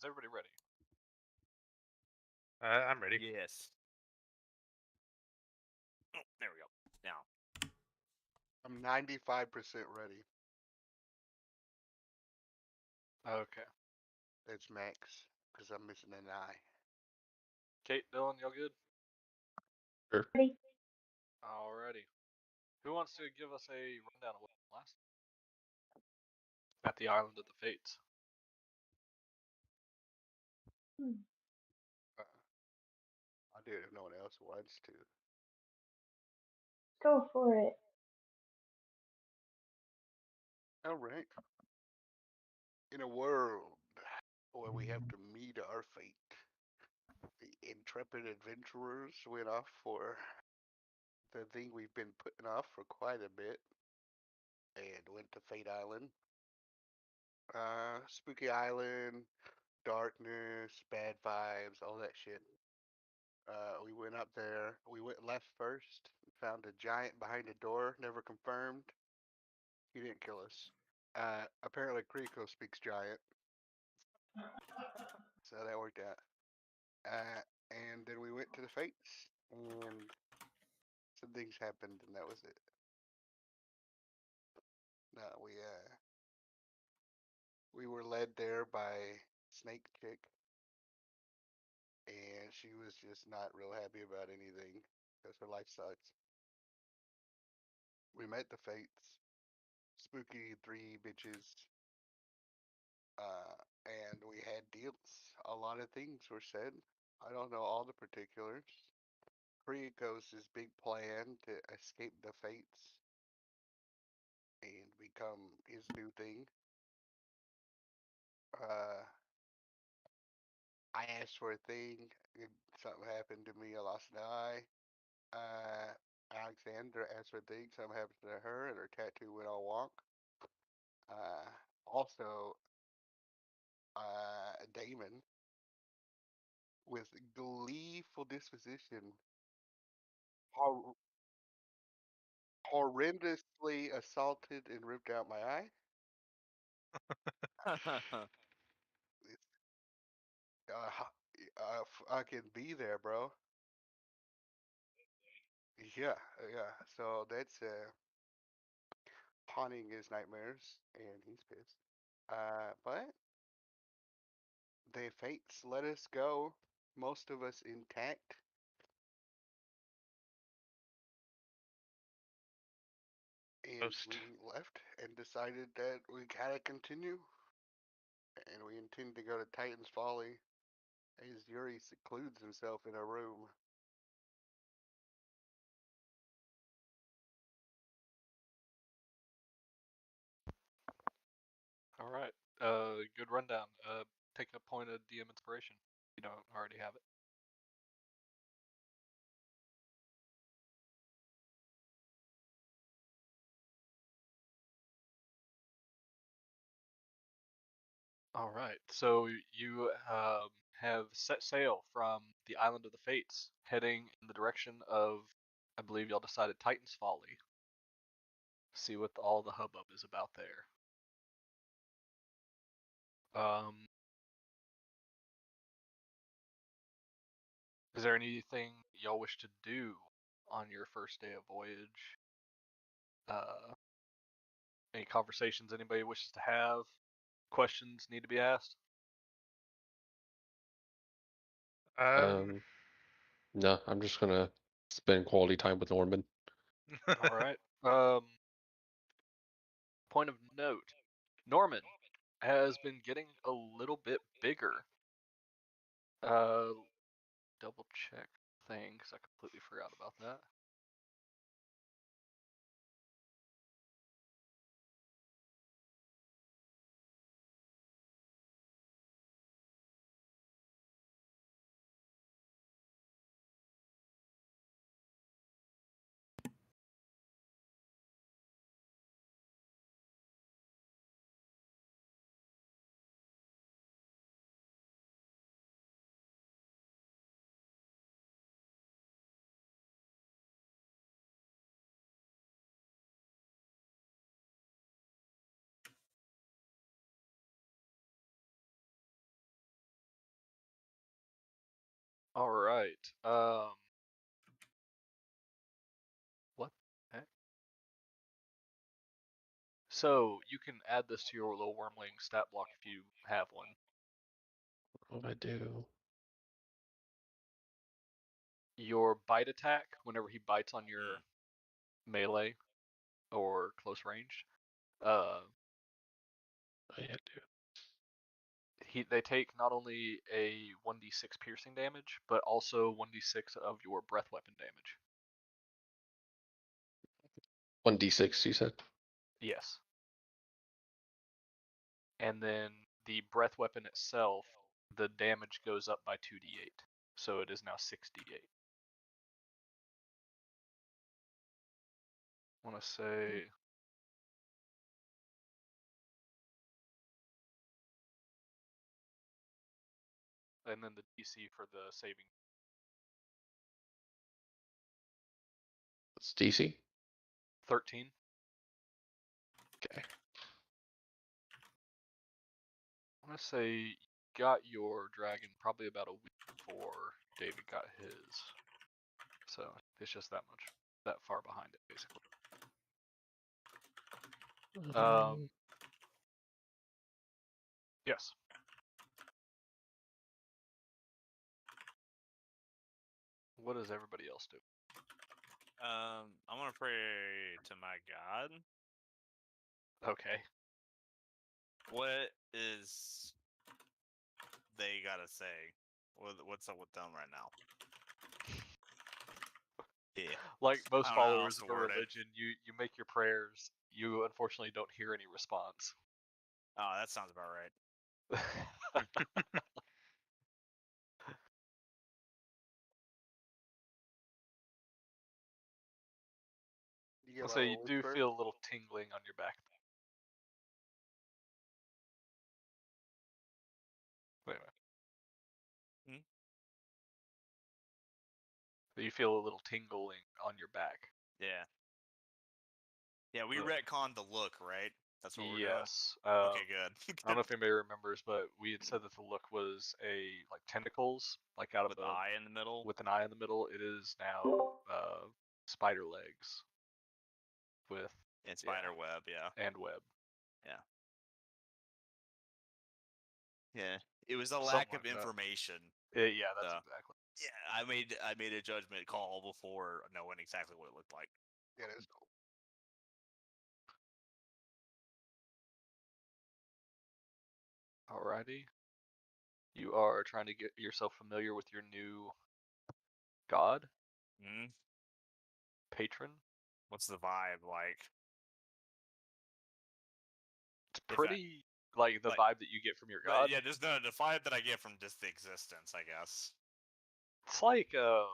Is everybody ready? I'm ready. Yes. Oh, there we go. Now. I'm 95% ready. Okay. That's max, because I'm missing an eye. Kate, Dylan, y'all good? Sure. Alrighty. Who wants to give us a rundown of what happened last at the Island of the Fates? I'll do it if no one else wants to. Go for it. All right. In a world where we have to meet our fate, the intrepid adventurers went off for the thing we've been putting off for quite a bit and went to Fate Island. Spooky Island, darkness, bad vibes, all that shit. We went up there. We went left first. Found a giant behind a door. Never confirmed. He didn't kill us. Apparently, Kriko speaks giant, so that worked out. And then we went to the Fates, and some things happened, and that was it. No, we were led there by Snake Chick, and she was just not real happy about anything because her life sucks. We met the Fates, spooky three bitches, and we had deals. A lot of things were said. I don't know all the particulars. Krikos' big plan to escape the Fates and become his new thing. Uh, I asked for a thing. Something happened to me. I lost an eye. Uh, Alexandra asked for a thing. Something happened to her, and her tattoo went all wonk. Also, Damon, with gleeful disposition, hor- horrendously assaulted and ripped out my eye. It's, fucking be there, bro. Yeah, yeah. So that's haunting his nightmares, and he's pissed. But the fates let us go, most of us intact, and Most. we left and decided that we gotta continue, and we intend to go to Titan's Folly as Yuri secludes himself in a room. Alright. Good rundown. Taking a point of DM inspiration. You don't already have it. Alright, so you have set sail from the Island of the Fates, heading in the direction of, I believe y'all decided, Titan's Folly. See what all the hubbub is about there. Is there anything y'all wish to do on your first day of voyage? Any conversations anybody wishes to have? Questions need to be asked? No, I'm just gonna spend quality time with Norman. Alright. Point of note, Norman has been getting a little bit bigger. Double check thing, because I completely forgot about that. All right. What the heck? So you can add this to your little wormling stat block if you have one. What do I do? Your bite attack, whenever he bites on your melee or close range, I had to. they take not only a 1d6 piercing damage, but also 1d6 of your breath weapon damage. 1d6, you said? Yes. And then the breath weapon itself, the damage goes up by 2d8. So it is now 6d8. I want to say. And then the DC for the saving. It's DC? 13. Okay. I want to say you got your dragon probably about a week before David got his. So it's just that much, that far behind it, basically. Yes. What does everybody else do? I'm gonna pray to my god. Okay. What is they gotta say? What's up with them right now? Yeah. Like most I don't know how followers else to of a word it. religion, you make your prayers. You unfortunately don't hear any response. Oh, that sounds about right. You I'll give say out a you do whisper? feel a little tingling on your back. Wait a minute. You feel a little tingling on your back. Yeah. Yeah, we retconned the look, right? That's what we're doing. Yes. Okay, good. I don't know if anybody remembers, but we had said that the look was like tentacles, like out with of the eye in the middle. with an eye in the middle. It is now spider legs with And spider web, yeah. and web. Yeah. Yeah. It was a Something lack like of that. information. Yeah, that's exactly. Yeah, I made a judgment call before knowing exactly what it looked like. Yeah, that's cool. Alrighty. You are trying to get yourself familiar with your new god, patron. What's the vibe like? It's pretty like the like- vibe that you get from your god. Yeah, there's the vibe that I get from just the existence, I guess. It's like Bad.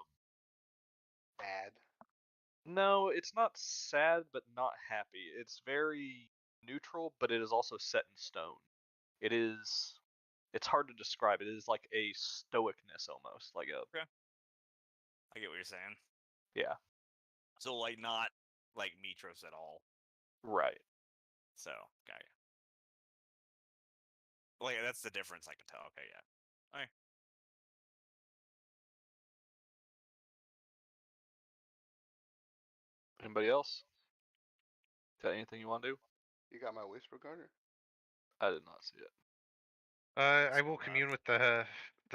no, it's not sad but not happy. It's very neutral, but it is also set in stone. It's hard to describe. It is like a stoicness almost, like a Okay. I get what you're saying. yeah. So like not like Mitros at all. Right. So got you. Like that's the difference I can tell. Okay, yeah. Alright. Anybody else? Got anything you want to do? You got my whisper garter? I did not see it. I will commune with the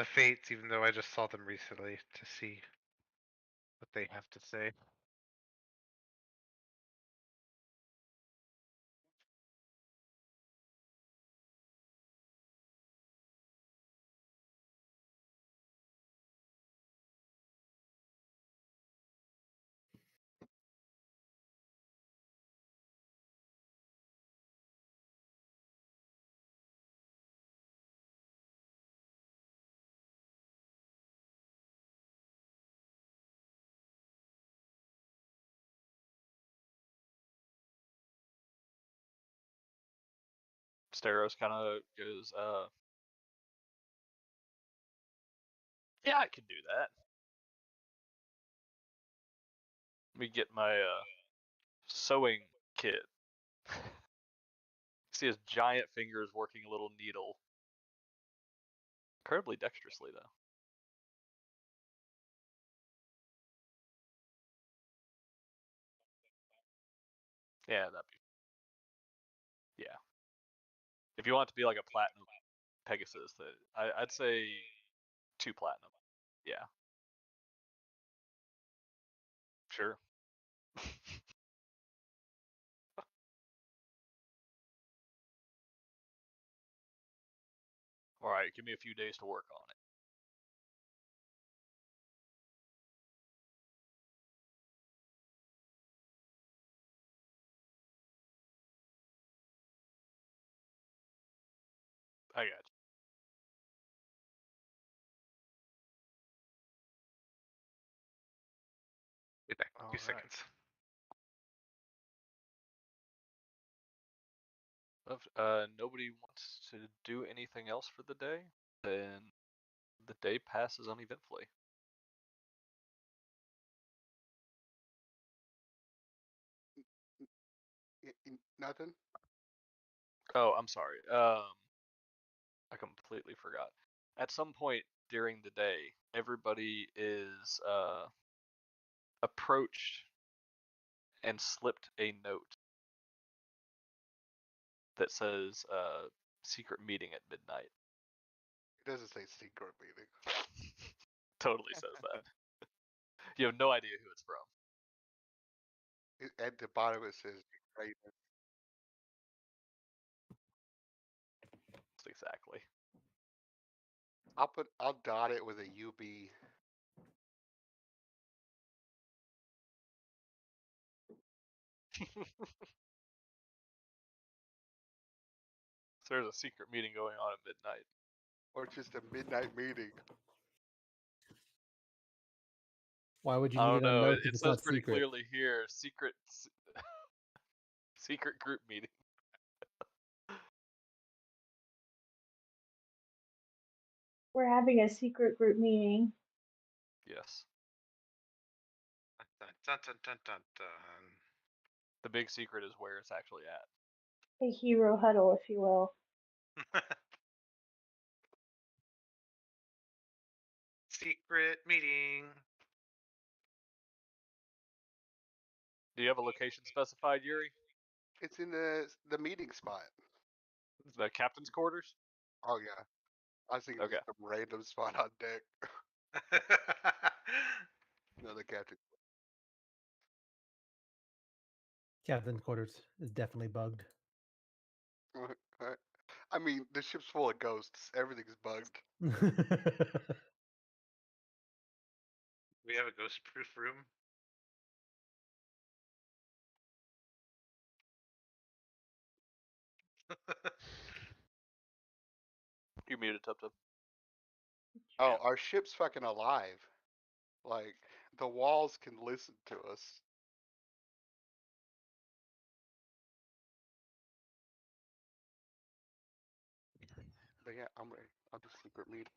fates, even though I just saw them recently, to see what they have to say. Steros kind of goes, yeah, I can do that. Let me get my sewing kit. See his giant fingers working a little needle. Incredibly dexterously, though. Yeah, that'd be. Yeah. If you want it to be like a platinum Pegasus, I'd say 2 platinum. Yeah. Sure. All right, give me a few days to work on it. I got you. Be back in a few Alright. seconds. If nobody wants to do anything else for the day, then the day passes uneventfully. Nothing. Oh, I'm sorry. I completely forgot. At some point during the day, everybody is approached and slipped a note that says secret meeting at midnight. It doesn't say secret meeting. Totally says that. You have no idea who it's from. At the bottom it says Raven. Exactly. I'll dot it with a UB. So there's a secret meeting going on at midnight. Or just a midnight meeting. Why would you I need don't it on know. notes if It it's says not pretty secret? clearly here, secret group meeting. We're having a secret group meeting. Yes. Dun, dun, dun, dun, dun, dun. The big secret is where it's actually at. A hero huddle, if you will. Secret meeting. Do you have a location specified, Yuri? It's in the meeting spot. The captain's quarters? Oh yeah. I was thinking Okay. just some random spot on deck. No, the captain. Captain's quarters is definitely bugged. I mean, the ship's full of ghosts. Everything's bugged. We have a ghost proof room. You muted, Tub Tub. Oh, Yeah. our ship's fucking alive. Like, the walls can listen to us. But yeah, I'm ready. I'll do secret meeting.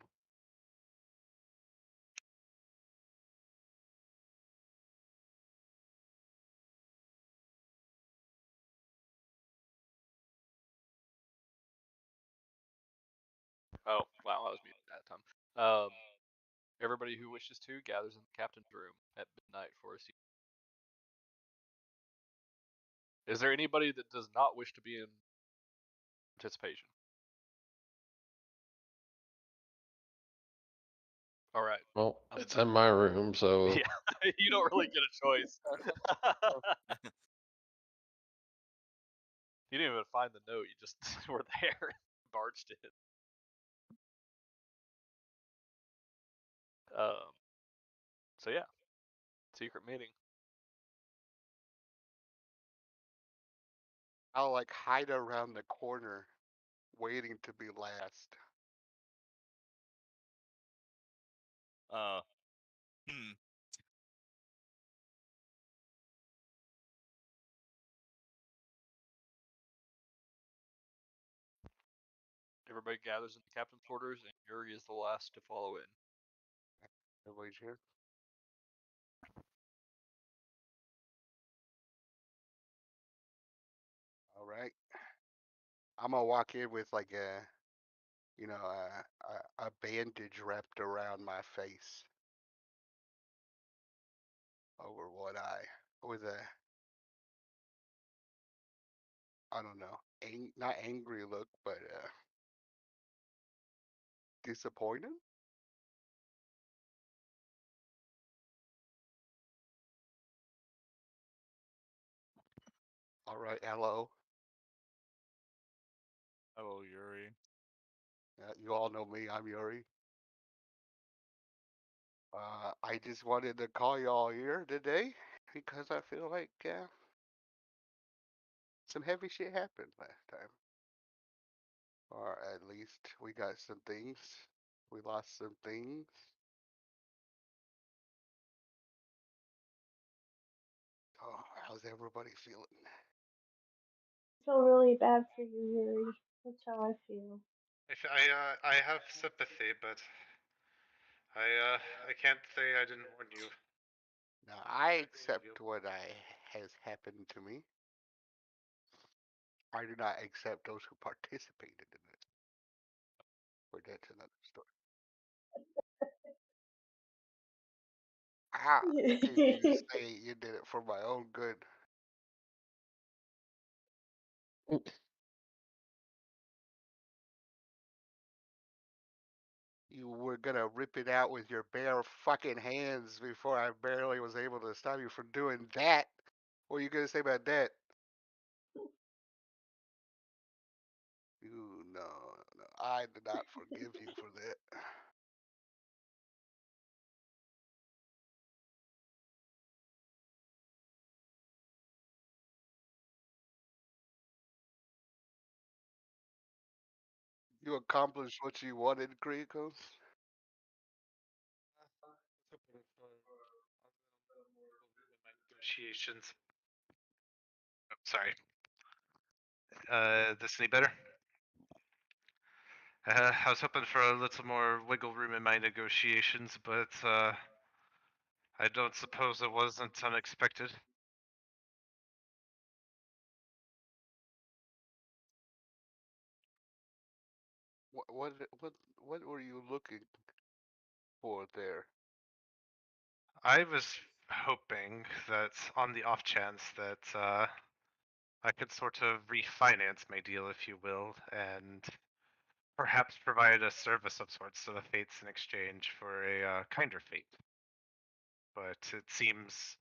Oh, wow, I was muted that time. Everybody who wishes to gathers in the captain's room at midnight for a secret. Is there anybody that does not wish to be in participation? All right. Well, it's in my room, so Yeah, you don't really get a choice. You didn't even find the note. You just were there, barged in. So yeah, secret meeting. I'll like hide around the corner, waiting to be last. Hmm. Everybody gathers in the captain's quarters, and Yuri is the last to follow in. Everybody's here. All right. I'm gonna walk in with like a, a bandage wrapped around my face, over one eye, with a I don't know, not angry look, but disappointed. All right, hello. Hello, Yuri. You all know me. I'm Yuri. I just wanted to call y'all here today because I feel like some heavy shit happened last time. Or at least we got some things. We lost some things. Oh, how's everybody feeling? I feel really bad for you, Yuri. That's how I feel. I have sympathy, but I can't say I didn't warn you. Now I accept what has happened to me. I do not accept those who participated in it. But that's another story. Ah, and you say you did it for my own good. You were gonna rip it out with your bare fucking hands before I barely was able to stop you from doing that. What are you gonna say about that? You no, I did not forgive you for that. You accomplished what you wanted, Krikos. Negotiations. Oh, sorry. This any better? I was hoping for a little more wiggle room in my negotiations, but I don't suppose it wasn't unexpected. What were you looking for there? I was hoping that on the off chance that I could sort of refinance my deal, if you will, and perhaps provide a service of sorts to the Fates in exchange for a kinder fate. But it seems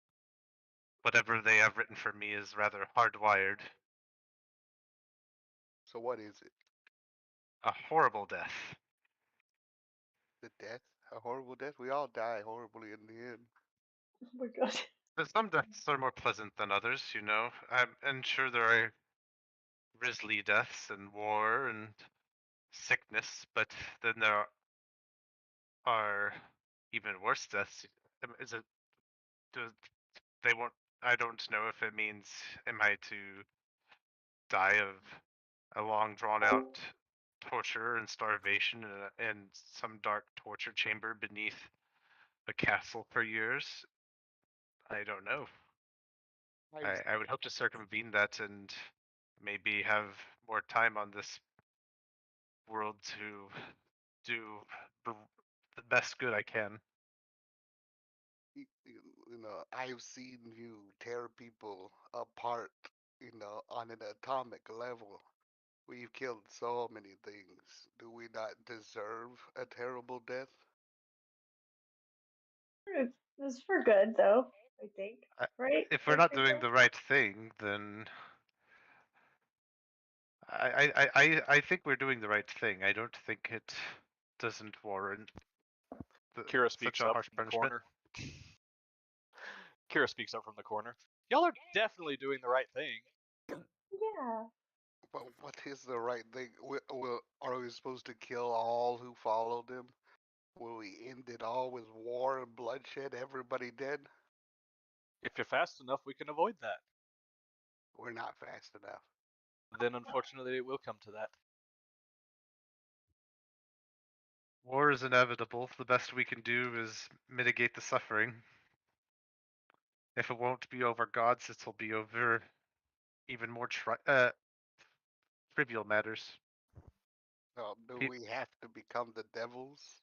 whatever they have written for me is rather hardwired. So what is it? A horrible death. The death? A horrible death? We all die horribly in the end. Oh my god. But some deaths are more pleasant than others, you know. I'm sure there are grisly deaths and war and sickness, but then there are even worse deaths. Is it? Do they won't? I don't know if it means am I to die of a long drawn out torture and starvation in some dark torture chamber beneath a castle for years? I don't know. I would hope to circumvene that and maybe have more time on this world to do the best good I can. You know, I've seen you tear people apart, you know, on an atomic level. We've killed so many things. Do we not deserve a terrible death? It's for good, though, I think. Right? If we're not doing the right thing, then I think we're doing the right thing. I don't think it doesn't warrant Kira such speaks a up harsh from the punishment. corner. Kira speaks up from the corner. Y'all are definitely doing the right thing. Yeah. But what is the right thing? Are we supposed to kill all who followed him? Will we end it all with war and bloodshed? Everybody dead? If you're fast enough, we can avoid that. We're not fast enough. Then, unfortunately, it will come to that. War is inevitable. The best we can do is mitigate the suffering. If it won't be over gods, it'll be over even more trivial matters. Do we have to become the devils?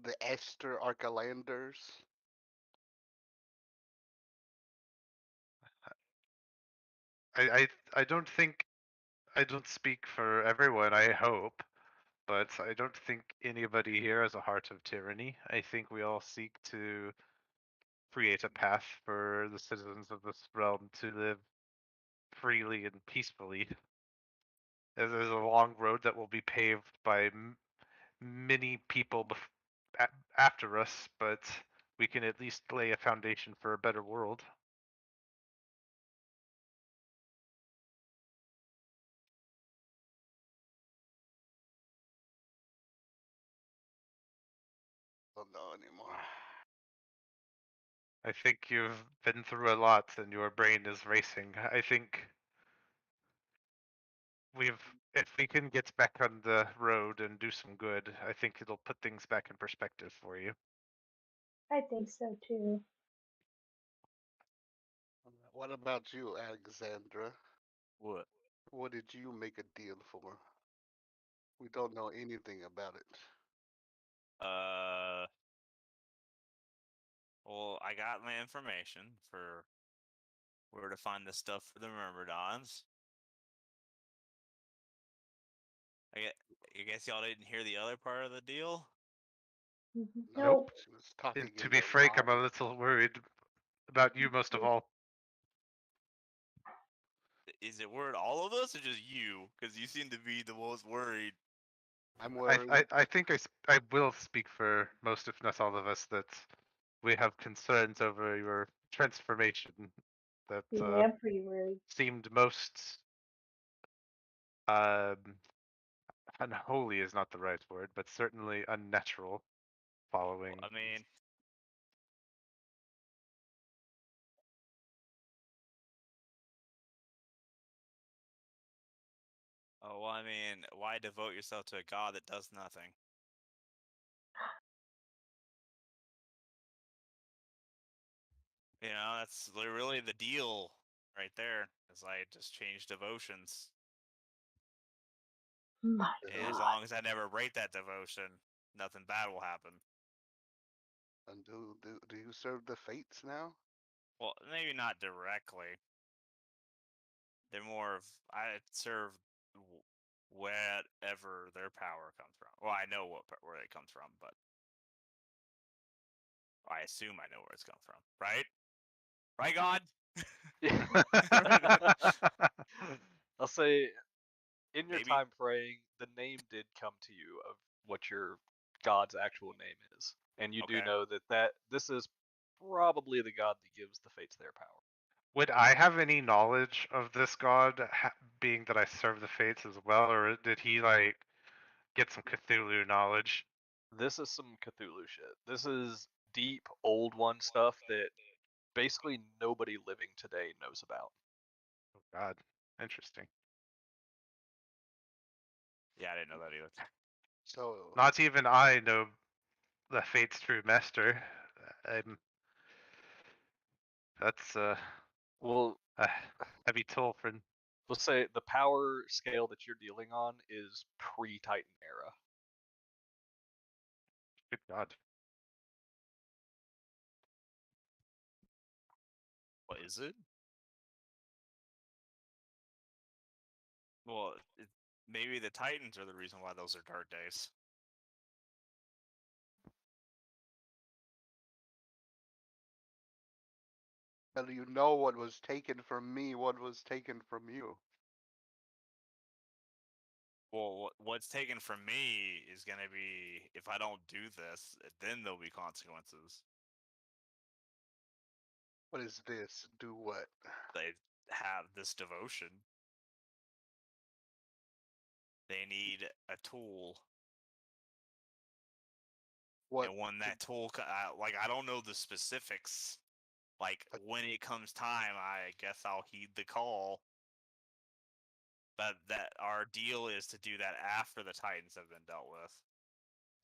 The Esther Archalanders? I don't think I don't speak for everyone, I hope, but I don't think anybody here has a heart of tyranny. I think we all seek to create a path for the citizens of this realm to live freely and peacefully. There's a long road that will be paved by many people after us, but we can at least lay a foundation for a better world. Don't know anymore. I think you've been through a lot and your brain is racing. I think if we can get back on the road and do some good, I think it'll put things back in perspective for you. I think so too. What about you, Alexandra? What? What did you make a deal for? We don't know anything about it. Well, I got my information for where to find the stuff for the Myrmidons. I guess y'all didn't hear the other part of the deal? Nope. She was talking And to in be the frank, I'm a wrong. little worried about you most of all. Is it worried all of us or just you? Because you seem to be the most worried. I'm worried. I think I will speak for most, if not all of us, that we have concerns over your transformation that Yeah, I'm pretty worried. seemed most um, unholy is not the right word, but certainly unnatural following. I mean, why devote yourself to a god that does nothing? You know, that's really the deal right there. Is I just change devotions. My And as God. long as I never break that devotion, nothing bad will happen. And do you serve the fates now? Well, maybe not directly. They're more of I serve wherever their power comes from. Well, I know where it comes from, but I assume I know where it's come from. Right? Right, God? I'll say, in your Maybe. time praying, the name did come to you of what your god's actual name is, and you do Okay. know that this is probably the god that gives the fates their power. Would I have any knowledge of this god, being that I serve the fates as well, or did he like get some Cthulhu knowledge? This is some Cthulhu shit. This is deep old one stuff that basically nobody living today knows about. Oh God, interesting. Yeah, I didn't know that either. So Not even I know the fate's true master. I'm. That's Well, a heavy toll for. we'll say the power scale that you're dealing on is pre-Titan era. Good God. What is it? Well, maybe the Titans are the reason why those are dark days. well, you know what was taken from me, what was taken from you. Well, what's taken from me is going to be if I don't do this, then there'll be consequences. What is this? Do what? They have this devotion. They need a tool. What? And when that tool, like, I don't know the specifics. Like, when it comes time, I guess I'll heed the call. But that our deal is to do that after the Titans have been dealt with.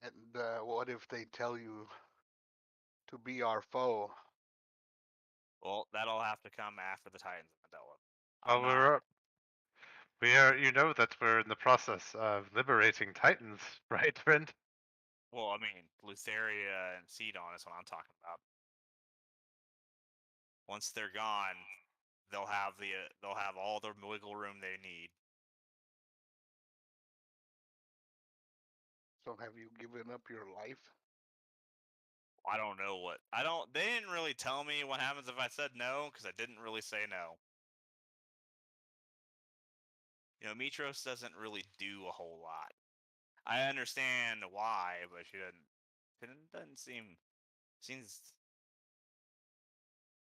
And what if they tell you to be our foe? Well, that'll have to come after the Titans have been dealt with. Well, we are. You know that we're in the process of liberating Titans, right, friend? Well, I mean, Lutheria and Sidon is what I'm talking about. Once they're gone, they'll have all the wiggle room they need. So have you given up your life? I don't know what. I don't. They didn't really tell me what happens if I said no, because I didn't really say no. You know, Mitros doesn't really do a whole lot. I understand why, but she doesn't. It doesn't seem. Seems.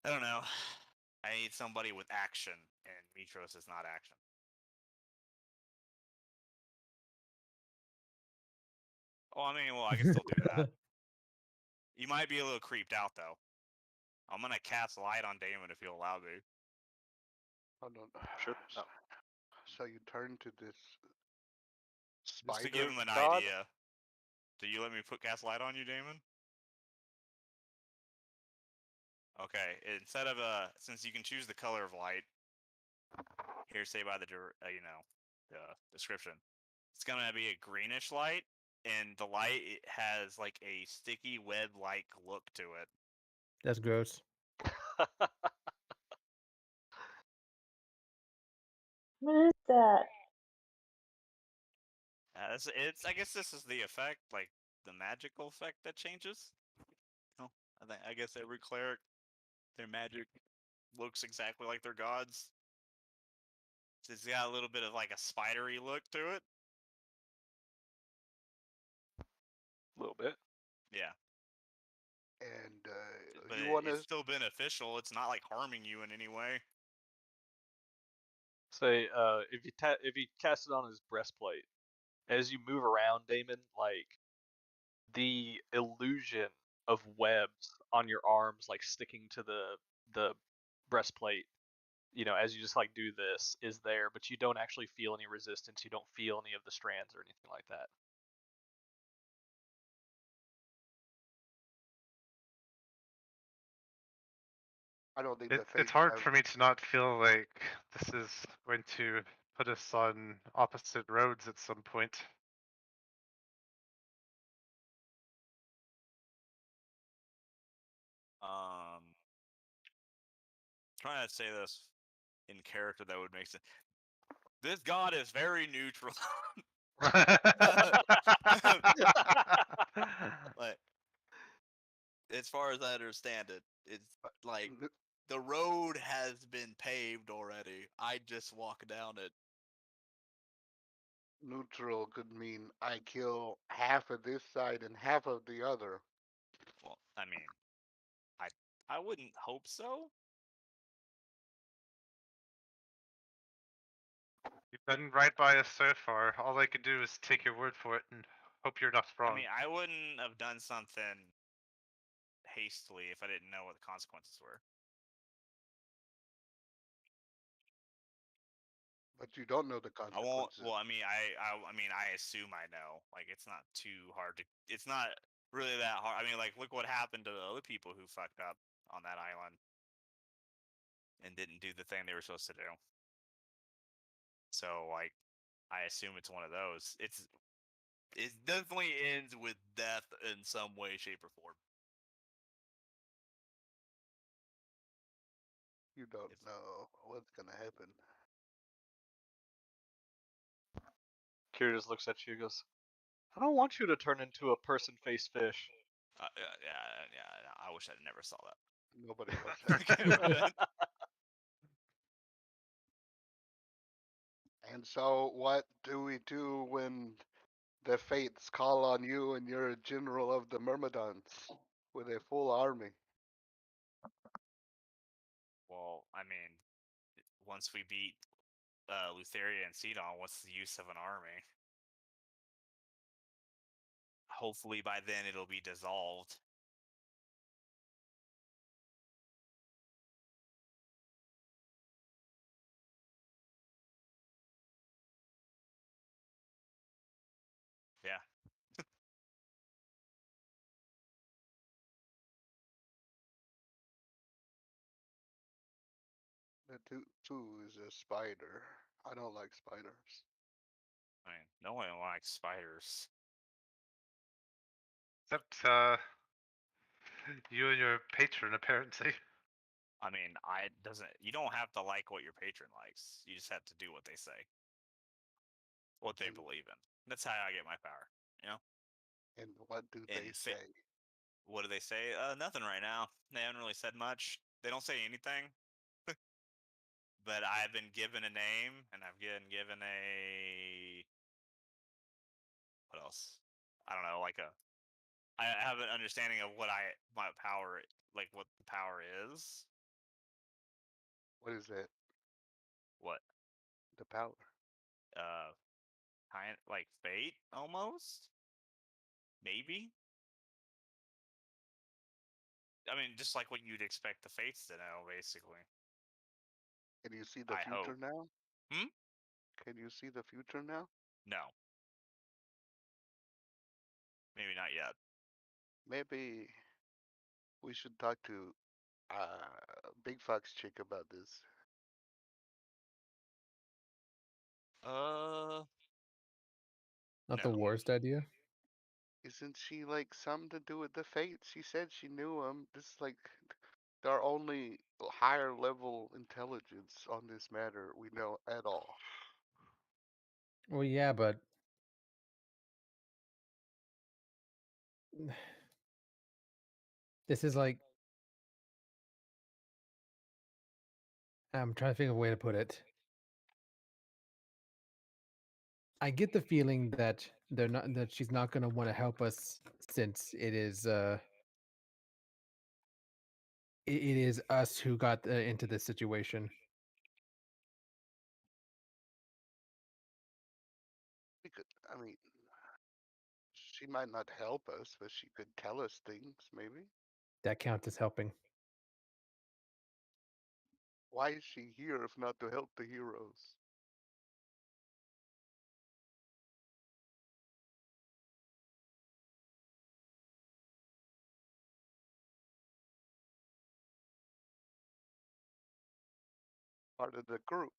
I don't know. I need somebody with action, and Mitros is not action. Oh, I mean, well, I can still do that. You might be a little creeped out, though. I'm gonna cast light on Damon if you'll allow me. Hold on. Sure. So, No. so you turn to this Just to spider give him an god? idea. Do you let me cast light on you, Damon? Okay. Instead of since you can choose the color of light, here say by the the description, it's gonna be a greenish light, and the light it has like a sticky web-like look to it. That's gross. What is that? It's I guess this is the effect, like the magical effect that changes. Oh, I guess every cleric, their magic looks exactly like their gods. So it's got a little bit of like a spidery look to it. A little bit. Yeah, And but you want it's to? still beneficial. It's not like harming you in any way. Say, if you cast it on his breastplate, as you move around, Damon, like the illusion of webs on your arms, like sticking to the breastplate, as you just like do this, is there, but you don't actually feel any resistance. You don't feel any of the strands or anything like that. I don't think It's the fates hard have. for me to not feel like this is going to put us on opposite roads at some point. Trying to say this in character that would make sense. This god is very neutral. Like, as far as I understand it, it's like n- the road has been paved already. I just walk down it. Neutral could mean I kill half of this side and half of the other. Well, I mean, I I wouldn't hope so. You've been right by us so far. All I can do is take your word for it and hope you're not I wrong. mean, I wouldn't have done something hastily if I didn't know what the consequences were. But you don't know the I won't. consequences. Well, I mean, I mean, I assume I know. Like, it's not too hard to. It's not really that hard. I mean, like, look what happened to the other people who fucked up on that island and didn't do the thing they were supposed to do. So, like, I assume it's one of those. It definitely ends with death in some way, shape, or form. You don't If know what's gonna happen. Kira just looks at you and goes, I don't want you to turn into a person-faced fish. yeah. I wish I never saw that. Nobody wants Okay, that. my bad. And so, what do we do when the fates call on you and you're a general of the Myrmidons with a full army? Well, I mean, once we beat Lutheria and Sidon, what's the use of an army? Hopefully by then it'll be dissolved. Yeah. The two is a spider. I don't like spiders. I mean, no one likes spiders. Except you and your patron, apparently. I mean, you don't have to like what your patron likes. You just have to do what they say. What they And believe in. That's how I get my power, you know? And what do And they say? what do they say? Nothing right now. They haven't really said much. They don't say anything. But I've been given a name, and I've been given a what else? I don't know, like I have an understanding of what my power, like what the power is. What is that? What? The power. Kind like fate almost. Maybe. I mean, just like what you'd expect the fates to know, basically. Can you see the I future hope. now? Hmm? Can you see the future now? No. Maybe not yet. Maybe we should talk to Big Fox chick about this. Not the No. worst idea. Isn't she like something to do with the fates? She said she knew them. This is like our only higher level intelligence on this matter we know at all. Well, yeah, but this is like I'm trying to think of a way to put it. I get the feeling that she's not going to want to help us since it is us who got into this situation. We could, I mean, she might not help us, but she could tell us things, maybe. That counts as helping. Why is she here if not to help the heroes? Part of the group.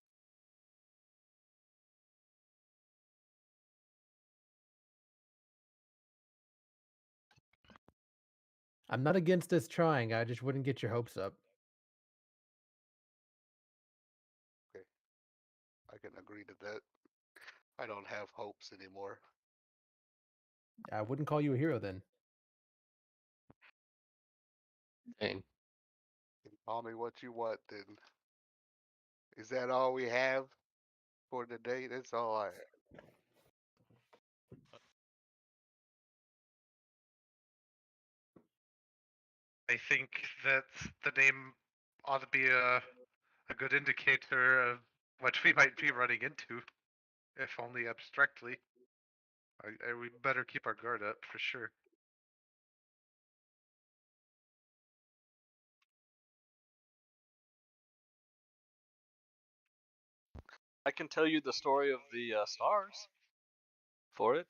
I'm not against us trying. I just wouldn't get your hopes up. Okay, I can agree to that. I don't have hopes anymore. I wouldn't call you a hero then. Dang. You can call me what you want then. Is that all we have for today? That's all I have. I think that the name ought to be a good indicator of what we might be running into, if only abstractly. We better keep our guard up for sure. I can tell you the story of the stars for it.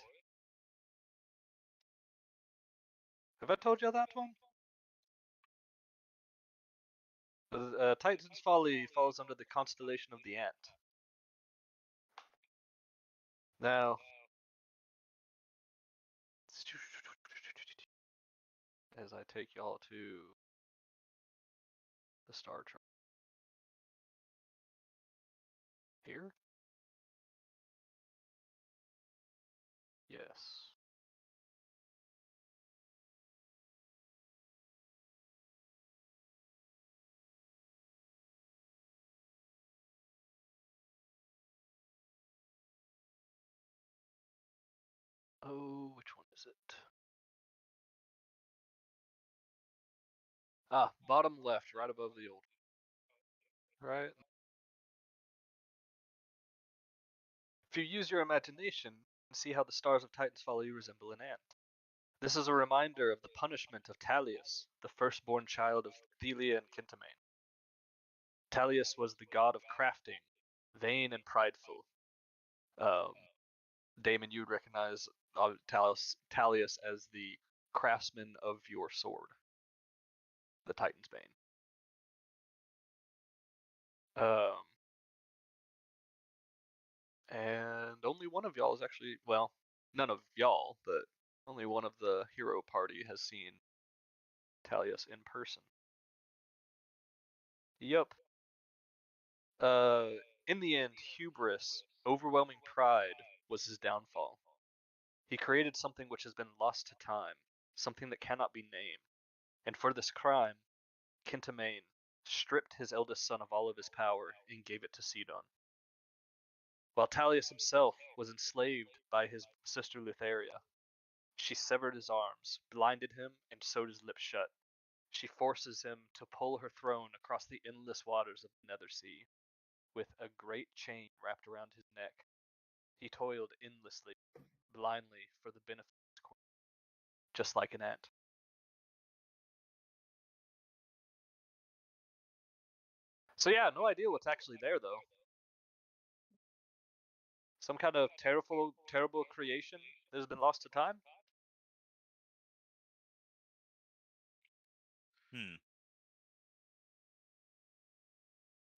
Have I told you that one? Titan's Folly falls under the constellation of the Ant. Now, as I take y'all to the star chart here. Yes. Oh, which one is it? Ah, bottom left, right above the old. Right? If you use your imagination, you can see how the stars of Titan's Folly resemble an ant. This is a reminder of the punishment of Talius, the firstborn child of Thelia and Kintamane. Talius was the god of crafting, vain and prideful. Damon, you would recognize Talius as the craftsman of your sword, the Titan's Bane. And only one of y'all is actually, well, none of y'all, but only one of the hero party has seen Talius in person. Yep. In the end, hubris, overwhelming pride, was his downfall. He created something which has been lost to time, something that cannot be named, and for this crime, Kintamane stripped his eldest son of all of his power and gave it to Sidon. While Talius himself was enslaved by his sister Lutheria, she severed his arms, blinded him, and sewed his lips shut. She forces him to pull her throne across the endless waters of the Nether Sea. With a great chain wrapped around his neck, he toiled endlessly, blindly, for the benefit of his queen, just like an ant. So yeah, no idea what's actually there though. Some kind of terrible creation that has been lost to time?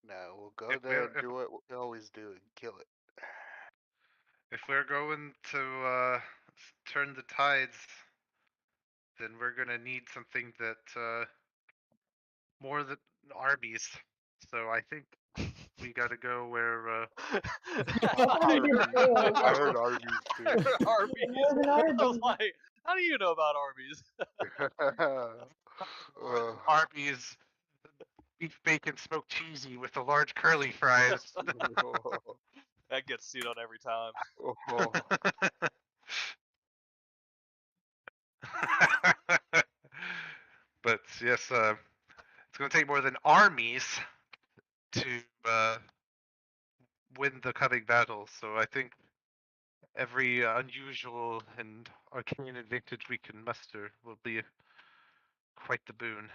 No, we'll go If there we're and do what we always do and kill it. if we're going to turn the tides, then we're gonna need something that more than armies. So I think we gotta go where I heard armies too. Arby's. More than I was Arby's. like, how do you know about Arby's? Arby's beef bacon smoked cheesy with the large curly fries. That gets sued on every time. But yes, it's going to take more than armies to win the coming battle. So I think every unusual and arcane advantage we can muster will be quite the boon.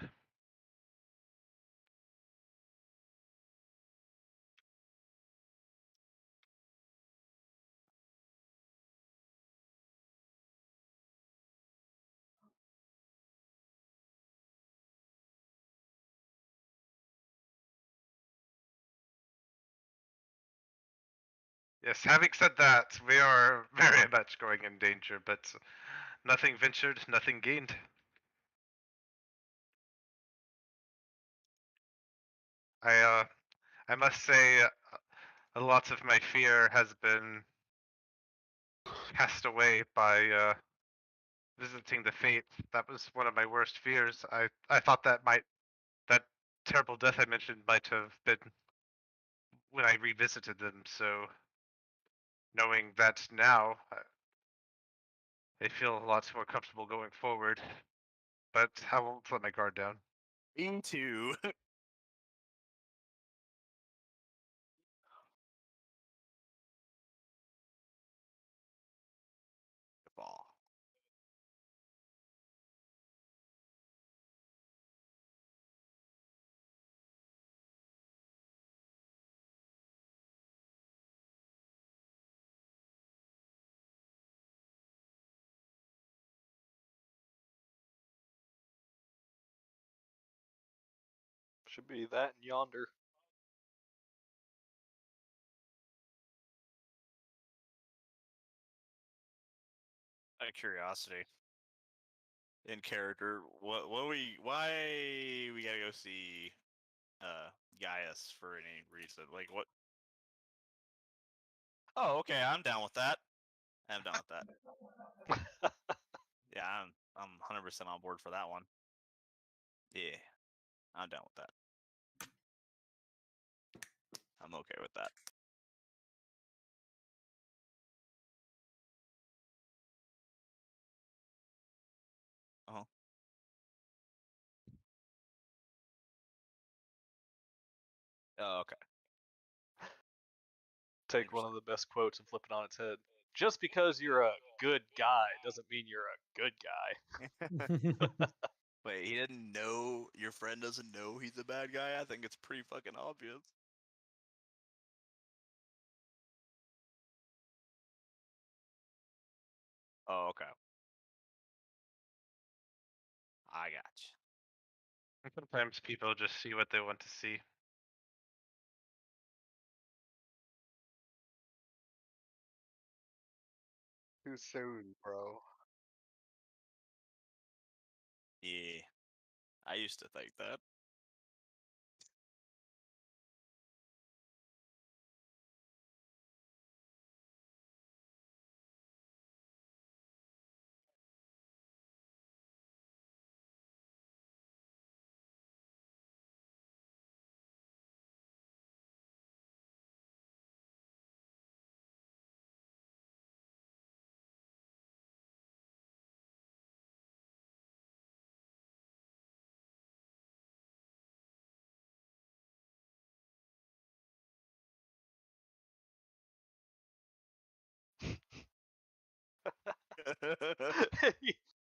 Yes, having said that, we are very much going in danger, but nothing ventured, nothing gained. I must say, a lot of my fear has been cast away by visiting the fate. That was one of my worst fears. I thought that terrible death I mentioned might have been when I revisited them. So knowing that now, I feel a lot more comfortable going forward. But I won't let my guard down. Me too. Ball. Should be that and yonder. Out of curiosity, in character, why we gotta go see Gaius for any reason? Like what? Oh, okay, I'm down with that. I'm down with that. Yeah, I'm 100% on board for that one. Yeah, I'm down with that. I'm okay with that. Uh-huh. Oh, okay. Take one of the best quotes and flip it on its head. Just because you're a good guy doesn't mean you're a good guy. Wait, he didn't know, your friend doesn't know he's a bad guy? I think it's pretty fucking obvious. Oh, okay. I got you. Sometimes people just see what they want to see. Too soon, bro. Yeah, I used to think that.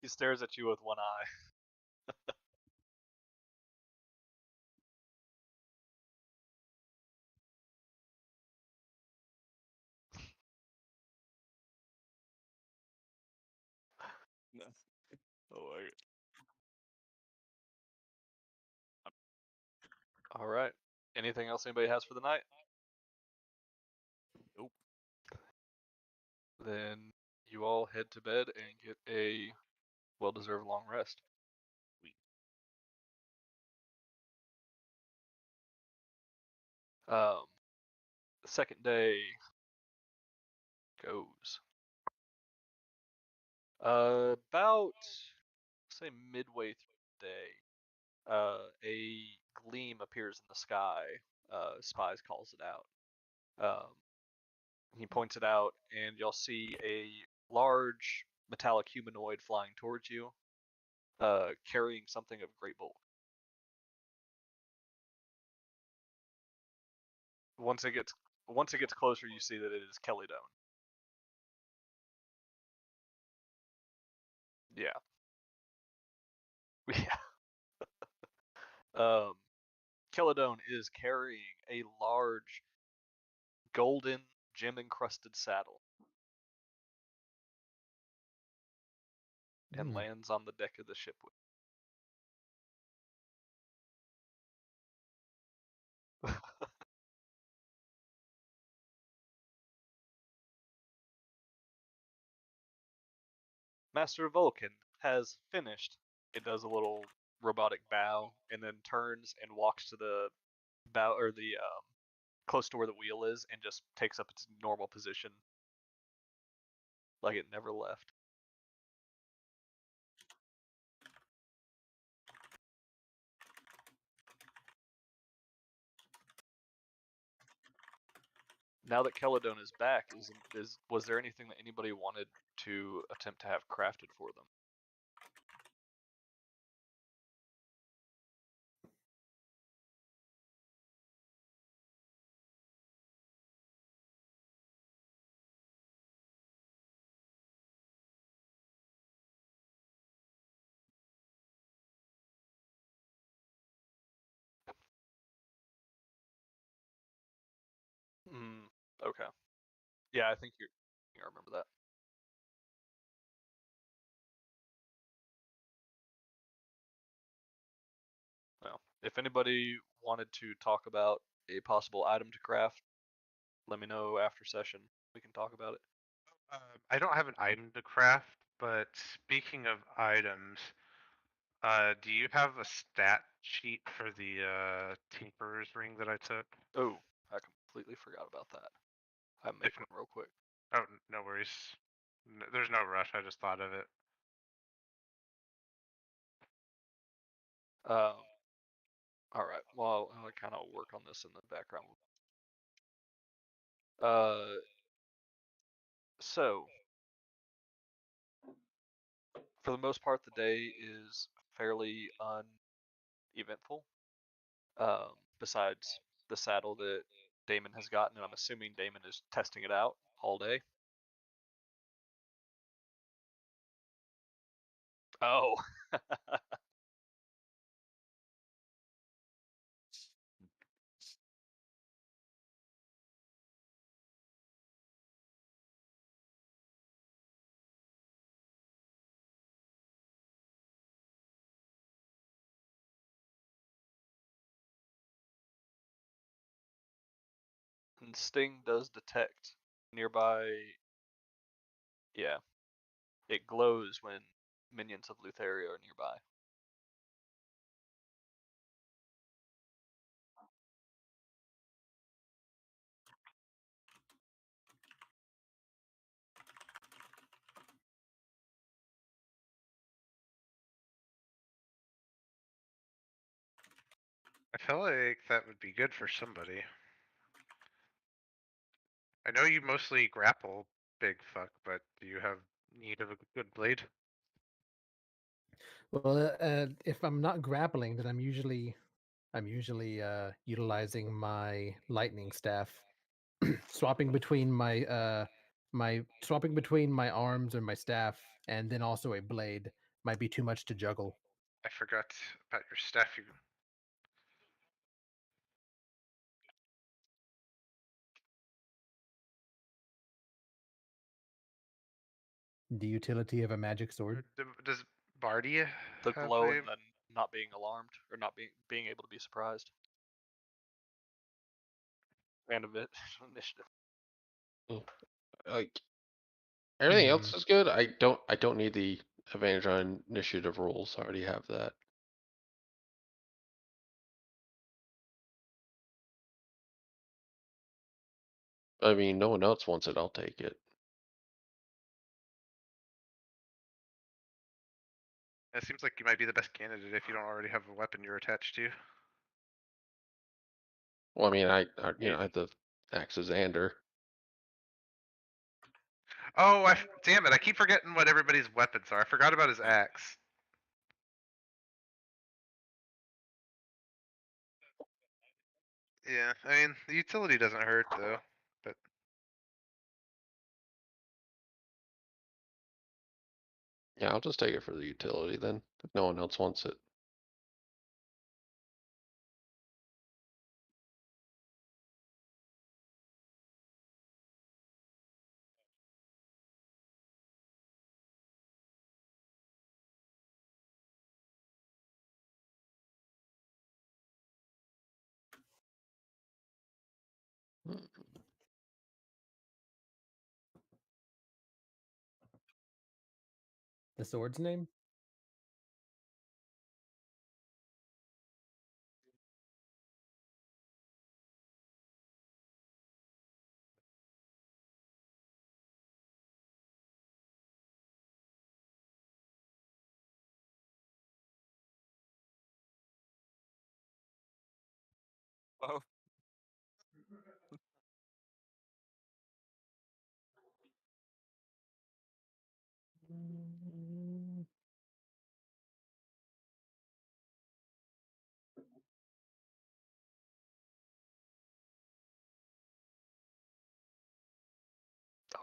He stares at you with one eye. No. Oh, All right. Anything else anybody has for the night? nope. Then you all head to bed and get a well-deserved long rest. Sweet. The second day goes. About say midway through the day, a gleam appears in the sky. Spies calls it out. He points it out, and you'll see a large metallic humanoid flying towards you, carrying something of great bulk. Once it gets closer, you see that it is Kelidone. Yeah. Yeah. Kelidone is carrying a large golden gem-encrusted saddle and lands on the deck of the ship with. Master Vulcan has finished. It does a little robotic bow and then turns and walks to the bow or the close to where the wheel is and just takes up its normal position like it never left. Now that Kelidone is back, was there anything that anybody wanted to attempt to have crafted for them? Okay. Yeah, I think I remember that. Well, if anybody wanted to talk about a possible item to craft, let me know after session. We can talk about it. I don't have an item to craft, but speaking of items, do you have a stat sheet for the Tinkerer's ring that I took? Oh, I completely forgot about that. I make one real quick. Oh, no worries. There's no rush. I just thought of it. All right. Well, I'll kind of work on this in the background. So for the most part, the day is fairly uneventful. Besides the saddle that Damon has gotten, and I'm assuming Damon is testing it out all day. Oh. And Sting does detect nearby. Yeah, it glows when minions of Lutheria are nearby. I feel like that would be good for somebody. I know you mostly grapple, big fuck, but do you have need of a good blade? Well, if I'm not grappling, then I'm usually utilizing my lightning staff, swapping between my My swapping between my arms and my staff, and then also a blade, might be too much to juggle. I forgot about your staff. You The utility of a magic sword. does Barty The have glow a? and then not being alarmed or not being able to be surprised. And of it initiative. Like everything Hmm. else is good. I don't need the advantage on initiative rolls. I already have that. I mean, no one else wants it. I'll take it. It seems like you might be the best candidate if you don't already have a weapon you're attached to. Well, I mean, I have the axe of Xander. Oh, damn it! I keep forgetting what everybody's weapons are. I forgot about his axe. Yeah, I mean the utility doesn't hurt though. But Yeah, I'll just take it for the utility then. If no one else wants it. The sword's name? Oh,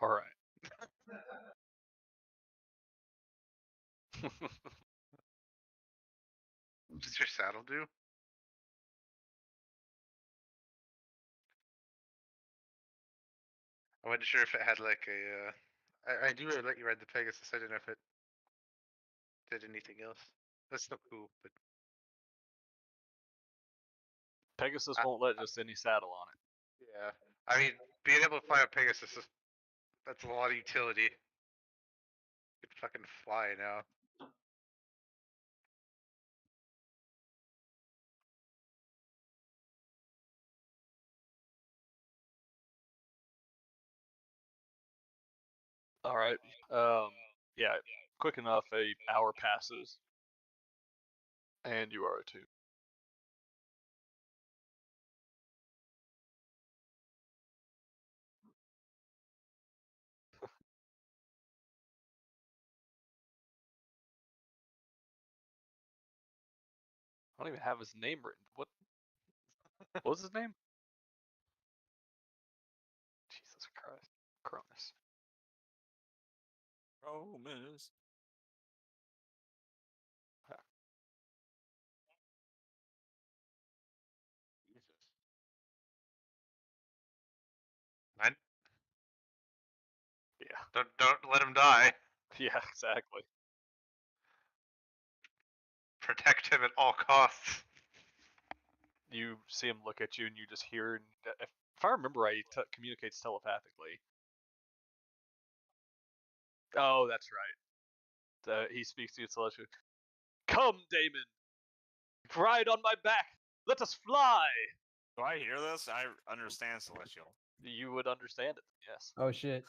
All right. what does your saddle do? I wasn't sure if it had like a. I do let you ride the Pegasus. I didn't know if it did anything else. That's still cool, but Pegasus I, won't let just any saddle on it. yeah. I mean, being able to fly a Pegasus that's a lot of utility. You can fucking fly now. All right. Yeah. Quick enough. A hour passes, and you are too. I don't even have his name written. What was his name? Jesus Christ. Cronus. oh, miss. Jesus. I Yeah. don't let him die. Yeah, exactly. Protect him at all costs. You see him look at you, and you just hear. And if I remember right, he communicates telepathically. Oh, that's right. He speaks to you telepathy. Come, Damon. Ride on my back. Let us fly. Do I hear this? I understand Celestial. You would understand it. Yes. Oh shit.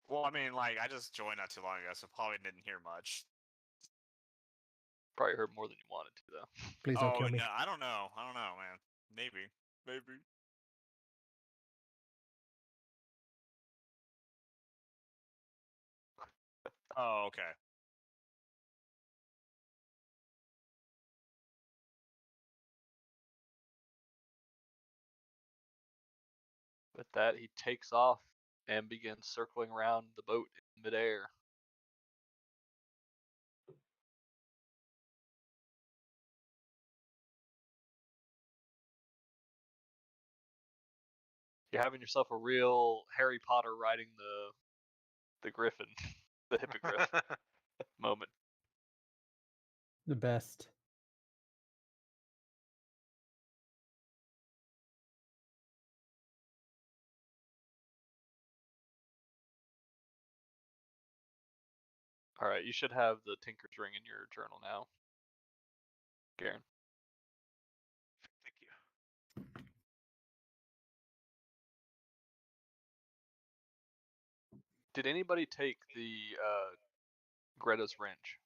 Well, I mean, like, I just joined not too long ago, so probably didn't hear much. Probably heard more than you wanted to, though. Please don't Oh, kill me. no, I don't know. I don't know, man. Maybe. Maybe. Oh, okay. With that, he takes off and begins circling around the boat in midair. You're having yourself a real Harry Potter riding the griffin, the hippogriff moment. The best. All right, you should have the Tinker's Ring in your journal now, Garen. Thank you. Did anybody take the Greta's wrench?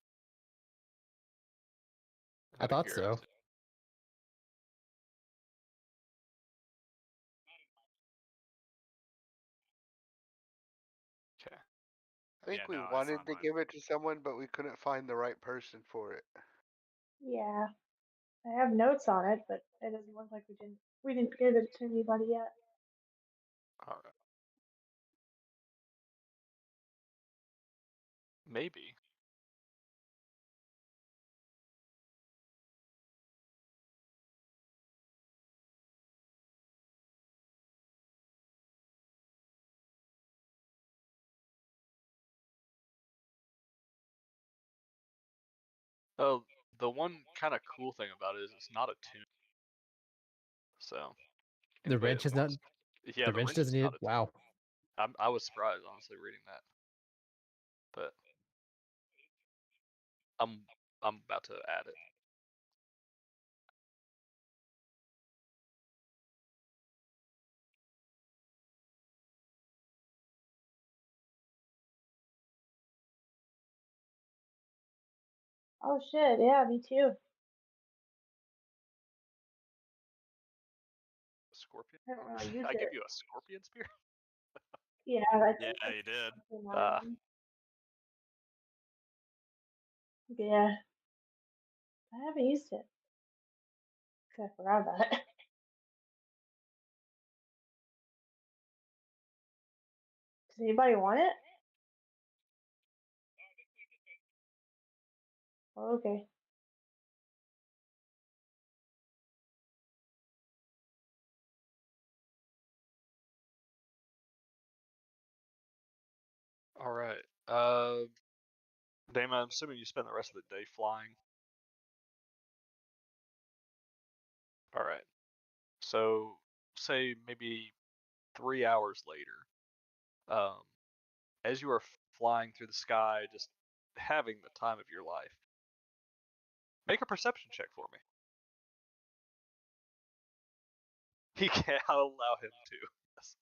I Out of thought so. curiosity. Okay. I think Yeah, we no, it's wanted not to mine. give it to someone, but we couldn't find the right person for it. Yeah. I have notes on it, but it doesn't look like we didn't give it to anybody yet. All right. Maybe. Oh, the one kind of cool thing about it is it's not a tune. So. The anybody wrench that is not. wants- Yeah, The the wrench wrench is doesn't need not it. a tune. Wow. I was surprised, honestly, reading that. But I'm about to add it. Oh shit, yeah, me too. Scorpion? I don't know, use I give it. you a scorpion spear? Yeah, I Yeah, think you did. that's Ah. Yeah. I haven't used it. 'Cause I forgot about it. Does anybody want it? Oh, okay. All right. Damon, I'm assuming you spend the rest of the day flying. All right. So, say maybe 3 hours later, as you are flying through the sky, just having the time of your life, make a perception check for me. He can't. I'll allow him to. Yes.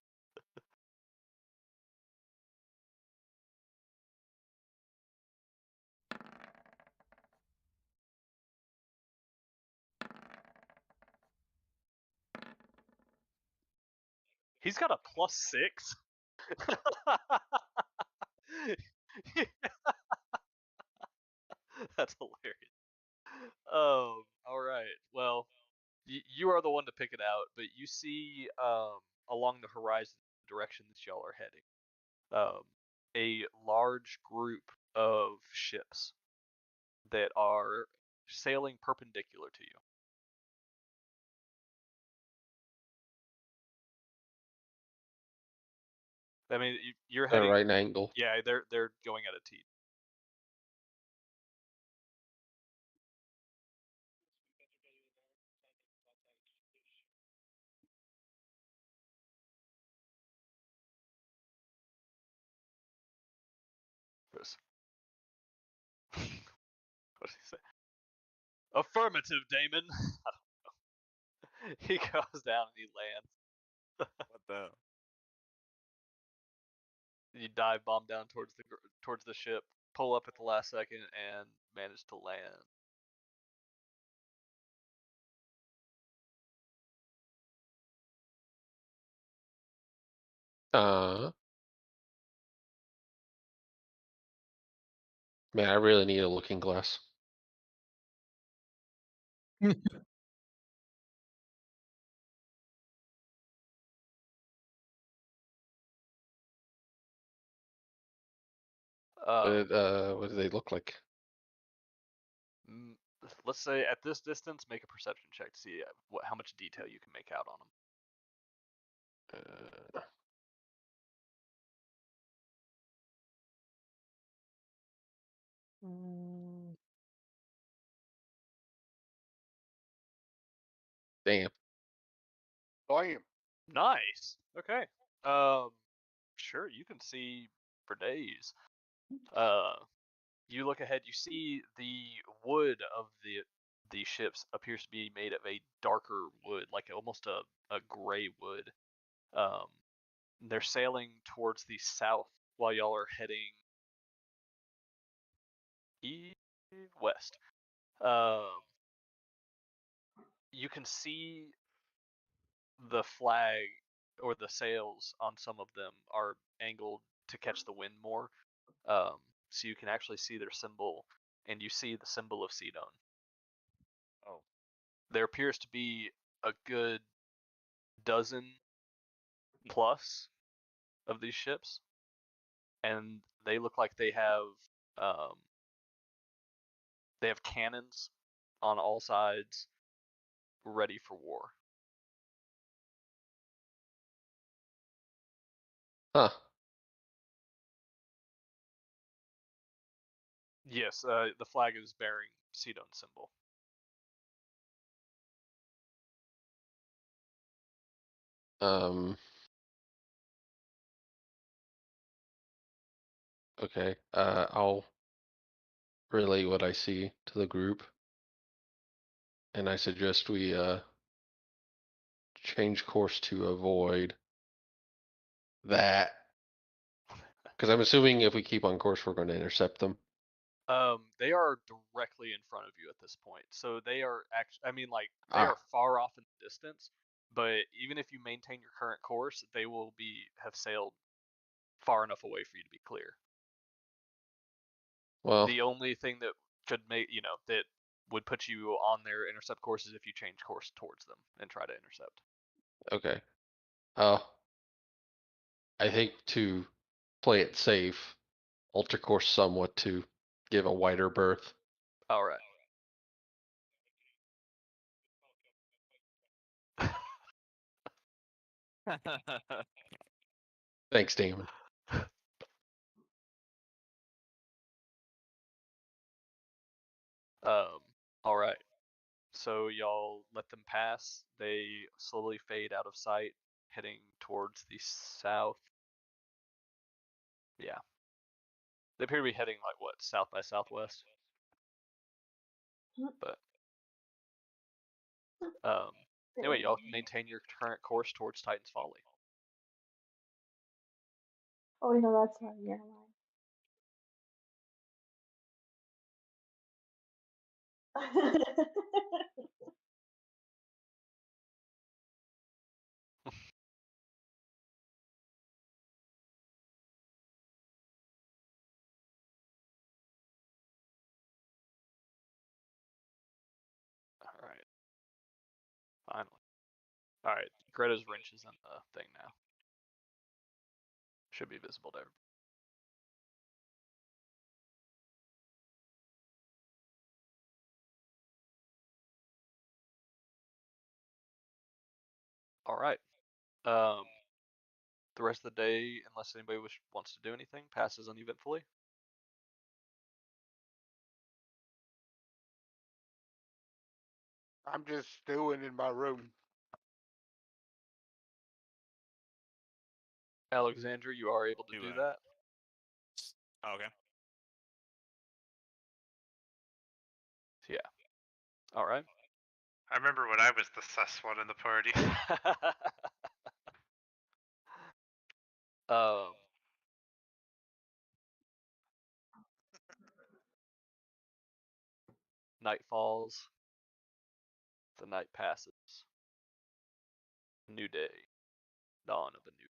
He's got a +6. That's hilarious. All right. Well, you are the one to pick it out, but you see along the horizon direction that y'all are heading, a large group of ships that are sailing perpendicular to you. I mean, you're At a heading. right angle. Yeah, they're going at a T. Chris. What did he say? Affirmative, Damon. I don't know. He goes down and he lands. What the? You dive bomb down towards the ship, pull up at the last second, and manage to land. Man, I really need a looking glass. What do they look like? mm, let's say at this distance, make a perception check to see how much detail you can make out on them. Uh, Mm, damn. Damn. Nice. Okay. Sure, you can see for days. You look ahead, you see the wood of the ships appears to be made of a darker wood, like almost a gray wood. Um, they're sailing towards the south while y'all are heading west. You can see the flag or the sails on some of them are angled to catch the wind more. So you can actually see their symbol, and you see the symbol of Sidon. Oh. There appears to be a good dozen plus of these ships, and they look like um, they have cannons on all sides, ready for war. Huh. Yes, the flag is bearing Sidon's symbol. Okay. I'll relay what I see to the group, and I suggest we change course to avoid that. Because I'm assuming if we keep on course, we're going to intercept them. They are directly in front of you at this point, so they are actually. I mean, like they Ah. are far off in the distance, but even if you maintain your current course, they will have sailed far enough away for you to be clear. Well, The only thing that could make that would put you on their intercept course is if you change course towards them and try to intercept. okay. I think to play it safe, alter course somewhat to give a wider berth. All right. Thanks, Damon. All right. So y'all let them pass. They slowly fade out of sight, heading towards the south. Yeah. They appear to be heading like what, south by southwest? But anyway, y'all maintain your current course towards Titan's Folly. Oh, you know that's not an airline. All right. Finally. All right. Greta's wrench is in the thing now. Should be visible to everybody. All right. The rest of the day, unless anybody wants to do anything, passes uneventfully. I'm just stewing in my room. Alexandra, you are able to do that. Okay. Yeah. All right. I remember when I was the sus one in the party. um. Night falls. The night passes. New day. Dawn of a new.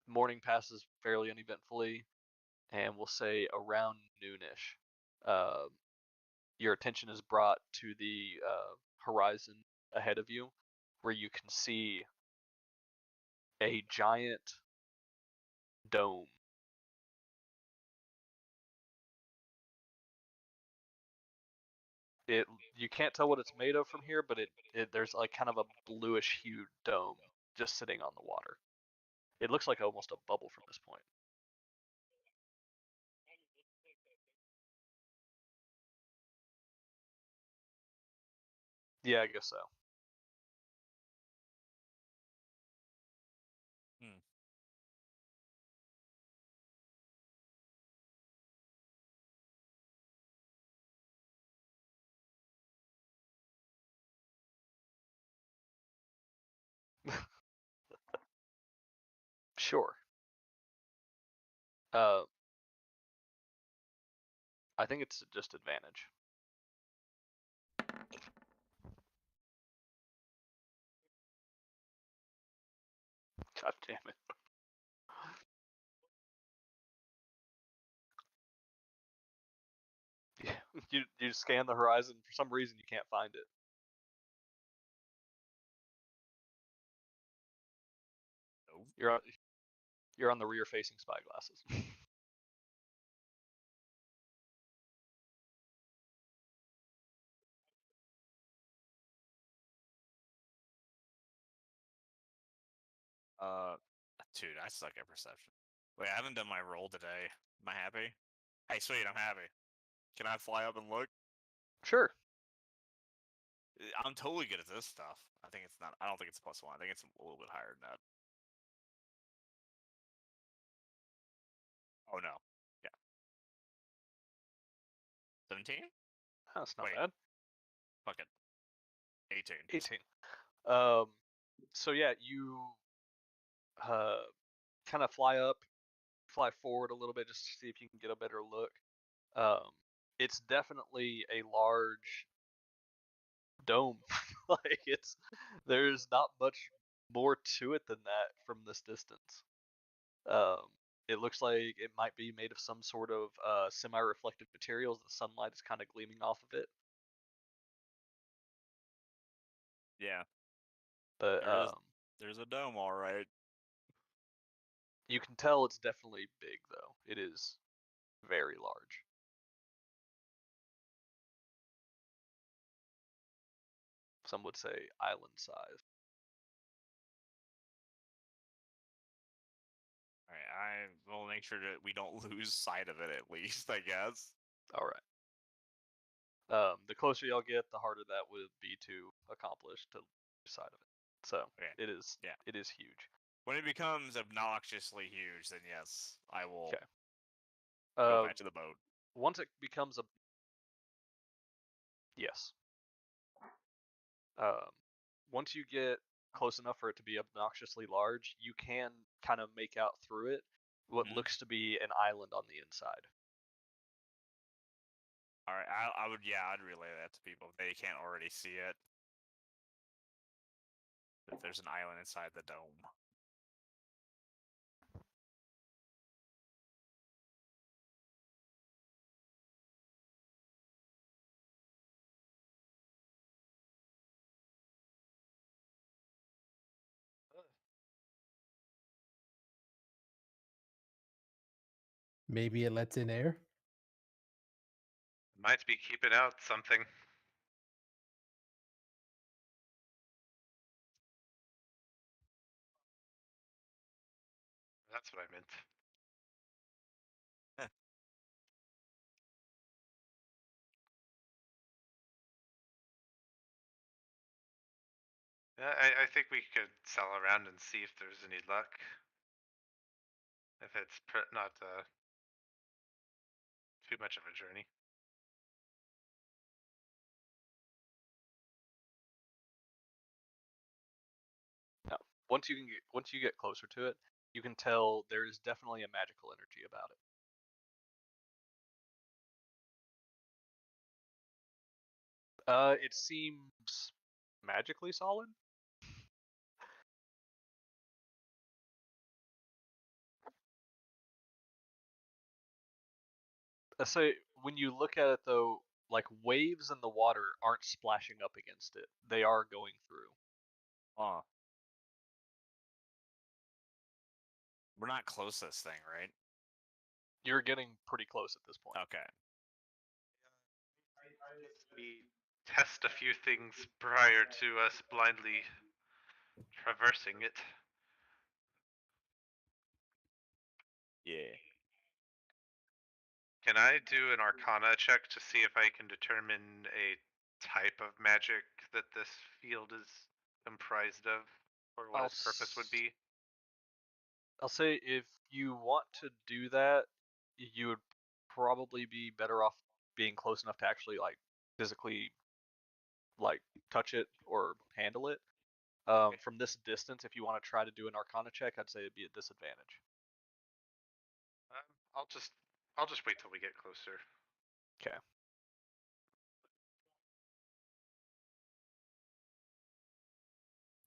Morning passes fairly uneventfully, and we'll say around noonish. Your attention is brought to the horizon ahead of you, where you can see a giant dome. You can't tell what it's made of from here, but there's like kind of a bluish hued dome just sitting on the water. It looks like almost a bubble from this point. Yeah, I guess so. Sure. I think it's just advantage. God damn it. You scan the horizon, for some reason you can't find it. Nope. You're on the rear facing spyglasses. Dude, I suck at perception. Wait, I haven't done my roll today. Am I happy? Hey, sweet, I'm happy. Can I fly up and look? Sure. I'm totally good at this stuff. I think it's not. I don't think it's +1. I think it's a little bit higher than that. Oh no. Yeah. 17? That's not Wait. bad. Fuck it. 18. 18. So yeah, you kind of fly forward a little bit just to see if you can get a better look. It's definitely a large dome. Like there's not much more to it than that from this distance. It looks like it might be made of some sort of semi-reflective materials. The sunlight is kind of gleaming off of it. Yeah. But There's a dome, all right. you can tell it's definitely big, though. It is very large. Some would say island size. All right, I will make sure that we don't lose sight of it at least, I guess. All right. The closer y'all get, the harder that would be to accomplish to the side of it. So Okay. it is huge. When it becomes obnoxiously huge, then yes, I will Okay. go back to the boat. Once it becomes a yes. Once you get close enough for it to be obnoxiously large, you can kind of make out through it what looks to be an island on the inside. All right, I'd relay that to people if they can't already see it. That there's an island inside the dome. Maybe it lets in air. Might be keeping out something. That's what I meant. Yeah, I think we could sell around and see if there's any luck. If it's not too much of a journey. No. Once you get closer to it, you can tell there is definitely a magical energy about it. It seems magically solid. So when you look at it though, like waves in the water aren't splashing up against it. They are going through. Oh. We're not close to this thing, right? You're getting pretty close at this point. Okay. We test a few things prior to us blindly traversing it. Yeah. Can I do an Arcana check to see if I can determine a type of magic that this field is comprised of, or what its purpose would be? I'll say if you want to do that, you would probably be better off being close enough to actually like physically like touch it or handle it. From this distance, if you want to try to do an Arcana check, I'd say it'd be a disadvantage. I'll just wait till we get closer. Okay.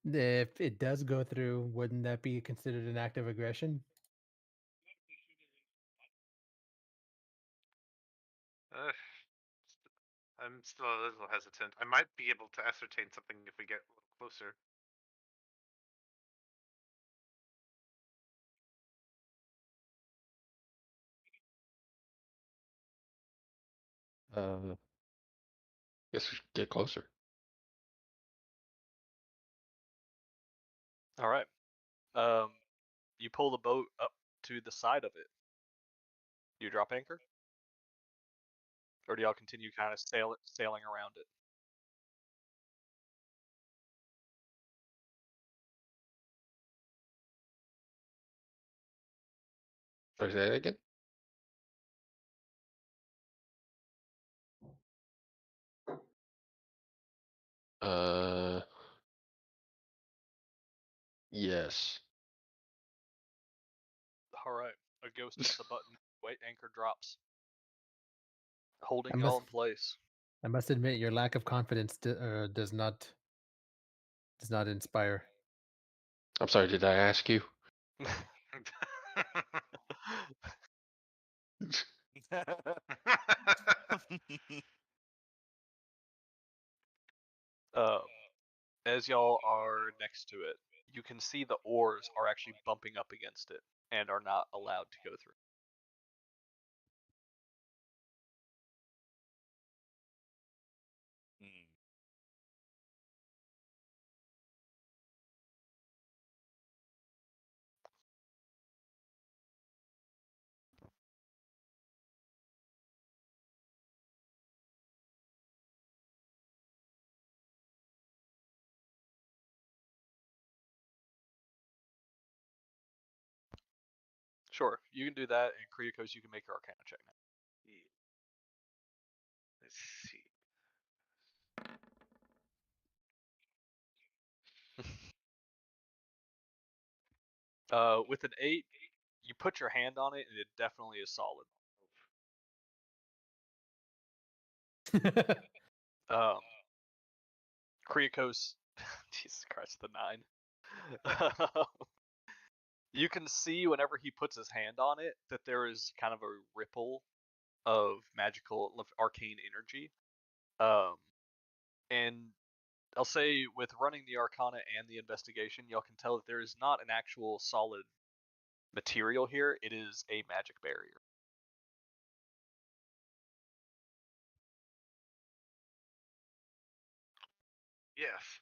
If it does go through, wouldn't that be considered an act of aggression? I'm still a little hesitant. I might be able to ascertain something if we get a little closer. Guess we should get closer. All right. You pull the boat up to the side of it. Do you drop anchor? Or do y'all continue kind of sailing around it? Should I say that again? Yes. All right. A ghost hits a button. Wait, anchor drops, holding I y'all must, in place. I must admit, your lack of confidence does not inspire. I'm sorry, did I ask you? As y'all are next to it, you can see the oars are actually bumping up against it and are not allowed to go through. Hmm. Sure, you can do that, and Kriakos, you can make your Arcana check now. Let's see. With an 8, you put your hand on it, and it definitely is solid. Kriakos, Jesus Christ, the 9. You can see whenever he puts his hand on it that there is kind of a ripple of magical, arcane energy. And I'll say with running the Arcana and the investigation, y'all can tell that there is not an actual solid material here. It is a magic barrier. Yes.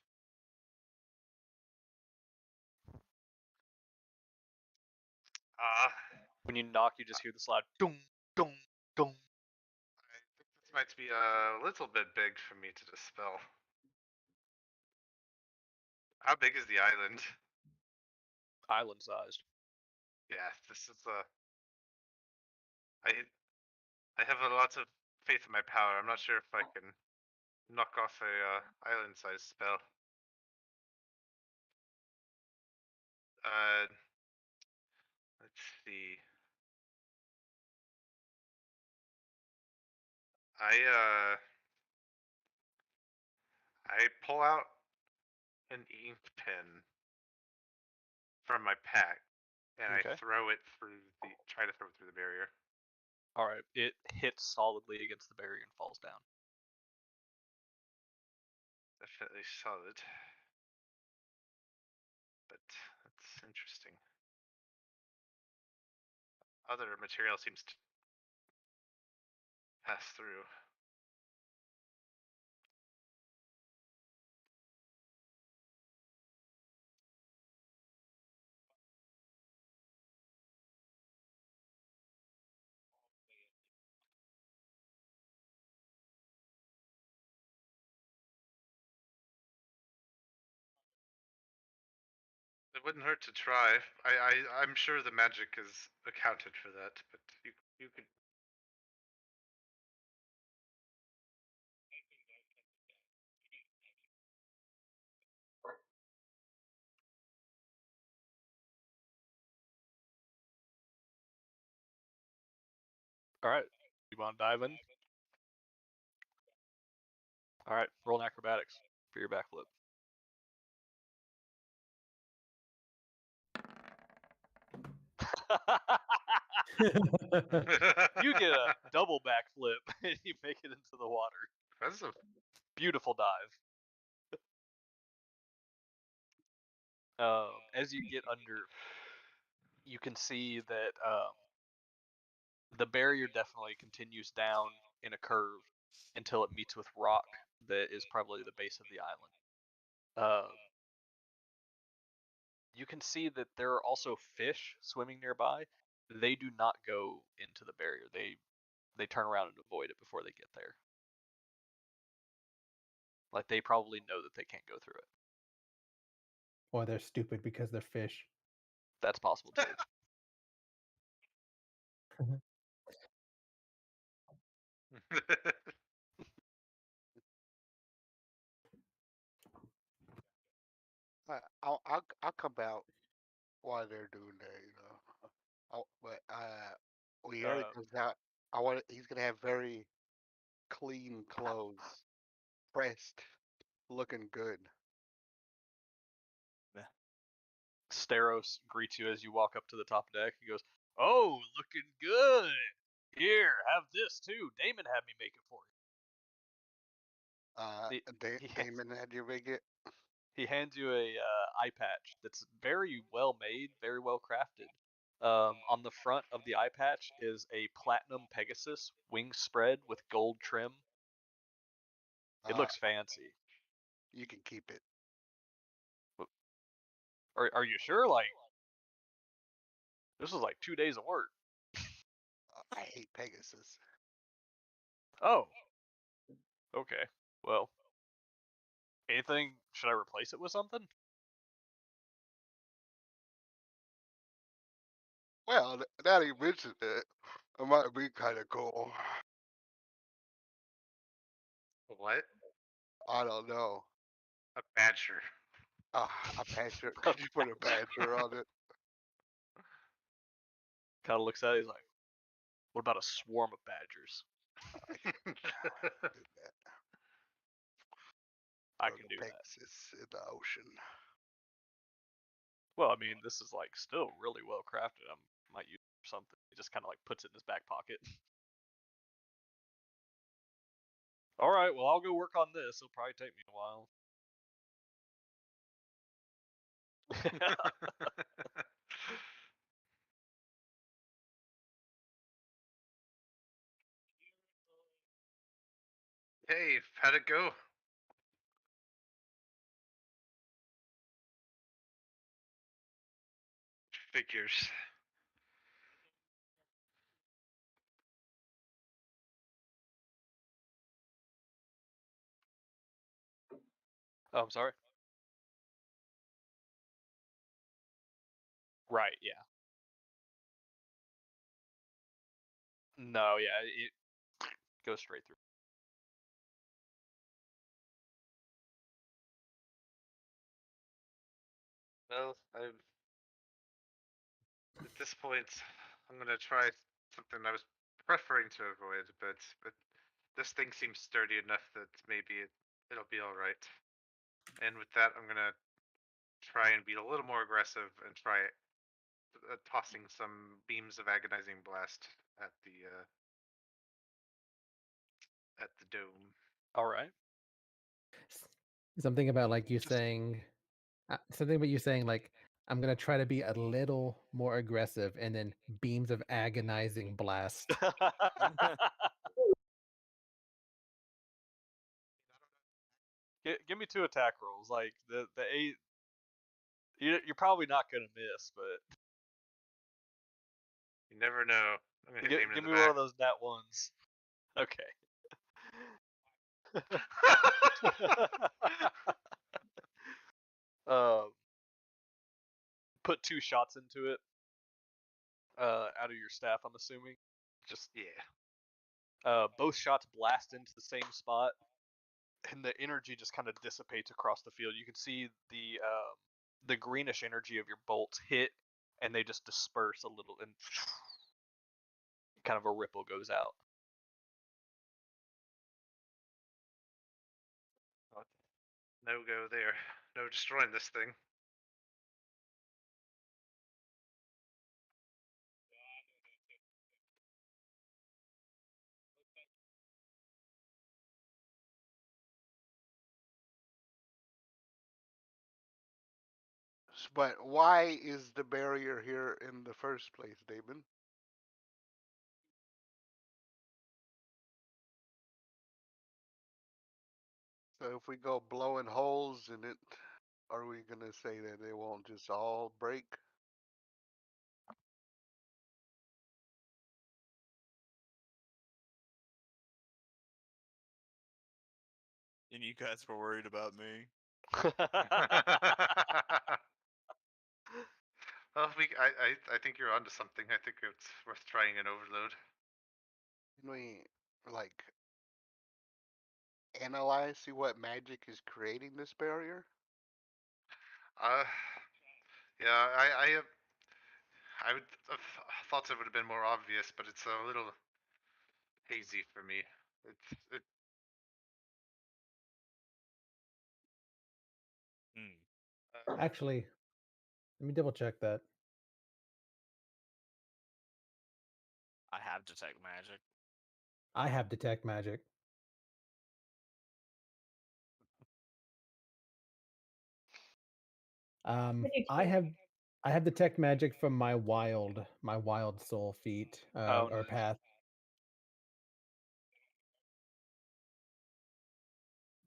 When you knock, you just hear this loud dong, dong, dong. I think this might be a little bit big for me to dispel. How big is the island? Island sized. Yeah, this is I have a lot of faith in my power. I'm not sure if I can knock off a island-sized spell. Let's see. I pull out an ink pen from my pack and I Okay. throw it through try to throw it through the barrier. All right. It hits solidly against the barrier and falls down. Definitely solid. interesting. Other material seems to pass through. It wouldn't hurt to try. I'm sure the magic is accounted for that, but you could. All right. You want to dive in? All right. Roll an acrobatics for your backflip. You get a double backflip and you make it into the water. Impressive. Beautiful dive. As you get under, you can see that the barrier definitely continues down in a curve until it meets with rock that is probably the base of the island. You can see that there are also fish swimming nearby. They do not go into the barrier. They turn around and avoid it before they get there. Like they probably know that they can't go through it. Or they're stupid because they're fish. That's possible too. I'll come out while they're doing that, you know. But when Harry Uh, comes out, he's gonna have very clean clothes, pressed, looking good. Steros greets you as you walk up to the top deck. He goes, "Oh, looking good. Here, have this too. Damon had me make it for you." Damon had you make it. He hands you a eye patch that's very well made, very well crafted. On the front of the eye patch is a platinum Pegasus wing spread with gold trim. It Uh, looks fancy. you can keep it. Are you sure? Like, this was like 2 days of work. I hate Pegasus. Oh, okay. Well, anything? Should I replace it with something? Well, now that you mentioned it, it might be kind of cool. What? I don't know. A badger. A badger. Could you put a badger on it? Kind of looks at it. He's like, "What about a swarm of badgers? Do that. I Throw can the do that." Pegasus in the ocean. Well, I mean, this is like still really well crafted. I might use it for something. He just kind of like puts it in his back pocket. All right, well, I'll go work on this. It'll probably take me a while. Hey, how'd it go? Figures. Oh, I'm sorry. Right, yeah. No, yeah, it goes straight through. Well, at this point, I'm gonna try something I was preferring to avoid, but this thing seems sturdy enough that maybe it'll be all right. And with that, I'm gonna try and be a little more aggressive and try tossing some beams of agonizing blast at the dome. All right. Something about like you saying, something about you saying like I'm gonna try to be a little more aggressive, and then beams of agonizing blast. Give me 2 attack rolls. Like the 8, you're probably not gonna miss, but You never know. I'm gonna hit him in give the me one back. of those nat ones. Okay. Um, put 2 shots into it. Out of your staff, I'm assuming. Just Yeah. both shots blast into the same spot, and the energy just kind of dissipates across the field. You can see the greenish energy of your bolts hit, and they just disperse a little, and kind of a ripple goes out. No go there. No destroying this thing. But why is the barrier here in the first place, David? So if we go blowing holes in it, are we gonna say that they won't just all break? And you guys were worried about me. Well, I think you're onto something. I think it's worth trying an overload. Can we like analyze, see what magic is creating this barrier? Uh, yeah, I would have thought it would have been more obvious, but it's a little hazy for me. It Hmm. Actually, let me double check that. I have detect magic. I have detect magic. I do I too. have detect magic from my wild soul feat Oh, or nice. path.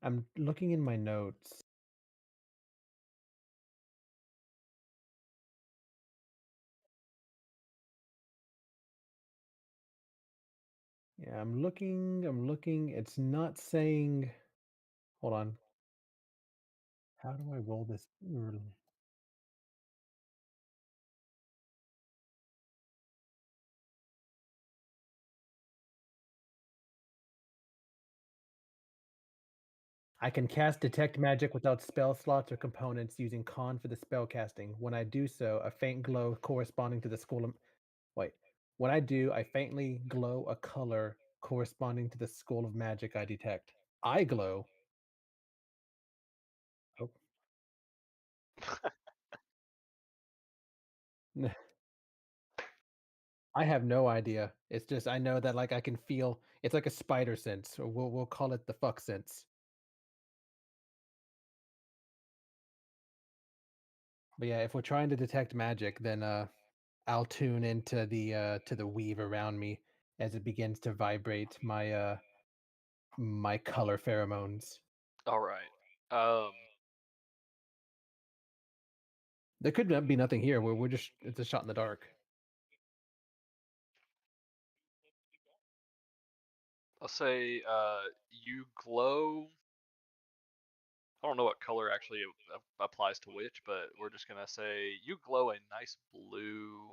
I'm looking in my notes. Yeah, I'm looking. It's not saying. Hold on. How do I roll this? I can cast detect magic without spell slots or components using con for the spell casting. When I do so, a faint glow corresponding to the school of wait. When I do, I faintly glow a color corresponding to the school of magic I detect. I glow. Oh. I have no idea. It's just I know that like I can feel it's like a spider sense, or we'll call it the fuck sense. But yeah, if we're trying to detect magic, then I'll tune into the weave around me as it begins to vibrate my color pheromones. All right. Um, There could not be nothing here. We're just it's a shot in the dark. I'll say you glow. I don't know what color actually applies to which, but we're just gonna say you glow a nice blue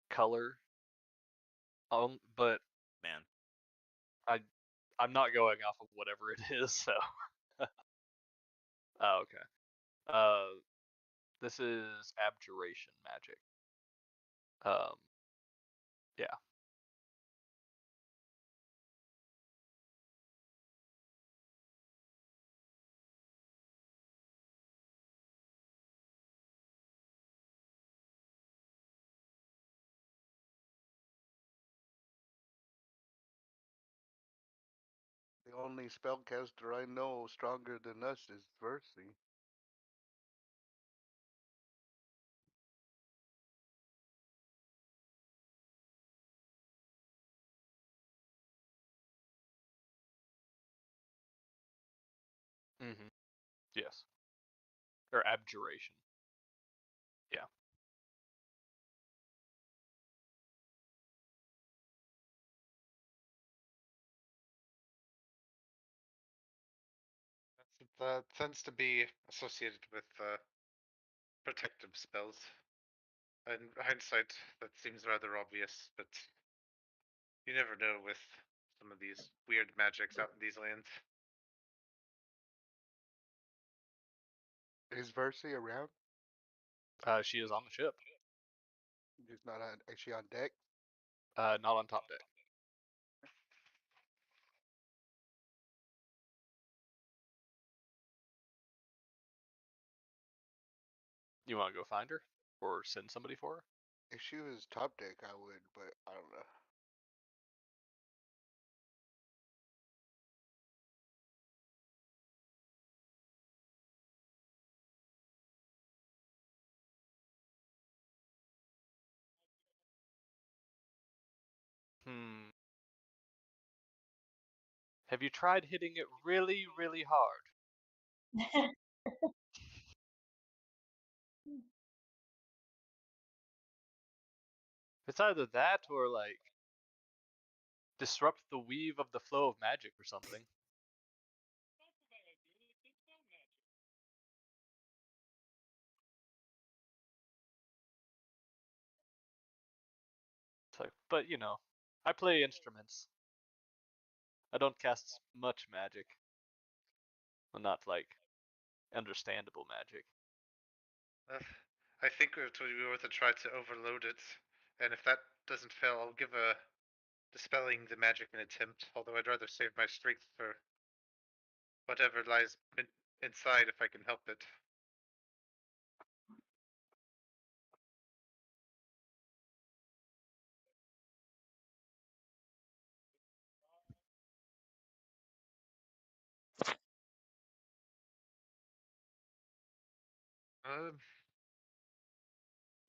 color. But Man. I'm not going off of whatever it is. So, oh, okay. This is abjuration magic. Um, yeah. The only spellcaster I know stronger than us is Versi. Yes. Or abjuration. Yeah. That tends to be associated with protective spells. In hindsight, that seems rather obvious, but you never know with some of these weird magics out in these lands. Is Versi around? She is on the ship. She's not on. Is she on deck? Not on top deck. You want to go find her, or send somebody for her? If she was top deck, I would, but I don't know. Hmm. Have you tried hitting it really, really hard? It's either that or like disrupt the weave of the flow of magic or something. It's like, but you know, I play instruments. I don't cast much magic. Well, not like understandable magic. I think it would be worth a try to overload it, and if that doesn't fail, I'll give a dispelling the magic an attempt, although I'd rather save my strength for whatever lies inside if I can help it.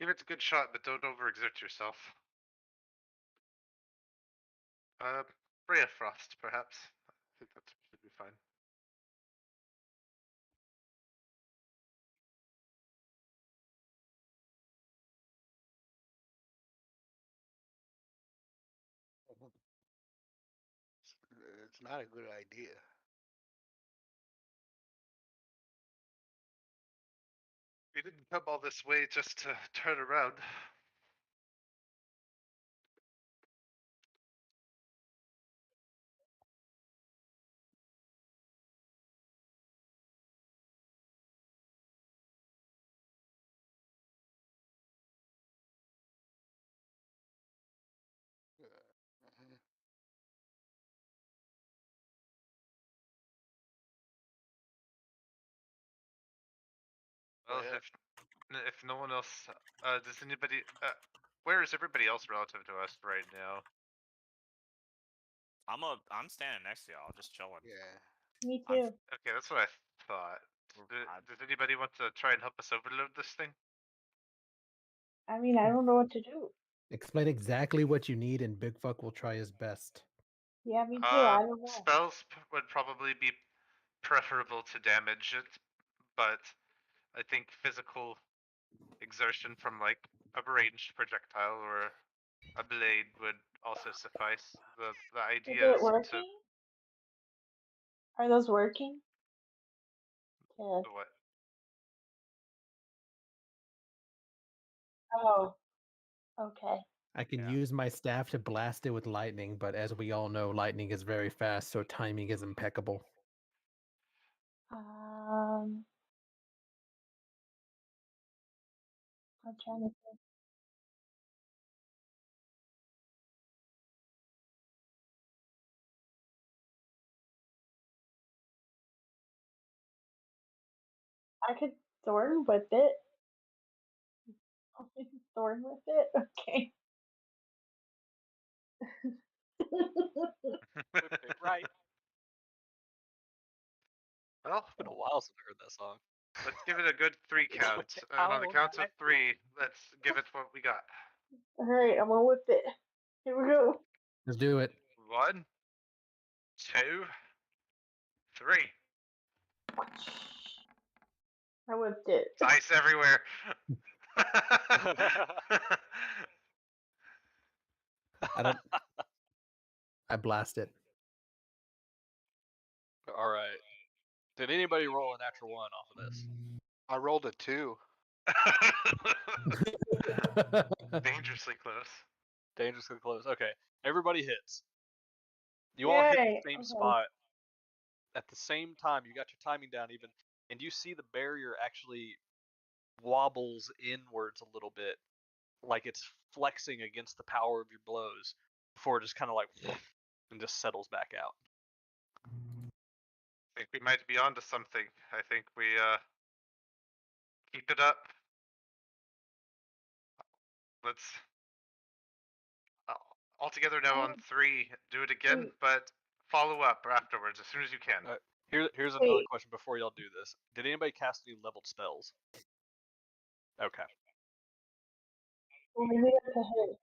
Give it a good shot, but don't overexert yourself. Ray of Frost, perhaps. I think that should be fine. It's not a good idea. We didn't come all this way just to turn around. Mhm. Well, Yeah. if no one else, does anybody? Where is everybody else relative to us right now? I'm standing next to y'all, just chilling. Yeah. Me I'm- too. Okay, that's what I thought. Does anybody want to try and help us overload this thing? I mean, I don't know what to do. Explain exactly what you need, and Big Fuck will try his best. Yeah, me too. I don't know. Spells would probably be preferable to damage it, but I think physical exertion from like a ranged projectile or a blade would also suffice. The Is idea it is to working? Are those working? Yeah. what? Oh, okay. I can Yeah. use my staff to blast it with lightning, but as we all know, lightning is very fast, so timing is impeccable. I'm trying to think. I could thorn with it. I can thorn with it. Okay. Whip it right. Well, It's been a while since I heard that song. let's give it a good 3 count. Whip it And on the all count of night. 3, let's give it what we got. All right, I'm gonna whip it. Here we go. Let's do it. 1, 2, 3. I whipped it. It's ice everywhere. I don't. I blast it. All right. Did anybody roll a natural 1 off of this? I rolled a 2. Dangerously close. Dangerously close. Okay. Everybody hits. You all hit Yay! the same Okay. spot at the same time. You got your timing down even, and you see the barrier actually wobbles inwards a little bit, like it's flexing against the power of your blows before it just kind of like and just settles back out. I think we might be onto something. I think we keep it up. Let's all together now on 3. Do it again, Wait. but follow up afterwards as soon as you can. Here's another Wait. question before y'all do this. Did anybody cast any leveled spells? Okay. Well, maybe that's a hit.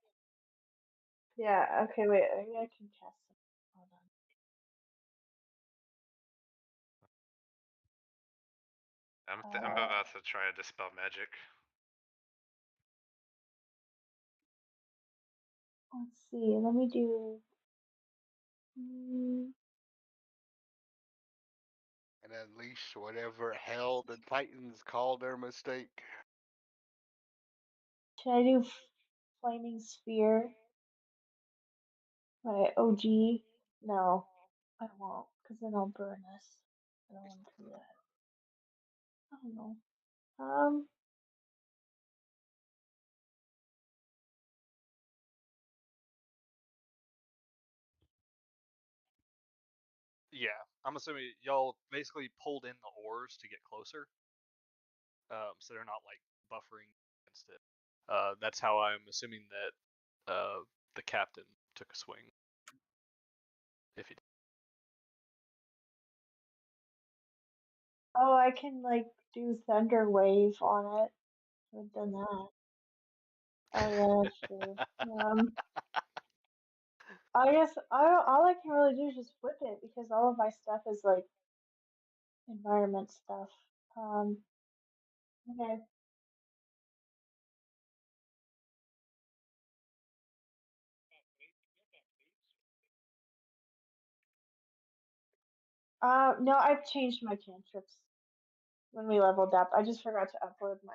Yeah. Okay. Wait. Maybe I can cast some. Hold on. I'm about to try to dispel magic. Let's see. Let me do. And unleash whatever hell the Titans call their mistake. Should I do flaming sphere? My OG? No, I won't, because then I'll burn us. I don't want to do that. I don't know. Yeah, I'm assuming y'all basically pulled in the oars to get closer, so they're not like buffering against it. That's how I'm assuming that the captain took a swing. If he did. Oh, I can like do thunder wave on it. I've done that. Oh yeah, that's true. I guess all I can really do is just whip it because all of my stuff is like environment stuff. Okay. No, I've changed my cantrips when we leveled up. I just forgot to upload my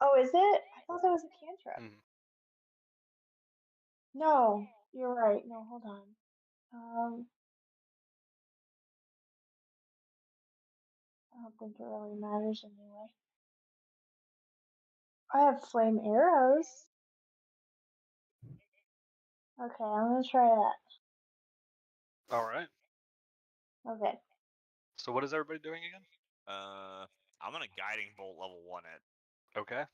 Oh, is it? I thought that was a cantrip. Mhm. No, you're right. No, hold on. I don't think it really matters anyway. I have flame arrows. Okay, I'm gonna try that. All right. Okay. So what is everybody doing again? I'm gonna guiding bolt level 1 it. Okay.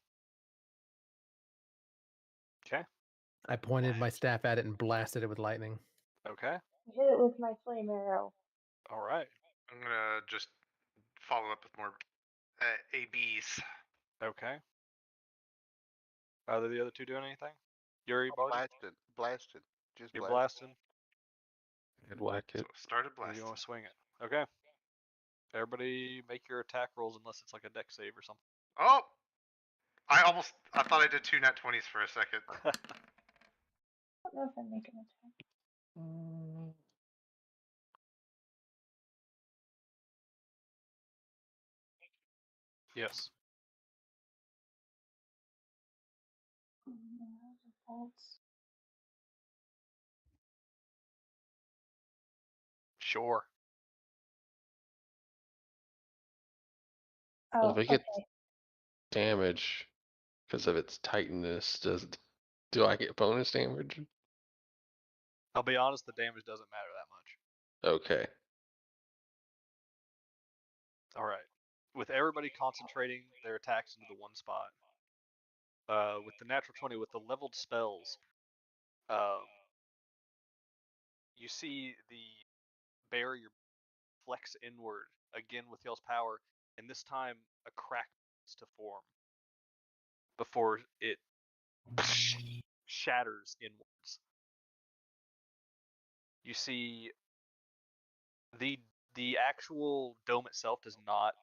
Okay. I pointed my staff at it and blasted it with lightning. Okay. I hit it with my flame arrow. All right. I'm gonna just follow up with more ABs. Okay. Are the other two doing anything? Yuri, Barty? Blasted. Just You're blasted. blasting? I'd whack So it. started Or blasting. you want to swing it? Okay. Everybody make your attack rolls unless it's like a deck save or something. Oh! I thought I did 2 nat 20s for a second. I don't know if I'm making attack. Yes. Sure. Oh, Well, if it gets okay. damage because of its tightness, do I get bonus damage? I'll be honest, the damage doesn't matter that much. Okay. All right. With everybody concentrating their attacks into the one spot, with the natural 20, with the leveled spells, you see the barrier flex inward again with y'all's power, and this time a crack begins to form before it shatters inwards. You see The actual dome itself does not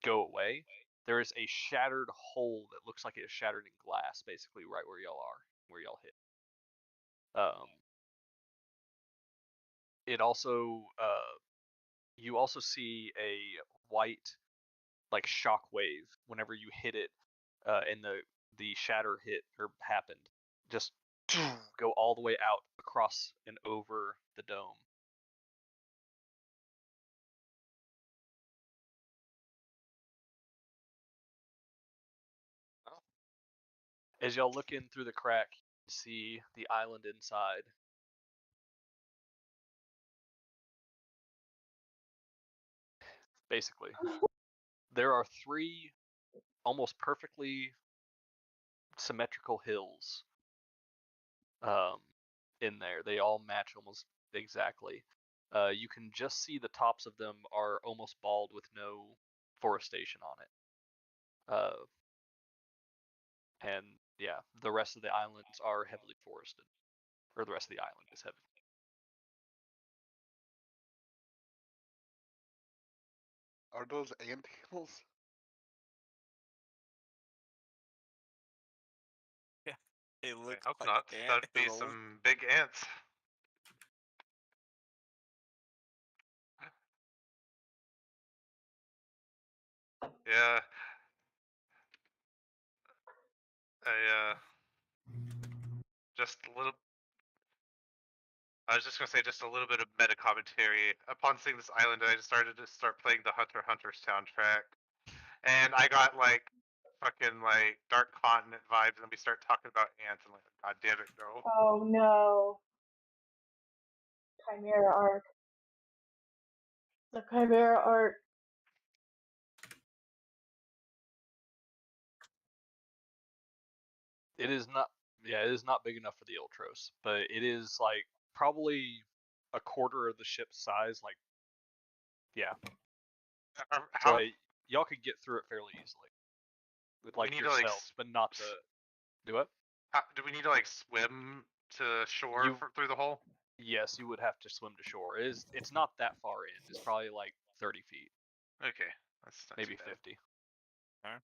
go away. There is a shattered hole that looks like it is shattered in glass, basically right where y'all are, where y'all hit. It also you also see a white like shock wave whenever you hit it, and the shatter hit or happened, just go all the way out across and over the dome. As y'all look in through the crack, you can see the island inside. Basically, there are 3 almost perfectly symmetrical hills in there. They all match almost exactly. You can just see the tops of them are almost bald with no forestation on it. And yeah, the rest of the islands are heavily forested, or the rest of the island is heavy. Are those ant hills? Yeah, it I looks hope like not. ant That'd be hills. some big ants. Yeah. Just a little. I was just gonna say just a little bit of meta commentary. Upon seeing this island, I just started to playing the Hunter x Hunter soundtrack, and I got like fucking like Dark Continent vibes, and we start talking about ants, and like, God damn it, no. Oh no. Chimera art. The Chimera art. It is not, yeah, it is not big enough for the Ultros, but it is like probably a quarter of the ship's size. Like, yeah, How so y'all could get through it fairly easily with like need to like yourselves, but not the do it. do we need to like swim to shore You through the hole? Yes, you would have to swim to shore. It's not that far in. It's probably like 30 feet, Okay, that's not maybe too bad. 50. Alright.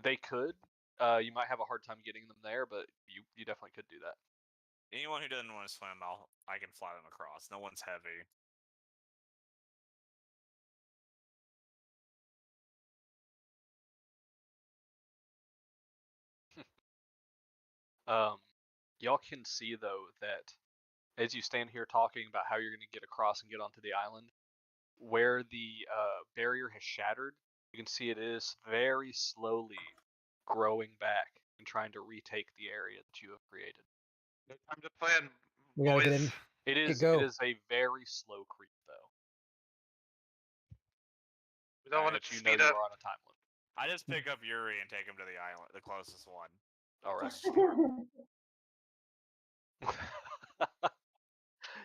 They could. You might have a hard time getting them there, but you definitely could do that. Anyone who doesn't want to swim, I can fly them across. No one's heavy. Y'all can see though that as you stand here talking about how you're going to get across and get onto the island, where the barrier has shattered, you can see it is very slowly growing back and trying to retake the area that you have created. No time to plan, We gotta get boys. in. It go. is a very slow creep though. We don't want But to you know speed you up. are on a time limit. I just pick up Yuri and take him to the island, the closest one. All right.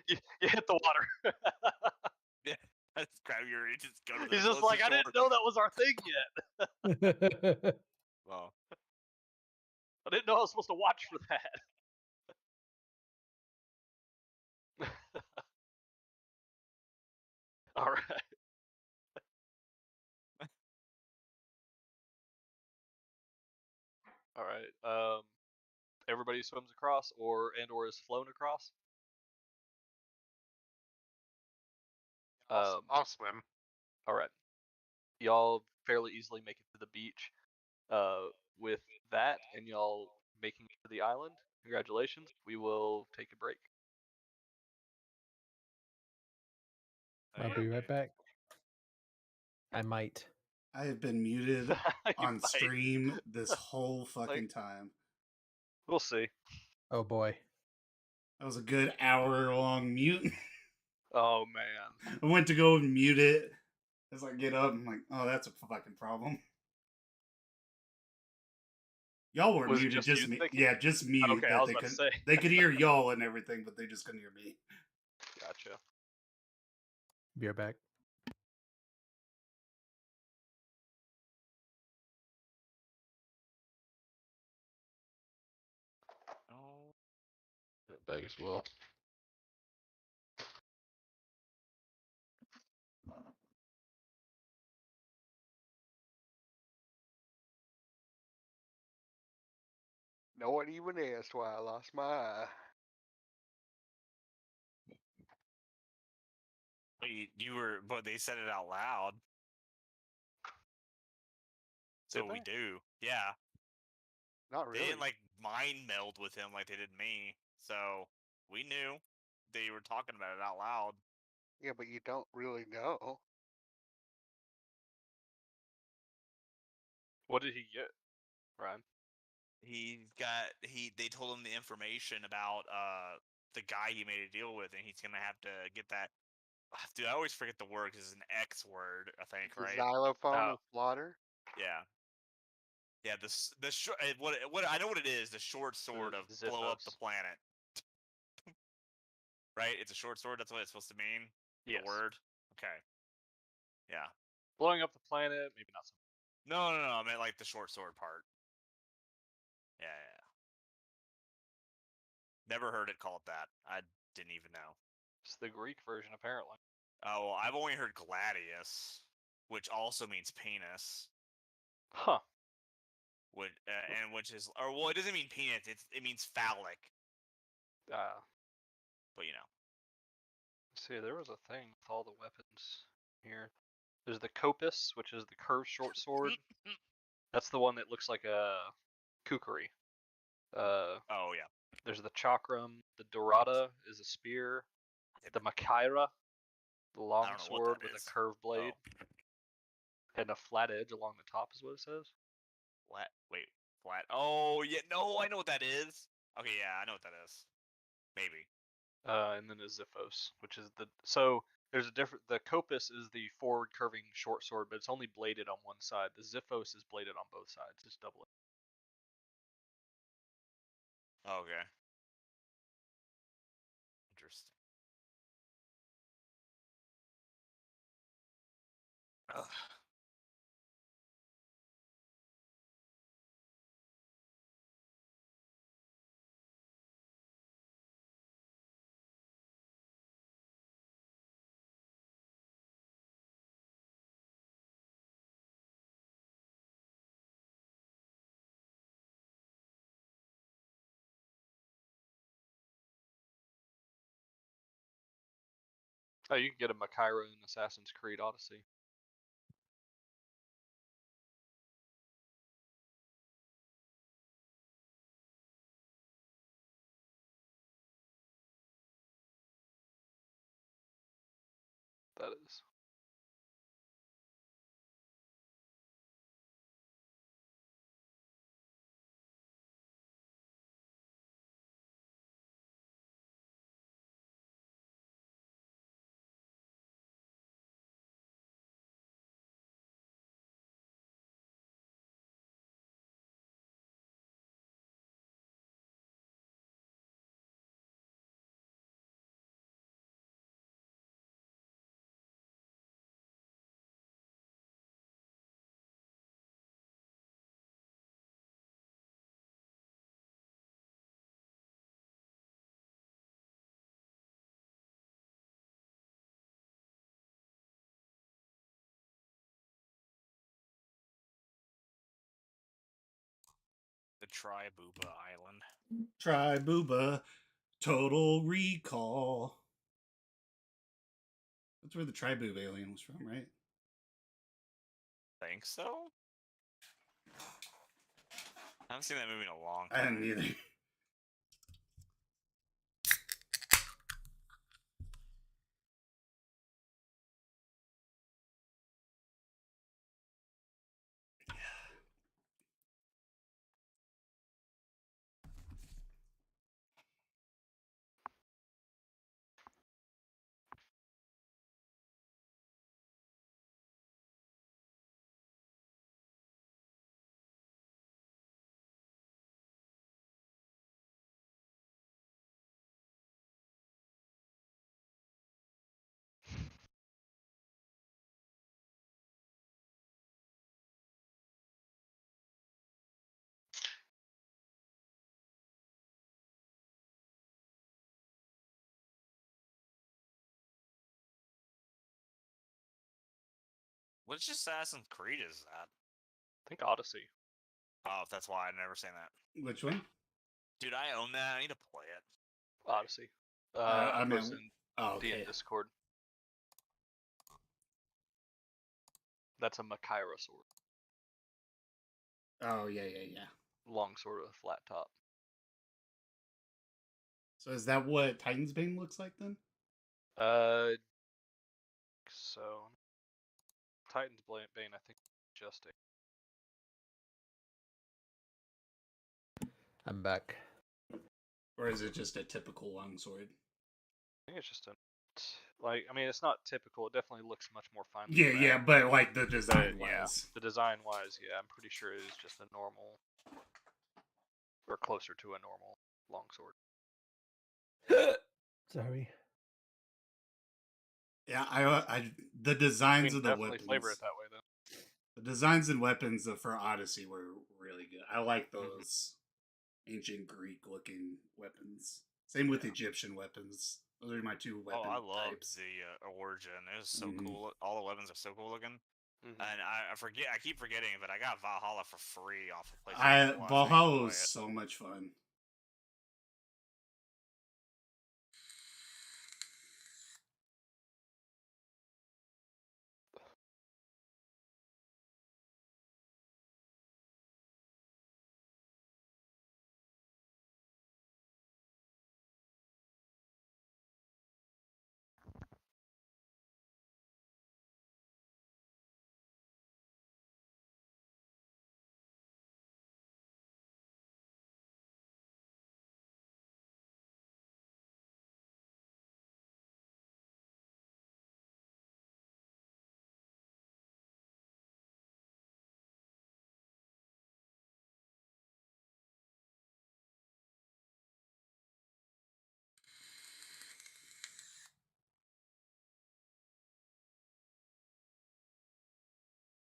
you hit the water. Yeah, let's grab Yuri. Just go to the He's just like, I closest didn't know that was our thing yet. shore. Well, I didn't know I was supposed to watch for that. All right. All right. Everybody swims across, or is flown across. I'll swim. All right. Y'all fairly easily make it to the beach. With that, and y'all making it to the island. Congratulations. We will take a break. I'll be right back. I might. I have been muted You on might. stream this whole fucking time. We'll see. Oh boy. That was a good hour-long mute. Oh man. I went to go and mute it. As I get up, I'm like, oh, that's a fucking problem. Y'all weren't Was it muted, just just you, me. Vicky? Yeah, just me. Okay, I was about to say. They could hear y'all and everything, but they just couldn't hear me. Gotcha. Be right back. oh, Back as well. No one even asked why I lost my eye. You were, but they said it out loud. So Did we they? do. Yeah. Not They really. didn't like mind meld with him like they did me. So we knew they were talking about it out loud. Yeah, but you don't really know. What did he get, Ryan? They told him the information about the guy he made a deal with, and he's gonna have to get that. Dude, I always forget the word because it's an X word, I think, The right? xylophone Oh. of slaughter. Yeah. Yeah, the short what I know what it is, the short sword of blow up the Ziphos. planet. Right? It's a short sword, that's what it's supposed to mean? Yes. The word? Okay. Yeah. Blowing up the planet, maybe not so. No, I meant like the short sword part. Yeah. Never heard it called that. I didn't even know. It's the Greek version, apparently. Oh, well, I've only heard gladius, which also means penis. Huh. Which is, or well, it doesn't mean penis. It means phallic. But you know. See, there was a thing with all the weapons here. There's the Copus, which is the curved short sword. That's the one that looks like a kukri. Oh yeah. There's the Chakram. The Dorada is a spear. The Makaira, the long I don't know what sword that with is. a curved blade. Oh. And a flat edge along the top is what it says. Flat. Oh yeah, no, I know what that is. Okay, yeah, I know what that is. Maybe. And then a Ziphos, which is so there's a different. The Copus is the forward curving short sword, but it's only bladed on one side. The Ziphos is bladed on both sides. It's double. Okay. Interesting. Ugh. Oh, you can get a Makaira in Assassin's Creed Odyssey. That is. The Tribuba Island. Tribuba, Total Recall. That's where the Triboob alien was from, right? Think so? I haven't seen that movie in a long I time. didn't either. Which Assassin's Creed is that? I think Odyssey. Oh, that's why I've never seen that. Which one? Dude, I own that. I need to play it. Odyssey. I I'm mean, posting oh, D in okay. Discord. That's a Makaira sword. Oh, yeah. Long sword with a flat top. So is that what Titan's Bane looks like then? So Titan's Bane, I think, just I'm back. Or is it just a typical longsword? I think it's just I mean, it's not typical. It definitely looks much more finely Yeah, crafted. but like the But design yeah, wise. the design wise, yeah, I'm pretty sure it is just a normal, or closer to a normal longsword. Sorry. Yeah, the I designs mean, of the definitely flavor weapons. it that way though. The designs and weapons for Odyssey were really good. I like Mhm. those ancient Greek looking weapons. Same with Yeah. Egyptian weapons. Those are my two weapon Oh, I love types. the Origin. It was so Mhm. cool. All the weapons are so cool looking. Mhm. And I keep forgetting, but I got Valhalla for free off of PlayStation Plus. Valhalla play was it. so much fun.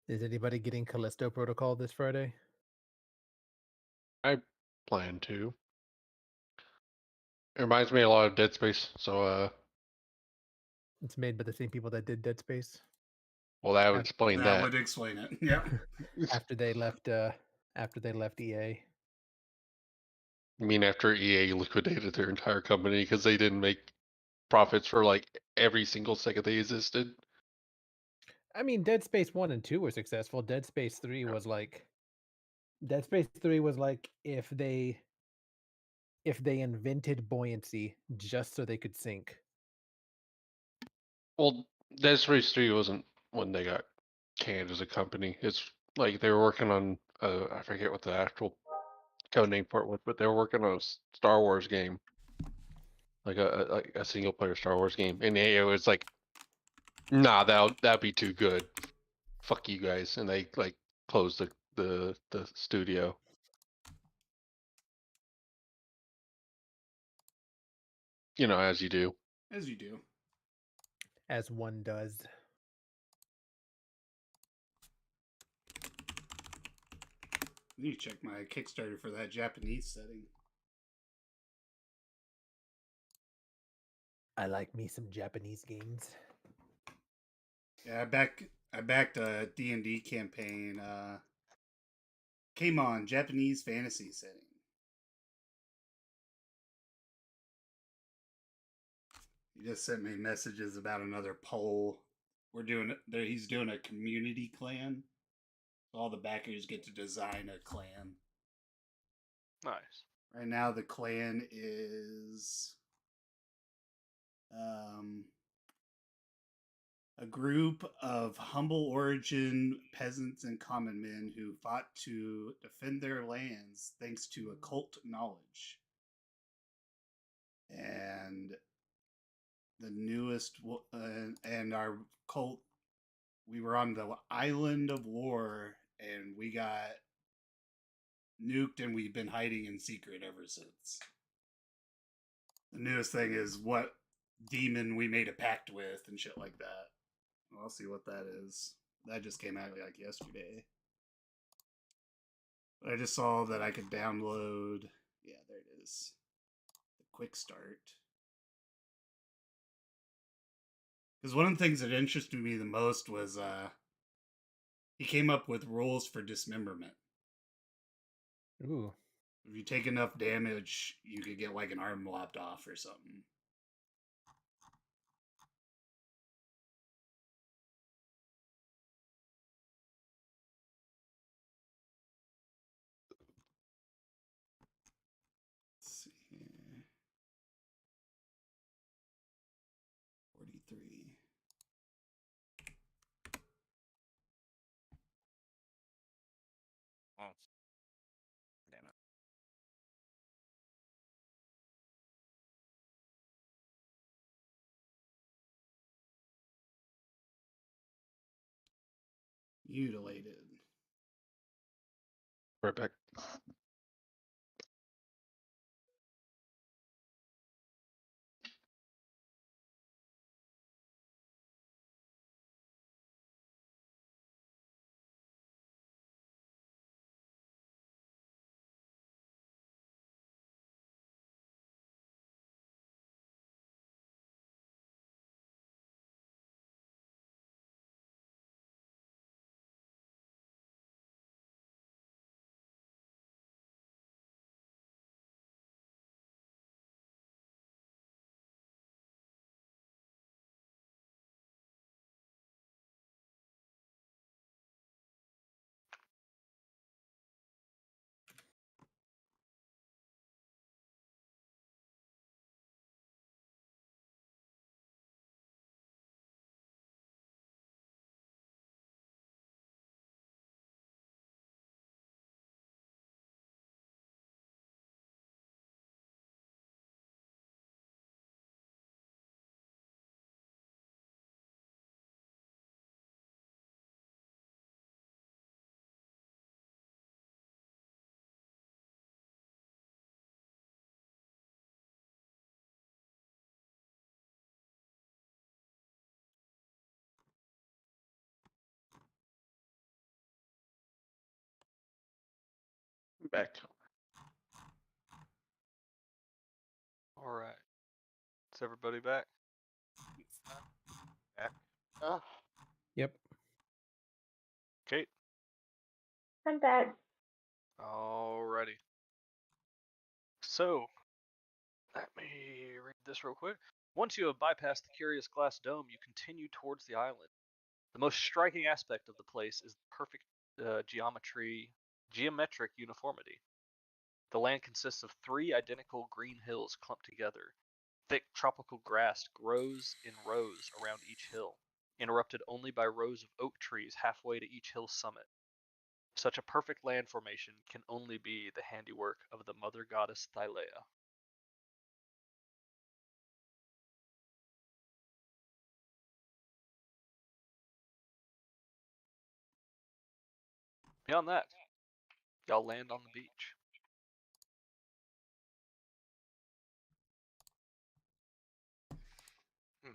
Is anybody getting Callisto Protocol this Friday? I plan to. It reminds me a lot of Dead Space, so It's made by the same people that did Dead Space. well, that would Af- explain That that. would explain it. Yep. after they left EA. I mean, after EA liquidated their entire company because they didn't make profits for like every single second they existed. I mean, Dead Space 1 and 2 were successful. Dead Space 3 Yeah. was like if they invented buoyancy just so they could sink. Well, Dead Space 3 wasn't when they got canned as a company. It's like they were working on I forget what the actual code name for it was, but they were working on a Star Wars game, like a single player Star Wars game, and EA was like, "Nah, that'd be too good. Fuck you guys," and they like closed the studio. You know, as you do. As you do. As one does. I need to check my Kickstarter for that Japanese setting. I like me some Japanese games. Yeah, I backed a D&D campaign. Came on Japanese fantasy setting. He just sent me messages about another poll. He's doing a community clan. So all the backers get to design a clan. Nice. Right now the clan is a group of humble origin peasants and common men who fought to defend their lands thanks to occult knowledge. And the newest, and our cult, we were on the island of war and we got nuked and we've been hiding in secret ever since. The newest thing is what demon we made a pact with and shit like that. I'll see what that is. That just came out like yesterday. But I just saw that I could download. Yeah, there it is. The quick start. Because one of the things that interested me the most was he came up with rules for dismemberment. Ooh. If you take enough damage, you could get like an arm lopped off or something. Let's see here. 43. Oh. Damn it. Mutilated. Right back. Back. All right. Is everybody back? Back. Yep. Kate? I'm back. Alrighty. So, let me read this real quick. Once you have bypassed the curious glass dome, you continue towards the island. The most striking aspect of the place is the perfect geometric uniformity. The land consists of 3 identical green hills clumped together. Thick tropical grass grows in rows around each hill, interrupted only by rows of oak trees halfway to each hill summit. Such a perfect land formation can only be the handiwork of the mother goddess Thylea. Beyond that, y'all land on the beach.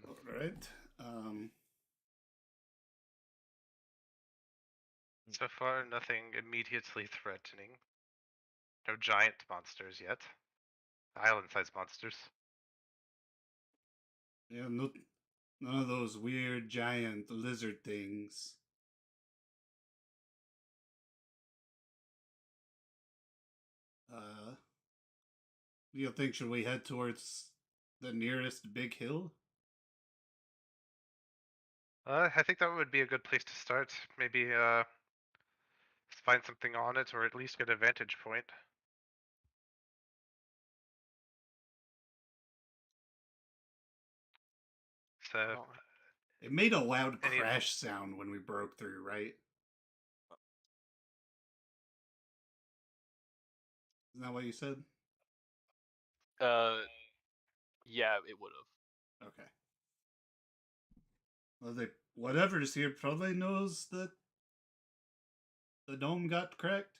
All right. So far, nothing immediately threatening. No giant monsters yet. Island-sized monsters. Yeah, no, none of those weird giant lizard things. What do you think? Should we head towards the nearest big hill? I think that would be a good place to start. Maybe find something on it, or at least get a vantage point. So, Well, It made a loud Any- crash sound when we broke through, right? Isn't that what you said? Yeah, it would have. Okay. Well, whatever's here probably knows that the dome got cracked.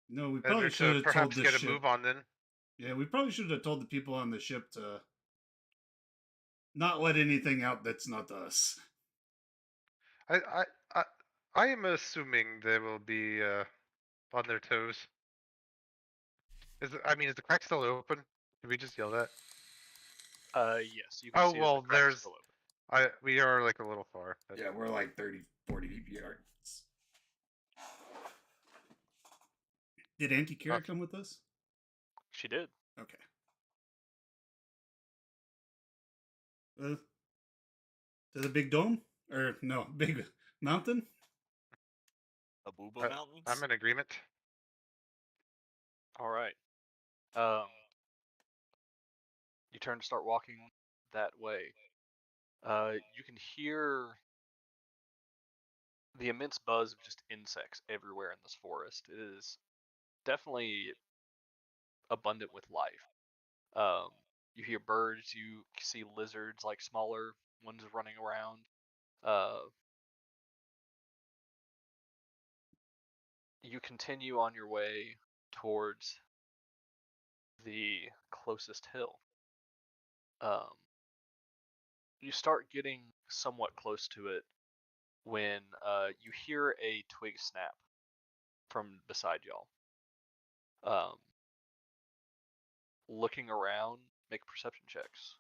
No, we probably better should to have told perhaps the get a ship. move on then. Yeah, we probably should have told the people on the ship to not let anything out that's not us. I am assuming they will be on their toes. Is the crack still open? Did we just yell that? Yes, you can Oh see well, that the crack's there's. still open. We are like a little far. Yeah, we're like 30, 40 yards. Did Auntie Kira Okay. come with us? She did. Okay. To the big dome? Or no, big mountain? Abuba Mountains? I'm in agreement. All right. You turn to start walking that way. You can hear the immense buzz of just insects everywhere in this forest. It is definitely abundant with life. You hear birds, you see lizards, like smaller ones running around. You continue on your way towards the closest hill. You start getting somewhat close to it when you hear a twig snap from beside y'all. Looking around, make perception checks.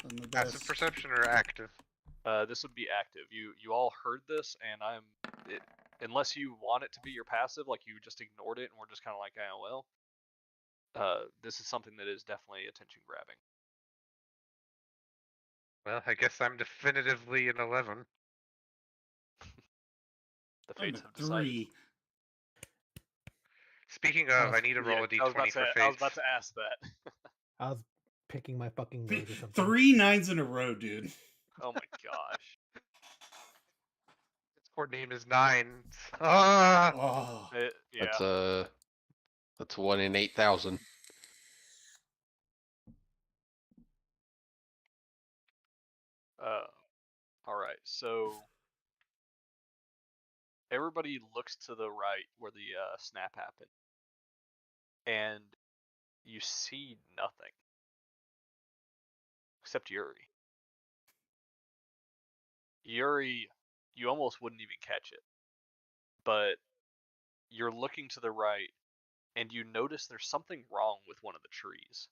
I'm the Passive best. perception or active? This would be active. You all heard this, and unless you want it to be your passive, like you just ignored it and we're just kind of like, oh well. This is something that is definitely attention grabbing. Well, I guess I'm definitively an 11. The I'm fates a have decided. 3. Speaking of, I need to roll Yeah, a d20 for I was fates. about to ask that. I was picking my fucking nose or something. 3 9s in a row, dude. Oh my gosh. Its court name is 9. Ah! Oh. Yeah. That's 1 in 8,000. All right. So everybody looks to the right where the snap happened, and you see nothing except Yuri. Yuri, you almost wouldn't even catch it, but you're looking to the right, and you notice there's something wrong with one of the trees.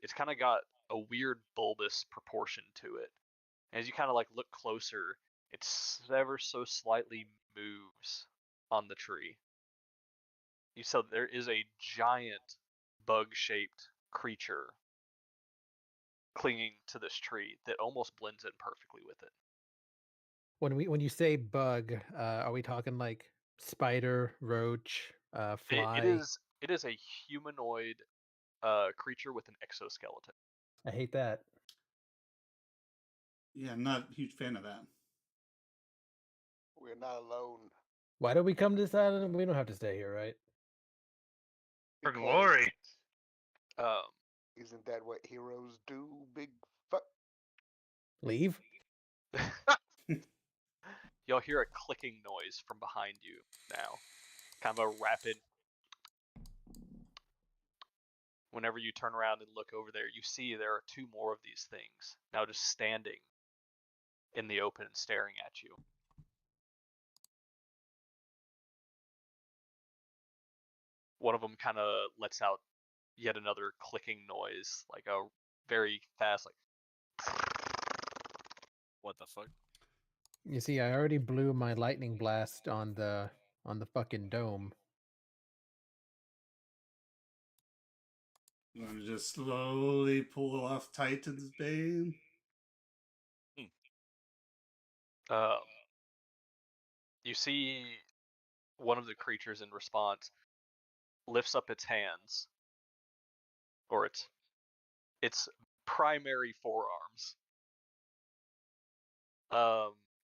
It's kind of got a weird bulbous proportion to it. As you kind of like look closer, it ever so slightly moves on the tree. You saw there is a giant bug-shaped creature clinging to this tree that almost blends in perfectly with it. When you say bug, are we talking like spider, roach, fly? It is a humanoid creature with an exoskeleton. I hate that. Yeah, I'm not a huge fan of that. We're not alone. Why do we come to this island? We don't have to stay here, right? For because glory! Isn't that what heroes do, big fuck? Leave? You'll hear a clicking noise from behind you now. Kind of a rapid. Whenever you turn around and look over there, you see there are 2 more of these things now just standing in the open and staring at you. One of them kind of lets out yet another clicking noise, like a very fast, like. What the fuck? You see, I already blew my lightning blast on the fucking dome. You want to just slowly pull off Titan's Bane? You see one of the creatures in response lifts up its hands, or its primary forearms.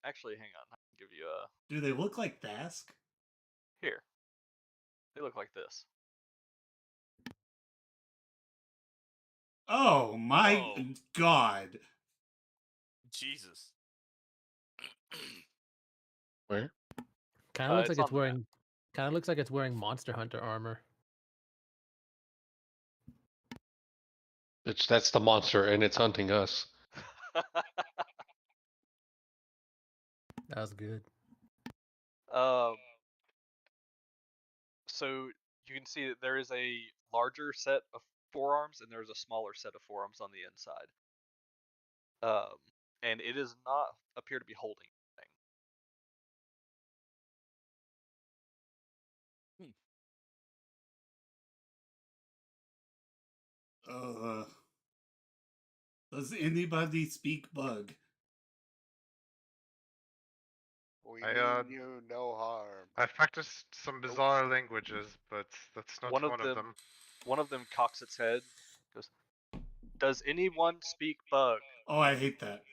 Actually, hang on. I can give you a. Do they look like Thask? Here. They look like this. Oh my Oh. god. Jesus. Where? Kind of looks It's like on it's the map. wearing. Kind of looks like it's wearing Monster Hunter armor. That's the monster, and it's hunting us. That was good. So you can see that there is a larger set of forearms and there's a smaller set of forearms on the inside. And it does not appear to be holding anything. Does anybody speak bug? We I, mean you no harm. I've practiced some bizarre languages, but that's not One one of of them, them. one of them cocks its head, goes, "Does anyone speak bug?" Oh, I hate that.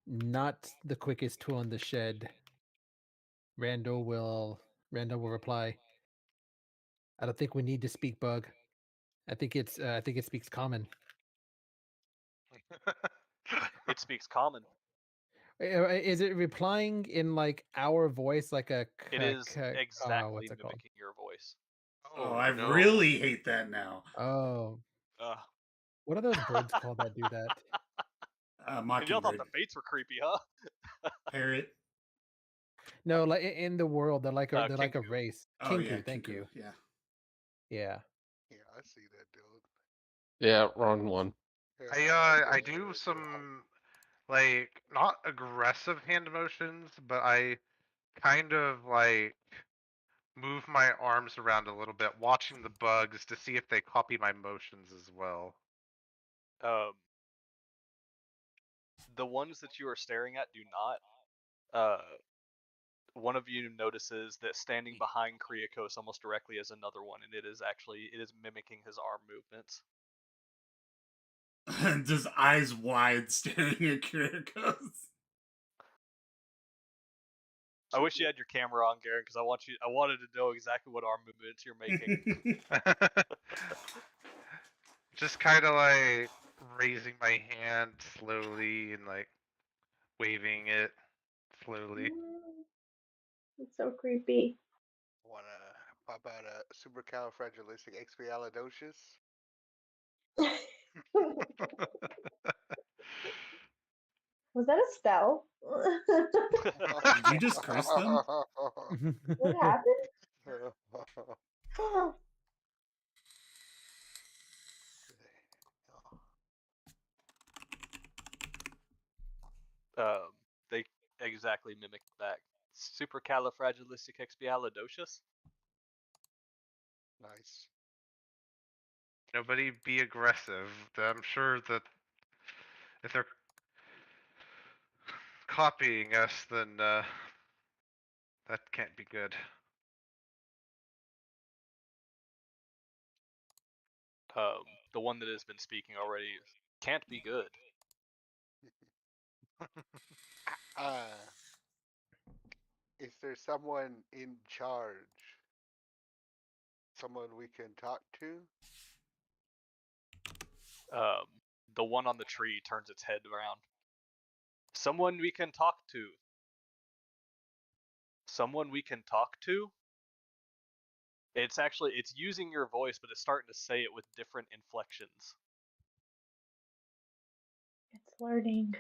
Not the quickest tool in the shed. Randall will reply. I don't think we need to speak bug. I think it speaks common. It speaks common. Is it replying in like our voice, like a It is exactly what's it called? mimicking your voice. Oh, I no. really hate that now. Oh, Ugh. what are those birds called that do that? And y'all thought Mockingbird. the fates were creepy, huh? Parrot. No, like in the world, they're like a Kinku. race. Oh, Kinku, yeah. thank Kinku, you. Yeah. Yeah. Yeah, I see that dude. Yeah, wrong one. Yeah, I do some like not aggressive hand motions, but I kind of like move my arms around a little bit, watching the bugs to see if they copy my motions as well. The ones that you are staring at do not. One of you notices that standing behind Kriakos almost directly is another one, and it is mimicking his arm movements. Just eyes wide staring at Kirikos. I wish you had your camera on, Garen, because I wanted to know exactly what arm movements you're making. Just kind of like raising my hand slowly and like waving it slowly. It's so creepy. Wanna pop out a supercalifragilisticexpialidocious? Was that a spell? Did you just curse them? What happened? They exactly mimic that. Supercalifragilisticexpialidocious. Nice. Nobody be aggressive. I'm sure that if they're copying us, then that can't be good. The one that has been speaking already can't be good. Is there someone in charge? Someone we can talk to? The one on the tree turns its head around. Someone we can talk to. Someone we can talk to? It's using your voice, but it's starting to say it with different inflections. It's learning.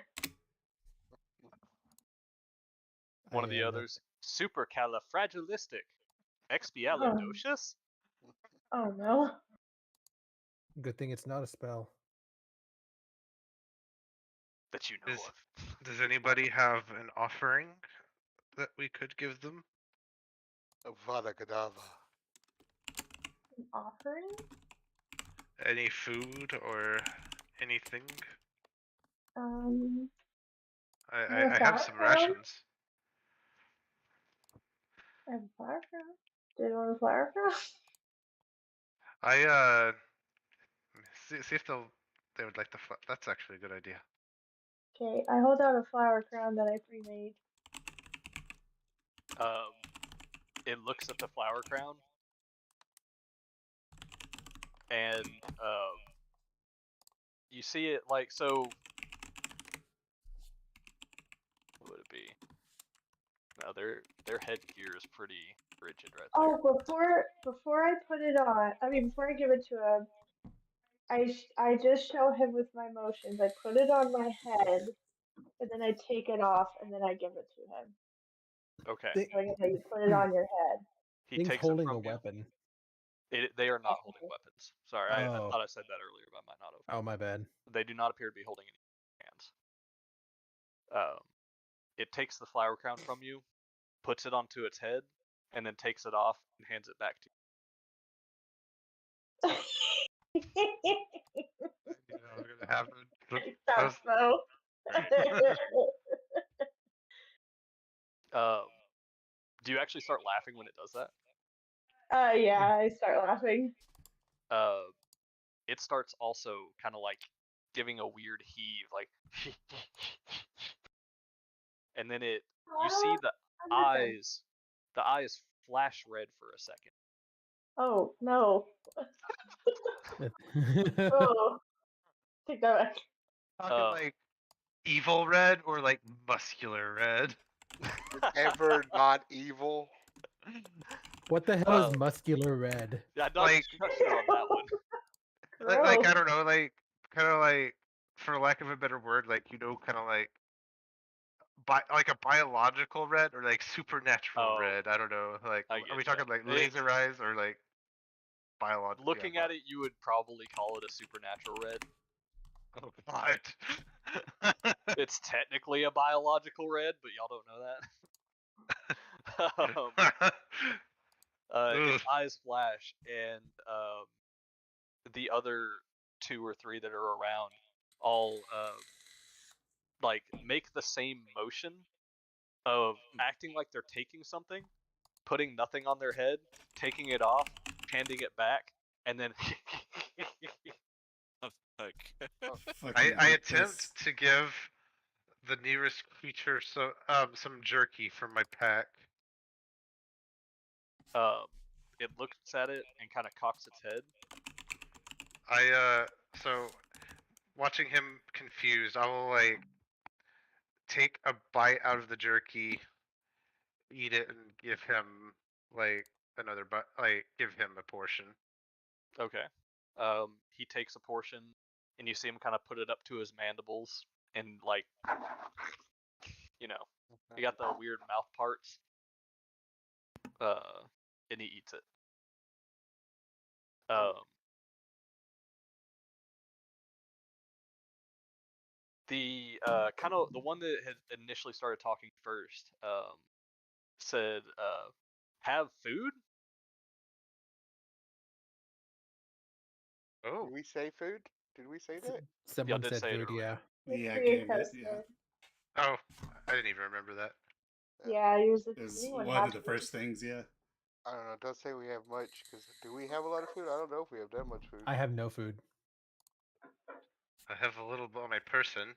One of the others, supercalifragilistic. Oh. Expialidocious? Oh no. Good thing it's not a spell. That you know Is- of. Does anybody have an offering that we could give them? Avada Kedavra. An offering? Any food or anything? I have some flower crown? rations. I have a flower crown. Do you want a flower crown? I see if they would like the that's actually a good idea. Okay, I hold out a flower crown that I pre-made. It looks at the flower crown, and you see it like so. What would it be? No, their headgear is pretty rigid right there. Oh, before I put it on, before I give it to him, I just show him with my motions. I put it on my head, and then I take it off, and then I give it to him. Okay. Like how you put it on your head. He Thing's takes holding it a from you. weapon. They are not holding weapons. Sorry, I Oh. thought I said that earlier, but I might not have. Oh, my bad. They do not appear to be holding any hands. It takes the flower crown from you, puts it onto its head, and then takes it off and hands it back to I knew that was gonna happen. I That thought was- so. you. Do you actually start laughing when it does that? Yeah, I start laughing. It starts also kind of like giving a weird heave, like, and then you see the eyes flash red for a second. Oh no. Oh, take that back. Talking Uh, like evil red or like muscular red? Ever not evil? What the hell Uh, is muscular red? Yeah, not Like- discussion on that one. Like I Gross. don't know, like kind of like, for lack of a better word, like kind of like like a biological red or like supernatural Oh, red. I don't know. Like, I are we getcha. talking like It- laser eyes or like biological? Looking at it, you would probably call it a supernatural red. Oh God. It's technically a biological red, but y'all don't know that. Its Ugh. eyes flash, and the other 2 or 3 that are around all like make the same motion of acting like they're taking something, putting nothing on their head, taking it off, handing it back, and then Okay. Fucking I hate attempt this. to give the nearest creature some jerky from my pack. it looks at it and kind of cocks its head. So watching him confused, I will like take a bite out of the jerky, eat it, and give him like another bite, like give him a portion. Okay. He takes a portion, and you see him kind of put it up to his mandibles, and like, you got the weird mouth parts. And he eats it. The kind of the one that had initially started talking first said, "Have food." Oh, Did we say food? Did we say that? Someone did said say it food, earlier. yeah. Yeah, Three Gabe did, said. yeah. oh, I didn't even remember that. Yeah, he was It was anyone one have of the food? first things, yeah. I don't know. It does say we have much. Cause do we have a lot of food? I don't know if we have that much food. I have no food. I have a little bit on my person.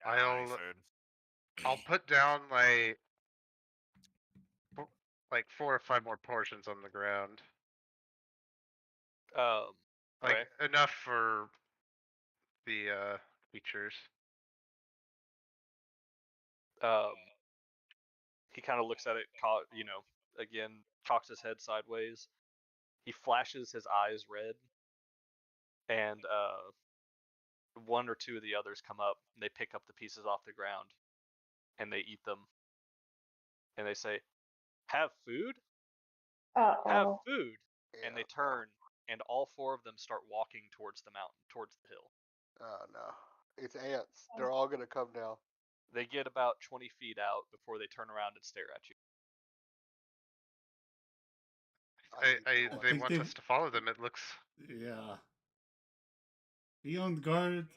I don't have any food. I'll put down like 4 or 5 more portions on the ground. Like Okay. enough for the creatures. He kind of looks at it, again, cocks his head sideways. He flashes his eyes red, and 1 or 2 of the others come up, and they pick up the pieces off the ground, and they eat them, and they say, "Have food? Have Uh-oh. food!" Yeah. And they turn, and all 4 of them start walking towards the mountain, towards the hill. Oh no. It's ants. They're all gonna come down. They get about 20 feet out before they turn around and stare at you. need to They think want they- us to follow them. It looks. Yeah. Be on guard.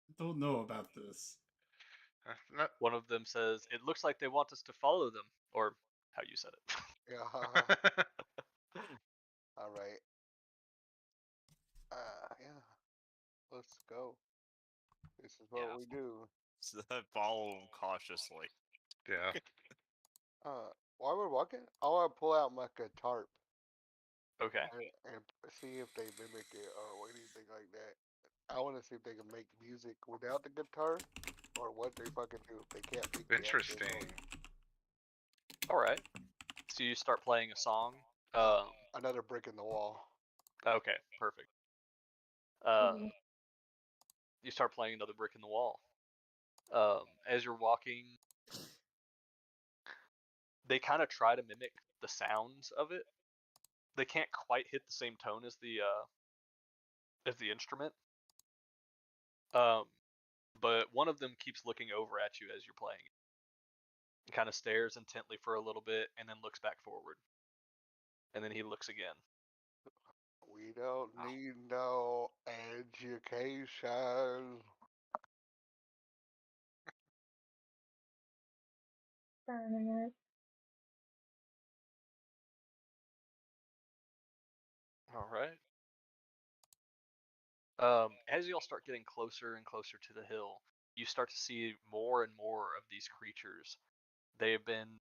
I don't know about this. Not, One of them says, "It looks like they want us to follow them," or how you said it. Yeah. All right. Yeah. Let's go. This is what Yeah. we do. So I follow him cautiously. yeah. While we're walking, I want to pull out my tarp Okay. and see if they mimic it or anything like that. I want to see if they can make music without the guitar, or what they fucking do if they can't make the actual Interesting. noise. All right. So you start playing a song. Another brick in the wall. Okay, perfect. Mhm. You start playing another brick in the wall. As you're walking, they kind of try to mimic the sounds of it. They can't quite hit the same tone as the instrument. But one of them keeps looking over at you as you're playing. He kind of stares intently for a little bit and then looks back forward. And then he looks again. We don't need no education. Burning it. All right. As y'all start getting closer and closer to the hill, you start to see more and more of these creatures. They have been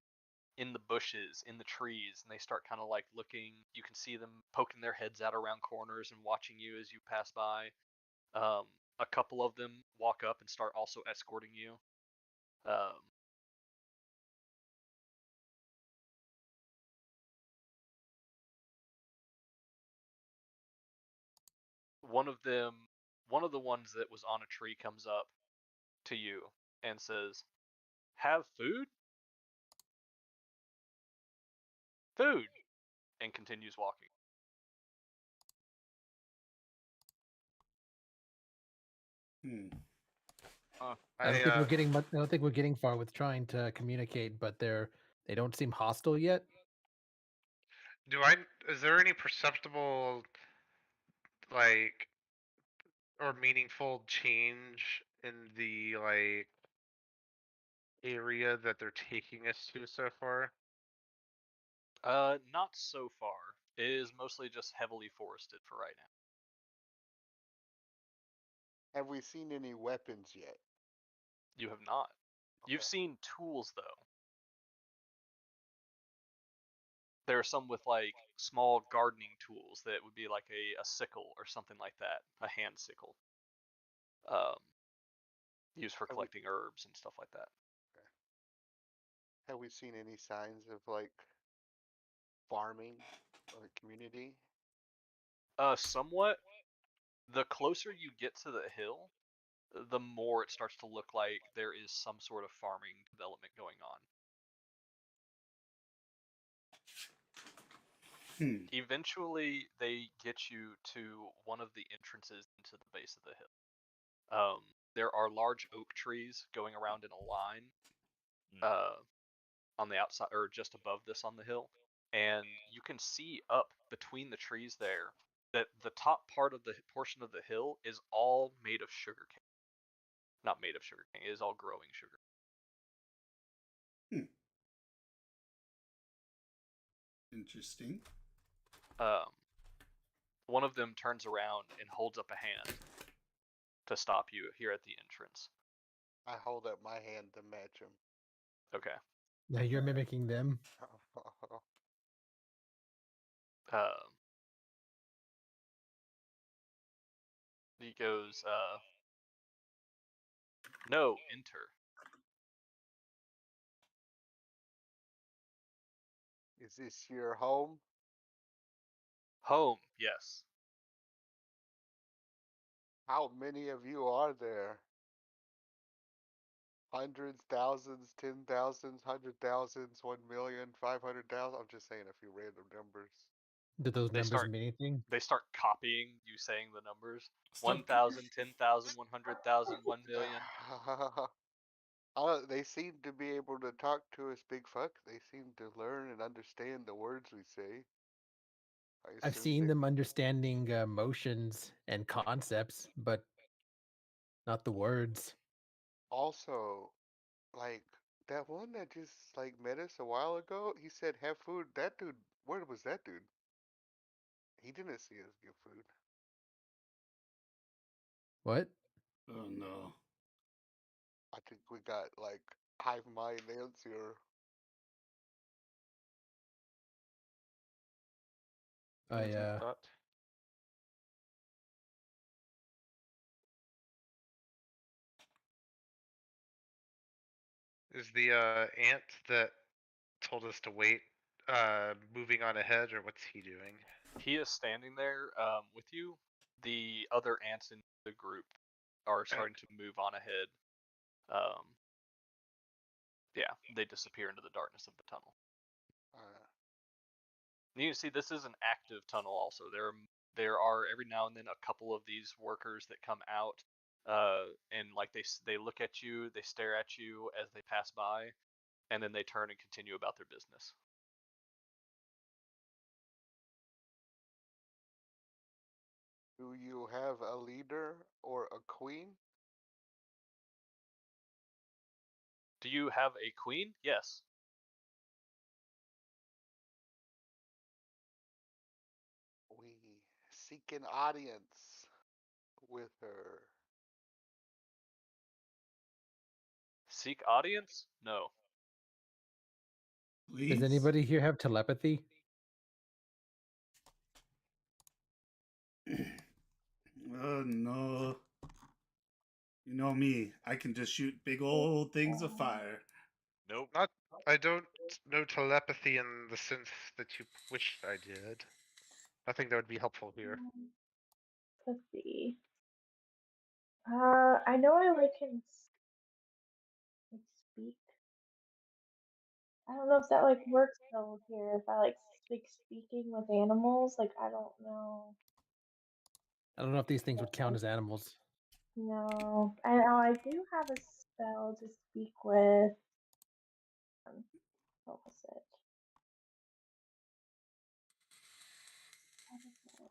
in the bushes, in the trees, and they start kind of like looking. You can see them poking their heads out around corners and watching you as you pass by. A couple of them walk up and start also escorting you. One of the ones that was on a tree comes up to you and says, "Have food? Food!" and continues walking. Hmm. I don't think we're getting much. I don't think we're getting far with trying to communicate, but they don't seem hostile yet. Is there any perceptible, like, or meaningful change in the, like, area that they're taking us to so far? Not so far. It is mostly just heavily forested for right now. Have we seen any weapons yet? You have not. You've Okay. seen tools though. There are some with like small gardening tools that would be like a sickle or something like that, a hand sickle. Um, used for Have we, collecting herbs and stuff like that. have we seen any signs of like farming or community? Somewhat. The closer you get to the hill, the more it starts to look like there is some sort of farming development going on. Eventually, they get you to one of the entrances into the base of the hill. There are large oak trees going around in a line on the outside, or just above this on the hill. And you can see up between the trees there that the top part of the portion of the hill is all made of sugarcane. Not made of sugarcane, it is all growing sugar. Interesting. One of them turns around and holds up a hand to stop you here at the entrance. I hold up my hand to match him. Okay. Now you're mimicking them. He goes, "No, enter." Is this your home? Home, yes. How many of you are there? Hundreds, thousands, 10,000s, 100,000s, 1,000,000, 500,000. I'm just saying a few random numbers. Do those They numbers start mean anything? they start copying you saying the numbers. Stop. 1,000, 10,000, 100,000, 1,000,000. They seem to be able to talk to us, big fuck. They seem to learn and understand the words we say. I've seen them understanding motions and concepts, but not the words. Also, like that one that just like met us a while ago, he said have food. That dude, where was that dude? He didn't see us give food. What? Oh no. I think we got like hive mind answer. I Thought. Is the ant that told us to wait moving on ahead, or what's he doing? He is standing there with you. The other ants in the group are starting to move on ahead. Yeah, they disappear into the darkness of the tunnel. You can see this is an active tunnel also. There are every now and then a couple of these workers that come out, and like they look at you, they stare at you as they pass by, and then they turn and continue about their business. Do you have a leader or a queen? Do you have a queen? Yes. We seek an audience with her. Seek audience? No. Please. Does anybody here have telepathy? No. You know me. I can just shoot big old things of fire. Nope. Not. I don't know telepathy in the sense that you wish I did. I think that would be helpful here. Let's see. I know I can speak. I don't know if that works though here. If I speaking with animals, I don't know. I don't know if these things would count as animals. No, I do have a spell to speak with. What was it? What is it?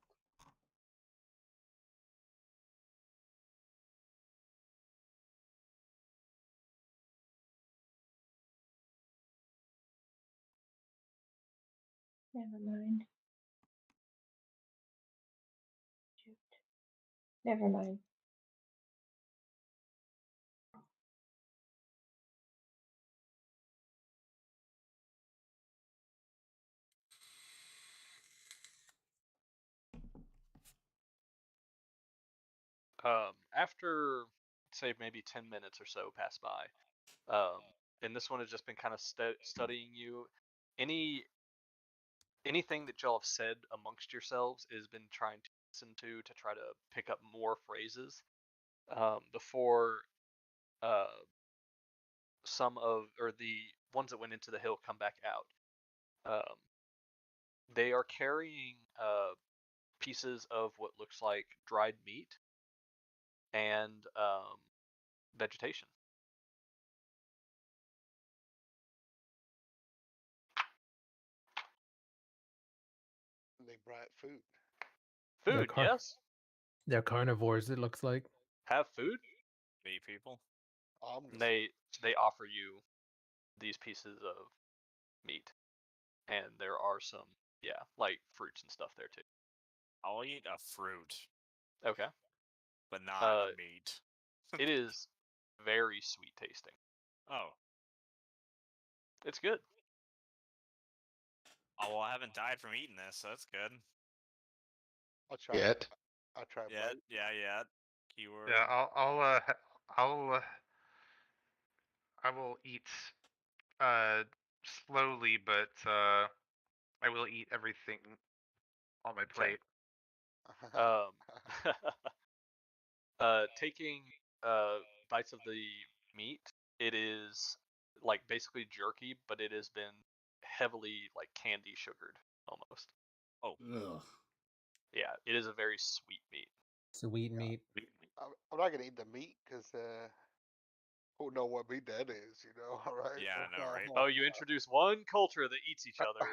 Never mind. Shoot. Never mind. After, say, maybe 10 minutes or so pass by, and this one has just been kind of studying you. Anything that y'all have said amongst yourselves has been trying to listen to try to pick up more phrases before some of or the ones that went into the hill come back out. They are carrying pieces of what looks like dried meat and vegetation. They brought food. Food, yes. They're carnivores, it looks like. Have food. Meat people. And they offer you these pieces of meat, and there are some like fruits and stuff there too. I'll eat a fruit, Okay. but not a meat. It is very sweet tasting. Oh. It's good. Oh well, I haven't died from eating this, so that's good. I'll try. Yet. I'll try. Yeah, yeah. Keyword. Yeah, I will eat slowly, but I will eat everything on my plate. Taking bites of the meat, it is like basically jerky, but it has been heavily like candy sugared almost. Oh. Ugh. Yeah, it is a very sweet meat. Sweet meat. I'm not gonna eat the meat because who know what meat that is, right? Yeah, I know, right? Oh, you introduce one culture that eats each other,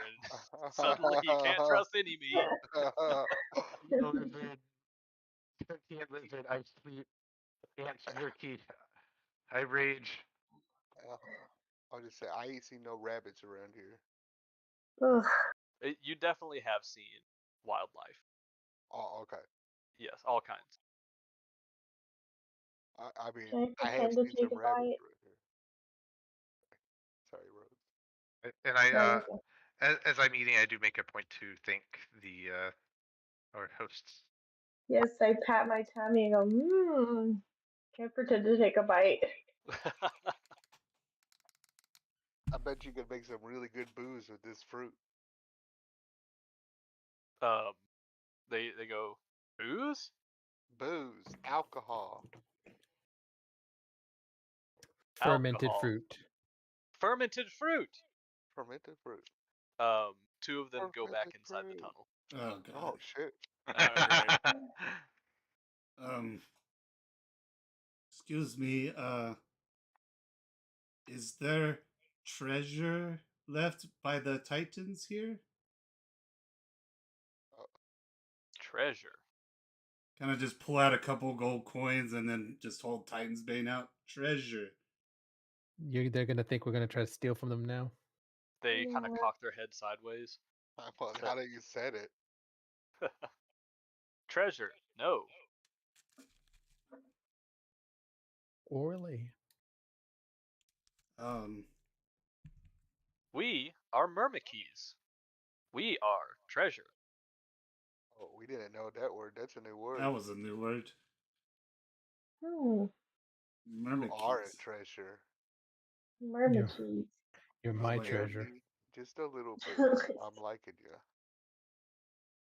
and suddenly you can't trust any meat. Can't lizard, I sleep. Ants jerky. I rage. I'll just say I ain't seen no rabbits around here. Ugh. You definitely have seen wildlife. Oh, okay. Yes, all kinds. I mean, Can I I have pretend to seen take some a rabbits bite? around here. Sorry, Rose. And No, okay. as I'm eating, I do make a point to thank the our hosts. Yes, I pat my tummy and go, Can I pretend to take a bite? I bet you could make some really good booze with this fruit. They go, booze? Booze, alcohol. Fermented Alcohol. fruit. Fermented fruit. Fermented fruit. Two of them go back Fermented inside the fruit. tunnel. Oh god. Oh shit. Excuse me, is there treasure left by the Titans here? Treasure. Kind of just pull out a couple gold coins and then just hold Titan's Bane out. Treasure. They're gonna think we're gonna try to steal from them now. They kind of Yeah. cock their head sideways. Well, now that you said it, Treasure. No. Orally. We are Myrmikes. We are treasure. oh, we didn't know that word. That's a new word. That was a new word. Hmm. You are a Myrmikes. treasure. Myrmidons. You're Oh, my wait. treasure. Maybe just a little bit. I'm liking you.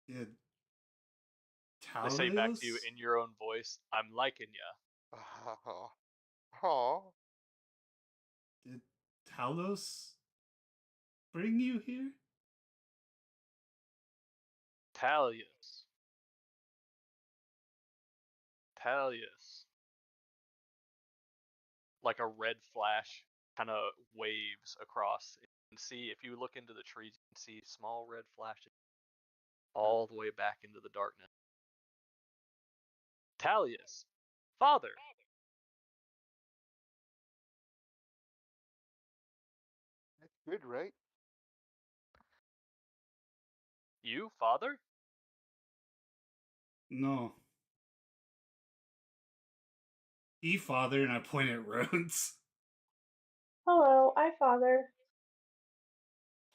Did They say back to you Talos? in your own voice, I'm liking ya. Oh, Did Talos bring you here? Talius. Talius. Like a red flash kind of waves across. You can see, if you look into the trees, you can see small red flashes all the way back into the darkness. Talius. Father. that's good, right? You, father? No. He father, and I point at Rhodes. Hello, I father.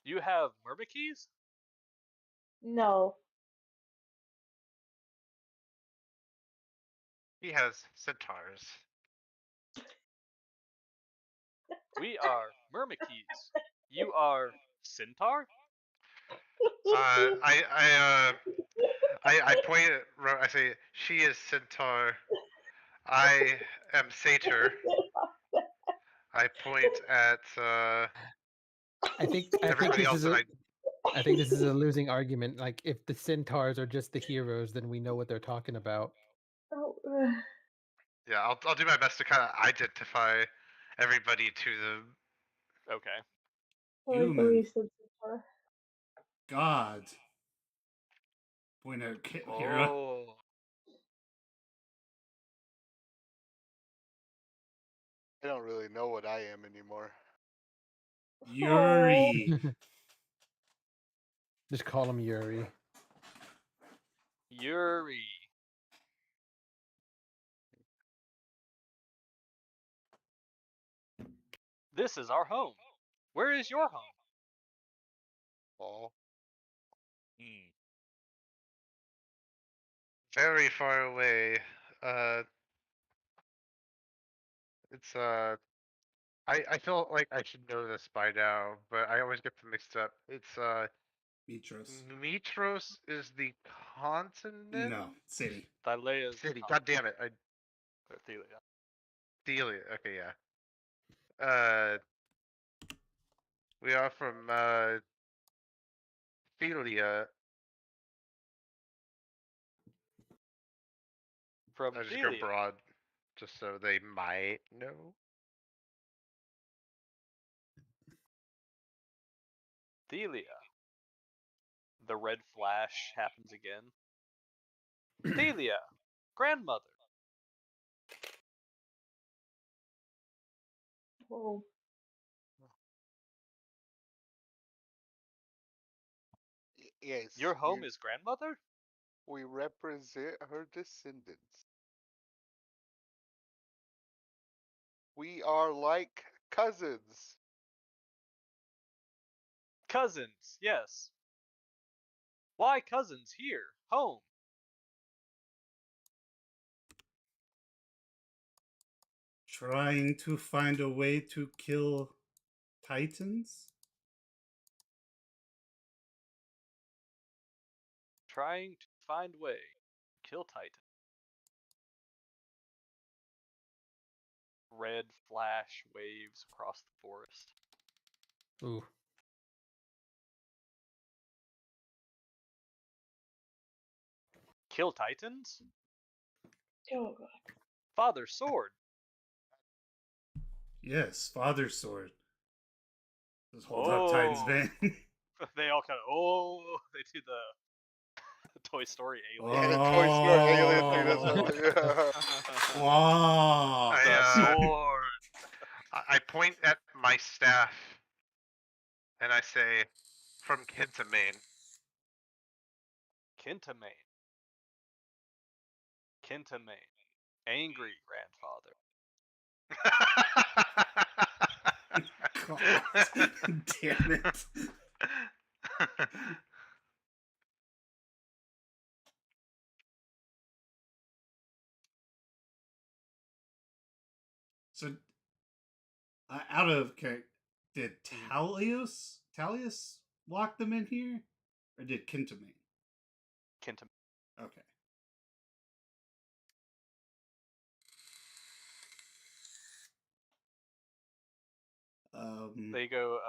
You have Myrmikes? No. He has centaurs. We are Myrmikes. You are Centaur? I point at I say she is centaur. I am satyr. I point at I think everybody this else is that a I think this is a losing argument. Like if the centaurs are just the heroes, then we know what they're talking about. Oh, yeah, I'll do my best to kind of identify everybody to the. Okay. I like the Human. way you said so. God. Point at Hera. Oh. I don't really know what I am anymore. Yuri. Just call him Yuri. Yuri. This is our home. Where is your home? Oh, Hmm. Very far away. It's I feel like I should know this by now, but I always get them mixed up. It's Mitros. Mitros is the continent. No, city. Thylea's City. God damn it. Thelia. Delia. Okay, yeah. We are from Philia. From I just go Thelia. broad, just so they might know. Thelia. The red flash happens again. Thelia. Grandmother. Oh. yes. Your home is grandmother? We represent her descendants. We are like cousins. Cousins, yes. Why cousins here? Home. Trying to find a way to kill Titans? Trying to find way. Kill Titan. Red flash waves across the forest. Ooh. Kill Titans? Oh god. Father's sword. Yes, Father's sword. This whole Titan's Oh. been. They all kind of they do the Toy Story alien. Yeah, the Toy Story alien thing. That's Oh. what Wow. I, The sword. I point at my staff and I say, "From Kenta, Maine." Kintamane. Kintamane. Angry grandfather. God. Damn it. So, out of character, did Talius lock them in here, or did Kintamane? Kintamane. Okay. They go.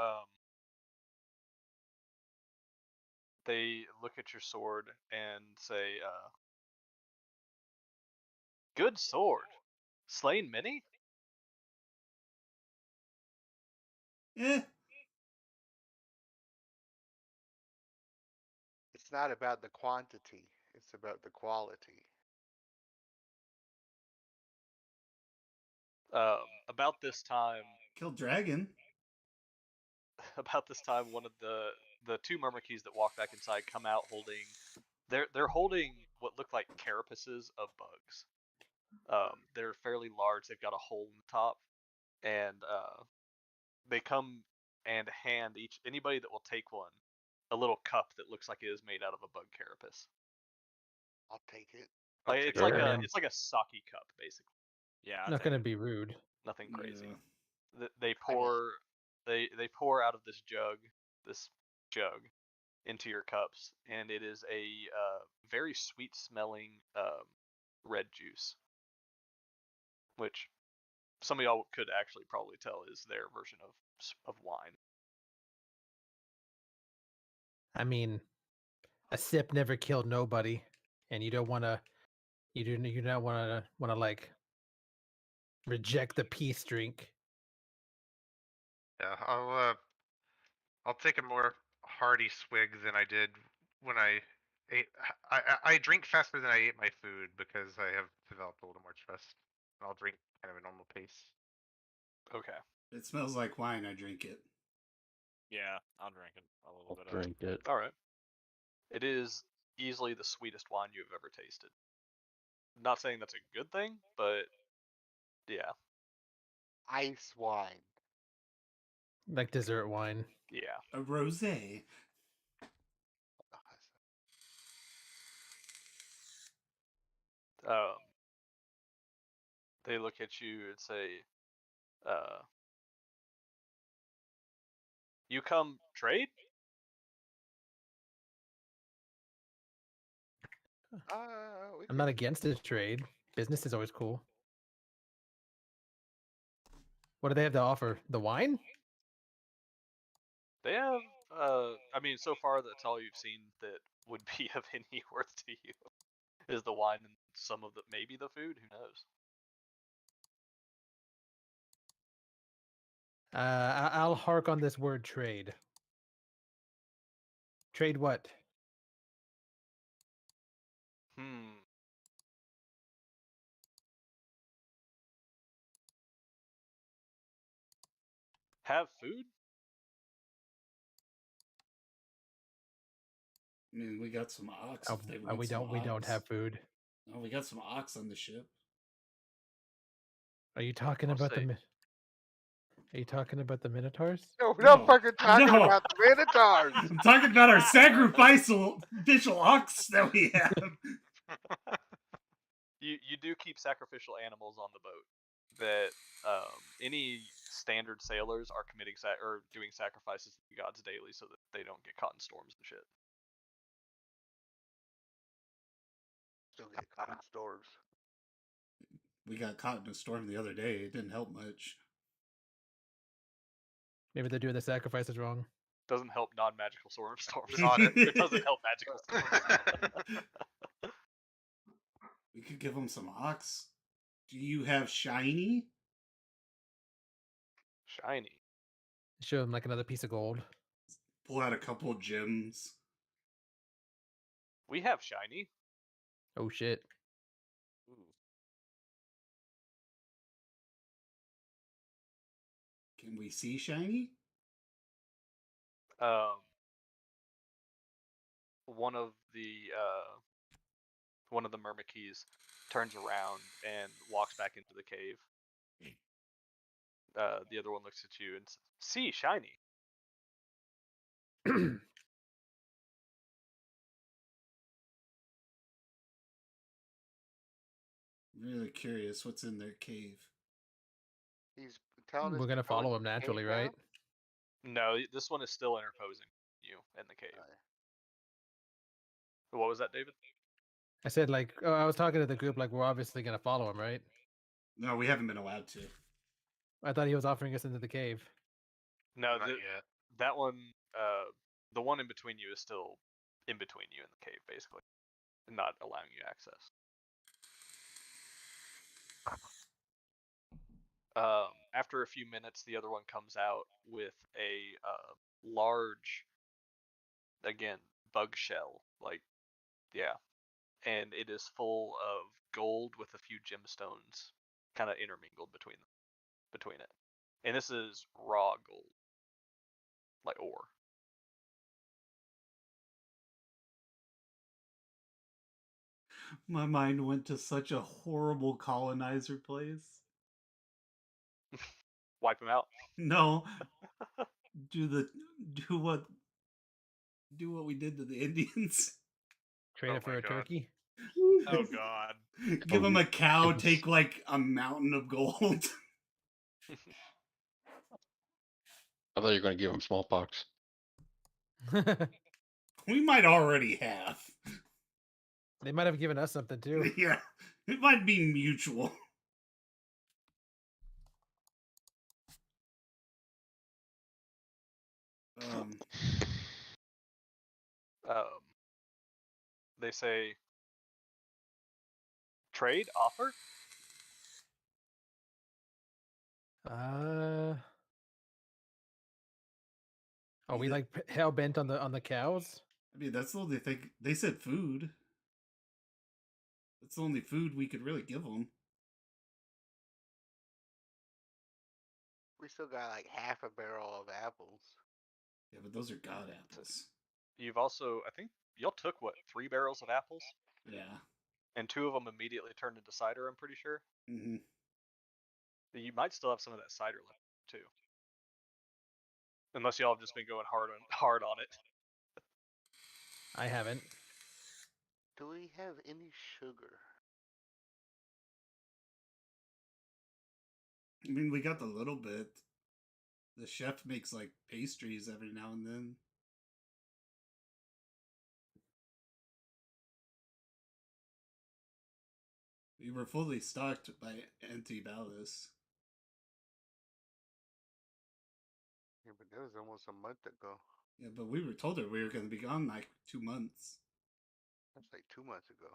They look at your sword and say, "Good sword. Slain many." Eh. It's not about the quantity, it's about the quality. About this time, Kill dragon. one of the two murmurkeys that walk back inside come out holding. They're holding what look like carapaces of bugs. They're fairly large. They've got a hole in the top, and they come and hand anybody that will take one a little cup that looks like it is made out of a bug carapace. I'll take it. Like take it's like it. a it's like a sake cup basically. Yeah. Not gonna be rude. Nothing crazy. Yeah. They pour they pour out of this jug into your cups, and it is a very sweet smelling red juice, which some of y'all could actually probably tell is their version of wine. I mean, a sip never killed nobody, and you don't want to. You don't want to like reject the peace drink. Yeah, I'll take a more hearty swig than I did when I ate. I drink faster than I ate my food because I have developed a little more trust. I'll drink kind of a normal pace. Okay. It smells like wine. I drink it. Yeah, I'll drink it a little I'll bit of it. drink it. All right. It is easily the sweetest wine you've ever tasted. Not saying that's a good thing, but yeah, Ice wine. Like dessert wine. yeah. A rosé. They look at you and say, "You come trade?" I'm not against this trade. Business is always cool. What do they have to offer? The wine? They have, I mean, so far that's all you've seen that would be of any worth to you is the wine and some of maybe the food. Who knows? I'll hark on this word trade. Trade what? Hmm. Have food? I mean, we got some ox. Oh, If they want we some don't ox. have food. No, we got some ox on the ship. Are you talking I'll about say, Are you talking about the Minotaurs? No, we're No. not fucking talking No. about the Minotaurs. I'm talking about our sacrificial ox that we have. you do keep sacrificial animals on the boat. That any standard sailors are committing or doing sacrifices to the gods daily so that they don't get caught in storms and shit. Still get caught in storms. We got caught in a storm the other day. It didn't help much. Maybe they're doing the sacrifices wrong. Doesn't help non-magical storms. Got it. It doesn't help magical storms. We could give them some ox. Do you have shiny? Shiny. Show him like another piece of gold. Pull out a couple of gems. We have shiny. Oh shit. Ooh. Can we see shiny? Um, one of the Myrmikis turns around and walks back into the cave. The other one looks at you and says, "See, shiny." Really curious what's in their cave. He's telling us We're to gonna go follow into him the cave naturally, now? right? No, this one is still interposing you in the cave. What was that, David? I said like I was talking to the group like we're obviously gonna follow him, right? No, we haven't been allowed to. I thought he was offering us into the cave. No, Not yet. that one, the one in between you is still in between you and the cave, basically, and not allowing you access. After a few minutes, the other one comes out with a large, again, bug shell, like, yeah, and it is full of gold with a few gemstones, kind of intermingled between it, and this is raw gold, like ore. My mind went to such a horrible colonizer place. Wipe them out. No, do what we did to the Indians. Trade Oh it for my a God. turkey. Oh God. Give them a cow, Goodness. take like a mountain of gold. I thought you were going to give him smallpox. We might already have. They might have given us something too. Yeah, it might be mutual. Um, They say, trade offer. Are we Yeah. like hell bent on the cows? I mean, that's the only thing. They said food. That's the only food we could really give them. We still got like half a barrel of apples. Yeah, but those are god apples. You've also, I think, y'all took what, 3 barrels of apples, Yeah. and 2 of them immediately turned into cider. I'm pretty sure. Mm-hmm. You might still have some of that cider left too, unless y'all have just been going hard on it. I haven't. Do we have any sugar? I mean, we got the little bit. The chef makes like pastries every now and then. We were fully stocked by Antibalas. Yeah, but that was almost a month ago. Yeah, but we were told her we were going to be gone like 2 months. That's like 2 months ago.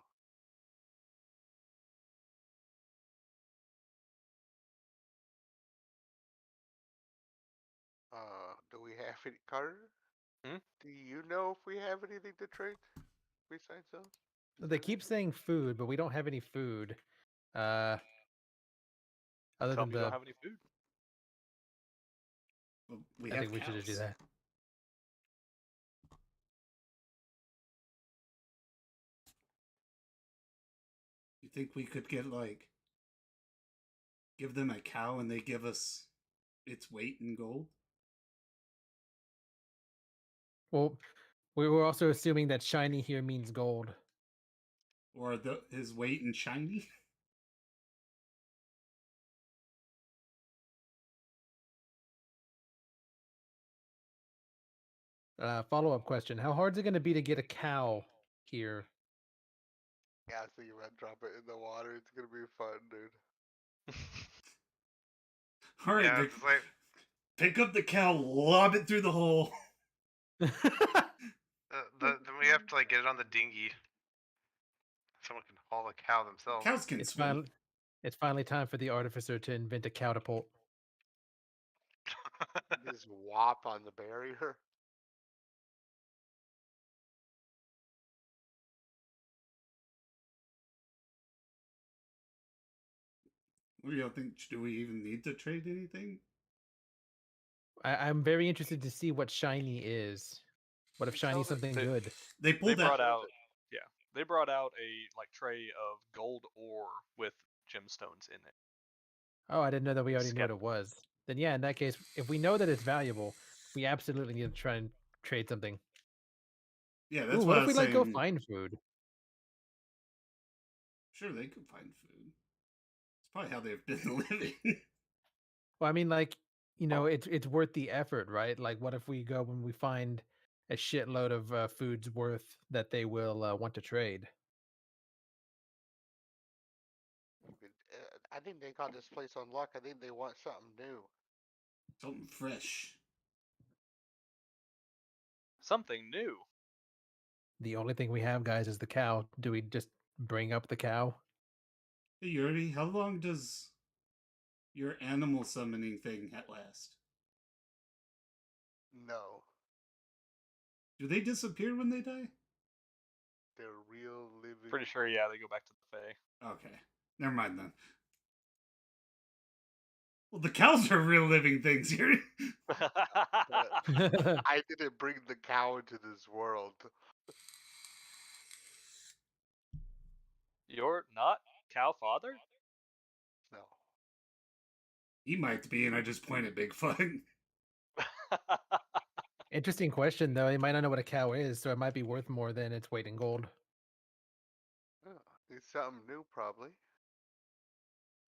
Do we have any, Carter? Hmm? Do you know if we have anything to trade besides those? They keep saying food, but we don't have any food. Other Tell than them you the, don't have any food. Well, we I have think we should just do cows. that. You think we could get like give them a cow and they give us its weight in gold? Well, we were also assuming that shiny here means gold. Or his weight in shiny? Follow-up question: how hard is it going to be to get a cow here? Yeah, I think if I drop it in the water, it's gonna be fun, dude. All right, Yeah, Vic, it's like pick up the cow, lob it through the hole. then we have to like get it on the dinghy. Someone can haul a cow themselves. Cows can It's swim. It's finally time for the artificer to invent a catapult. Just just whop on the barrier. What do y'all think? Do we even need to trade anything? I'm very interested to see what shiny is. What if We shiny's told it. something They, good? They they pulled brought out. out, yeah, they brought out a like tray of gold ore with gemstones in it. Oh, I didn't know that we already knew what Skep- it was. Then yeah, in that case, if we know that it's valuable, we absolutely need to try and trade something. Yeah, Ooh, that's what what I if we was like go saying. find food? Sure, they could find food. It's probably how they've been living. Well, I mean, like, it's worth the effort, right? Like, what if we go when we find a shitload of foods worth that they will want to trade? I think they got this place on lock. I think they want something new. Something fresh. Something new. The only thing we have, guys, is the cow. Do we just bring up the cow? Hey, Yuri, how long does your animal summoning thing last? No, Do they disappear when they die? they're real living. Pretty sure, yeah, they go back to the Fae. Okay. Never mind then. Well, the cows are real living things here. I didn't bring the cow into this world. You're not cow father? No. He might be, and I just pointed Bigfoot. Interesting question, though. They might not know what a cow is, so it might be worth more than its weight in gold. Oh, it's something new, probably.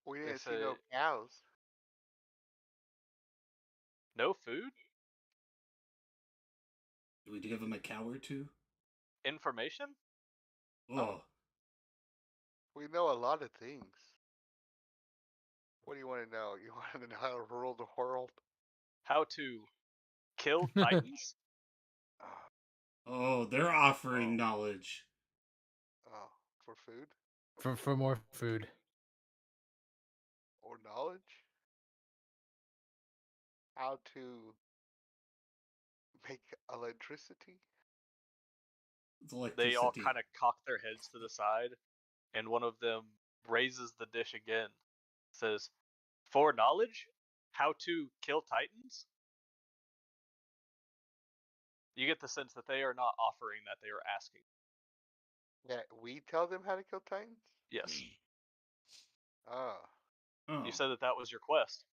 We They didn't see say no cows. no food, Do we give him a cow or two? information. Oh, We know a lot of things. What do you want to know? You want to know how to rule the world? How to kill titans? Oh, oh, they're offering Oh. knowledge. oh, for food For more food. or knowledge? How to make electricity? It's They all electricity. kind of cock their heads to the side, and one of them raises the dish again. Says, "For knowledge, how to kill titans." You get the sense that they are not offering that; they are asking. Yeah, we tell them how to kill titans? Yes, Oh. Oh, you said that that was your quest.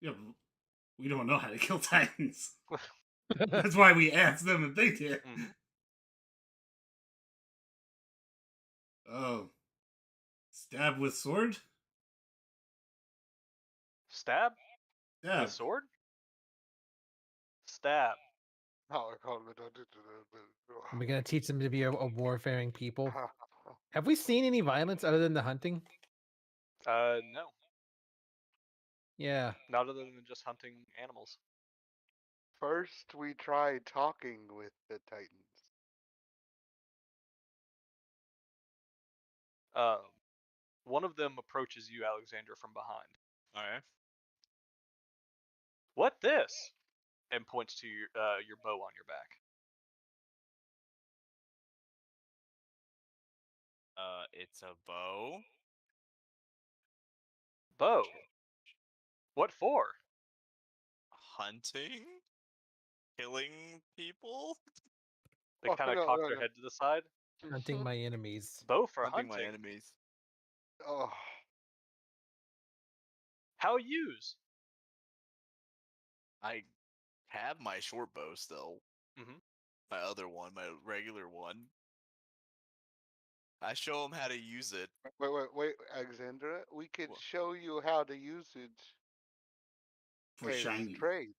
yeah, but we don't know how to kill titans. That's why we asked them if they did. Mhm. Oh, stab with sword? Stab Stab. with sword. Stab. Oh, Are we gonna teach them to be a warfaring people? Have we seen any violence other than the hunting? No, Yeah. not other than just hunting animals. First, we tried talking with the titans. Um, one of them approaches you, Alexander, from behind. Okay. What this? And points to your bow on your back. It's a bow. Bow. What for? Hunting? Killing people? They Oh, kind of no, cock no, their no. head to the side. Hunting my enemies. Bow for Hunting hunting. my enemies. Oh, How use? I have my short bow still. Mhm. My other one, my regular one. I show them how to use it. wait, Alexandra. We could What? show you how to use it For as shiny. trade.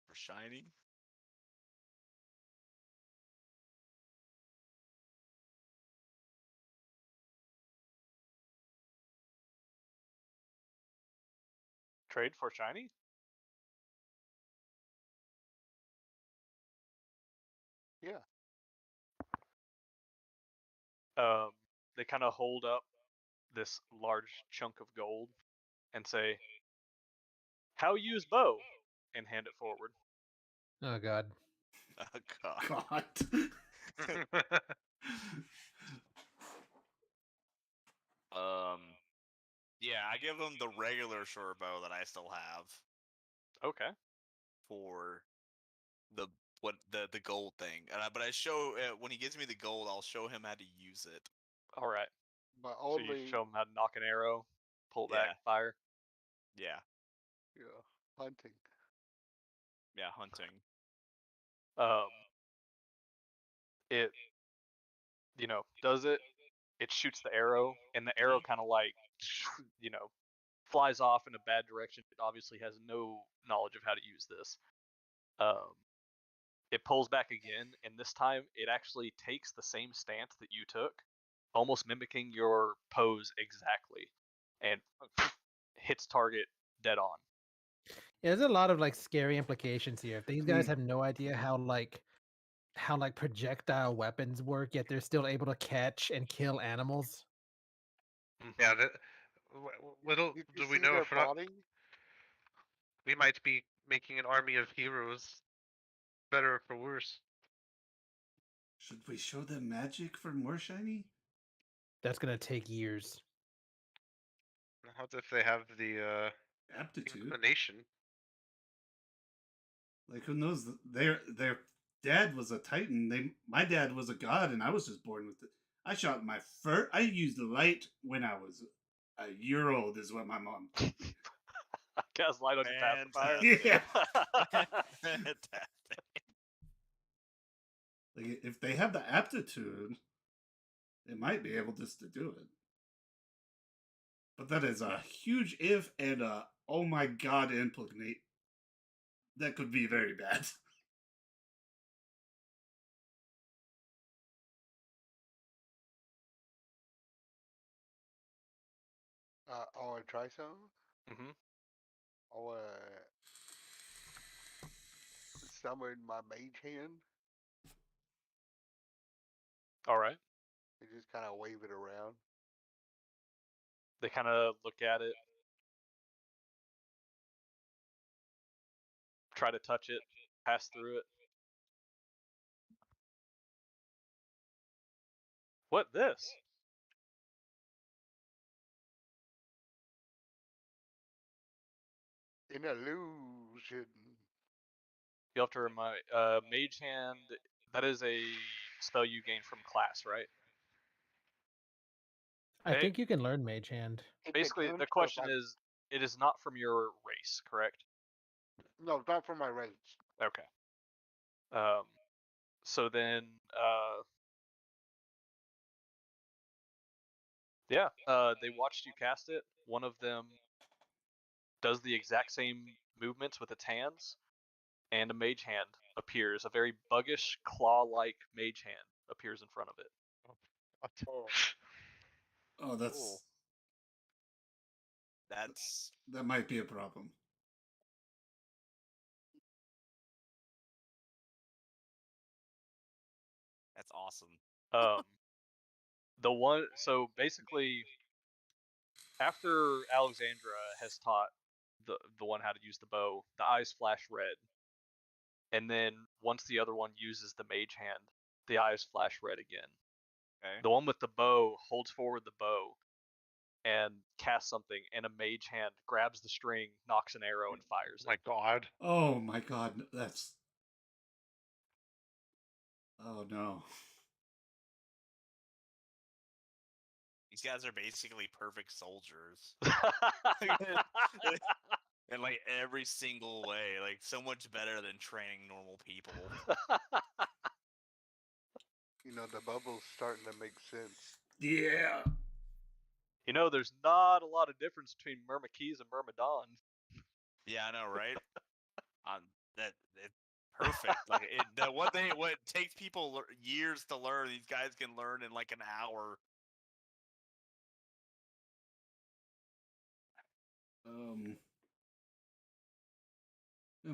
For shiny? Trade for shiny? Yeah. They kind of hold up this large chunk of gold and say, how use bow, and hand it forward. Oh god. Oh god. God. Yeah, I give him the regular short bow that I still have Okay. for the the gold thing. But I show when he gives me the gold, I'll show him how to use it. All right. But So you only show him how to knock an arrow, pull back, Yeah. fire. Yeah, yeah, hunting. yeah, hunting. Um, it does it. It shoots the arrow, and the arrow kind of like flies off in a bad direction. It obviously has no knowledge of how to use this. Um, it pulls back again, and this time it actually takes the same stance that you took, almost mimicking your pose exactly, and hits target dead on. Yeah, there's a lot of like scary implications here. If these guys Hmm. have no idea how projectile weapons work, yet they're still able to catch and kill animals. Yeah, little Did you do we see know their if we're not, body? we might be making an army of heroes, better or for worse. Should we show them magic for more shiny? That's gonna take years. How if they have the Aptitude. inclination? Like who knows? Their dad was a titan. My dad was a god, and I was just born with it. I shot my first. I used the light when I was a year old. Is what my mom told me. Cast light on your pacifier. Yeah. Fantastic. Like if they have the aptitude, they might be able just to do it. But that is a huge if and a oh my god implicate. That could be very bad. I want to try some. Mhm. I want to summon my mage hand All right. and just kind of wave it around. They kind of look at it, try to touch it, pass through it. What this? An illusion. You have to remind Mage Hand. That is a spell you gain from class, right? I think you can learn Mage Hand. It Basically, depends the if question is, it is not from your race, correct? no, it's not for my race. Okay. So then, yeah, they watched you cast it. One of them does the exact same movements with its hands, and a mage hand appears. A very buggish, claw-like mage hand appears in front of it. Oh, Oh, that's Cool. That's that might be a problem. awesome. So basically, after Alexandra has taught the one how to use the bow, the eyes flash red, and then once the other one uses the mage hand, the eyes flash red again. Okay. The one with the bow holds forward the bow and casts something, and a mage hand grabs the string, knocks an arrow, and fires My it. God. Oh my god, that's. Oh no. These guys are basically perfect soldiers. In like every single way, like so much better than training normal people. the bubble's starting to make sense. Yeah. There's not a lot of difference between Myrmidons and Myrmidon. Yeah, I know, right? That it perfect. Like what takes people years to learn, these guys can learn in like an hour. I'm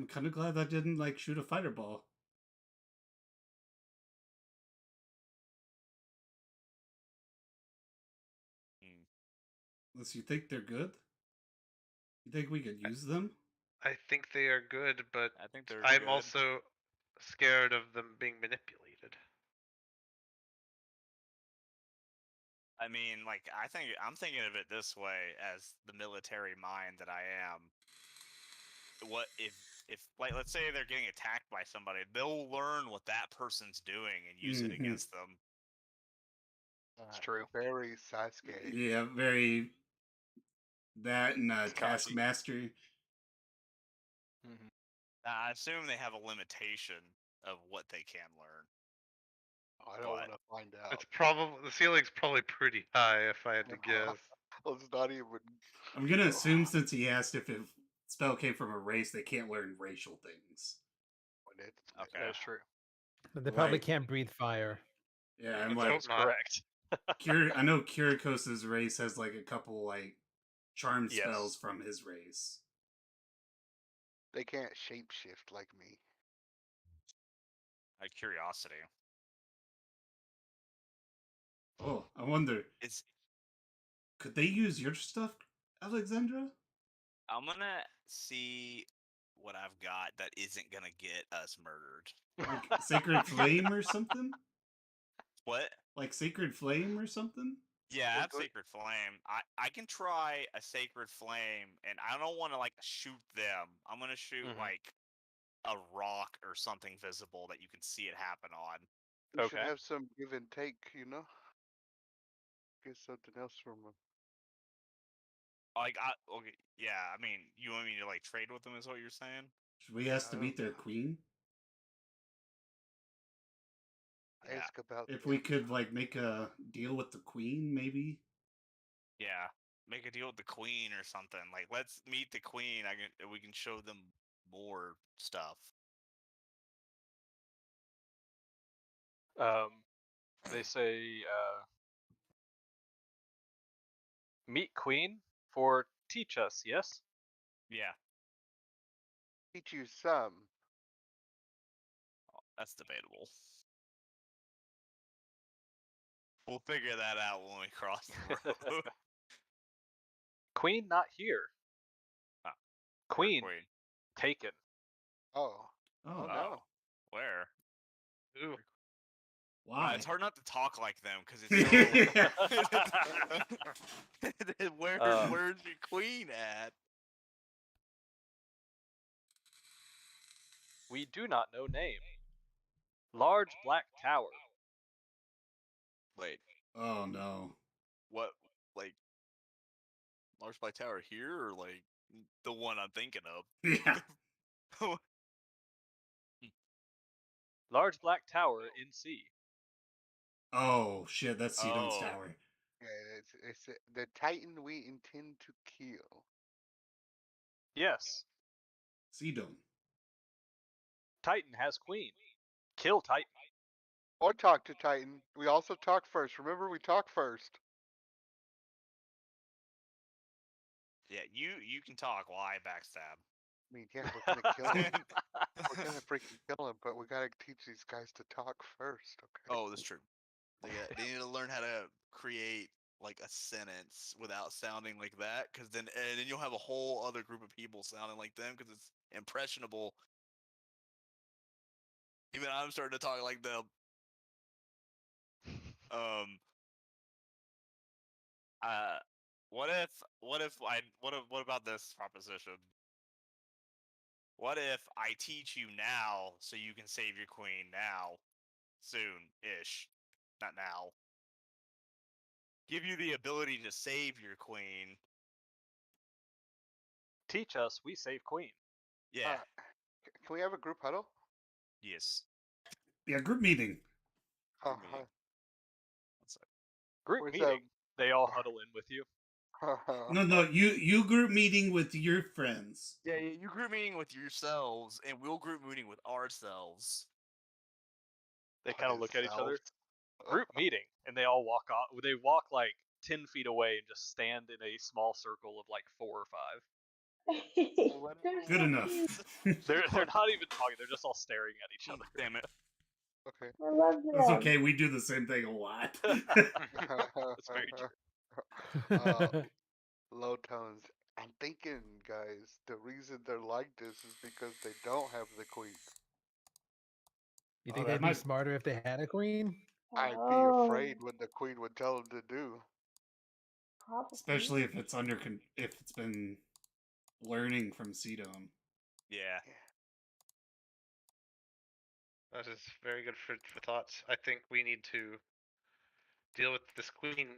kind of glad I didn't like shoot a fireball. Hmm. Unless you think they're good. You think we could use them? I think they are good, but I think they're I'm good. also scared of them being manipulated. I mean, like, I'm thinking of it this way as the military mind that I am. What if like, let's say they're getting attacked by somebody, they'll learn what that person's doing and use it Mhm. against them. That's true. Very Sasuke. Yeah, very that and Kakashi. Taskmaster. Mhm. I assume they have a limitation of what they can learn. I don't But- want to find out. It's probably the ceiling's probably pretty high if I had to guess. Let's not even. I'm gonna assume since he asked if a spell came from a race, they can't learn racial things. Okay. That is true. They probably Like- can't breathe fire. Yeah, I'm Let's like, hope That's not. correct. I know Kiriko's race has like a couple like charm Yes. spells from his race. They can't shapeshift like me. Out of curiosity. Oh, I wonder, It's could they use your stuff, Alexandra? I'm gonna see what I've got that isn't gonna get us murdered. Like Sacred Flame or something? What? Like Sacred Flame or something? Yeah, I Well, have good. Sacred Flame. I can try a Sacred Flame, and I don't want to like shoot them. I'm gonna shoot Mhm. like a rock or something visible that you can see it happen on. We should Okay. have some give and take, you know? Get something else from them. Like, okay, yeah. I mean, you want me to like trade with them? Is what you're saying? Should we ask to meet their queen? Yeah. Ask about If them. we could like make a deal with the queen, maybe? Yeah, make a deal with the queen or something. Like, let's meet the queen. We can show them more stuff. They say, meet Queen for teach us, yes? Yeah, Teach you some. that's debatable. We'll figure that out when we cross the road. Queen not here. Ah, Queen Queen. taken. Oh. Oh, Oh no. Where? Ooh. why? It's hard not to talk like them because it's so. Where's your queen at? We do not know name. Large black tower. Wait, Oh no. what? Like, Large Black Tower here, or like the one I'm thinking Yeah. of? Large black tower in sea. Oh shit, that's Sidon's Oh. tower. Yeah, it's the Titan we intend to kill. Yes. Sidon. Titan has queen. Kill Titan. Or talk to Titan. We also talk first. Remember, we talk first. Yeah, you can talk while I backstab. I mean, yeah, we're gonna kill him. We're gonna freaking kill him, but we gotta teach these guys to talk first, okay? Oh, that's true. They need to learn how to create like a sentence without sounding like that, because then you'll have a whole other group of people sounding like them because it's impressionable. Even I'm starting to talk like them. What about this proposition? What if I teach you now so you can save your queen now, soon-ish, not now. Give you the ability to save your queen. Teach us, we save queen. Yeah. Can we have a group huddle? Yes. Yeah, group meeting. Group meeting. One sec. Group Where's meeting. They all huddle in with you. No, you group meeting with your friends. Yeah, you group meeting with yourselves, and we'll group meeting with ourselves. They kind of look at each other. Ourselves. Group meeting, and they all walk off. They walk like 10 feet away and just stand in a small circle of like 4 or 5. They're Good so enough. cute. They're not even talking. They're just all staring at each other. Damn it. Okay. I love It's them. okay, we do the same thing a lot. That's very true. Low tones. I'm thinking, guys, the reason they're like this is because they don't have the queen. You Oh, think that they'd be might. smarter if they had a queen? I'd be afraid Oh, what the queen would tell them to do. probably. Especially if it's if it's been learning from Sidon. Yeah. That is very good food for thought. I think we need to deal with this queen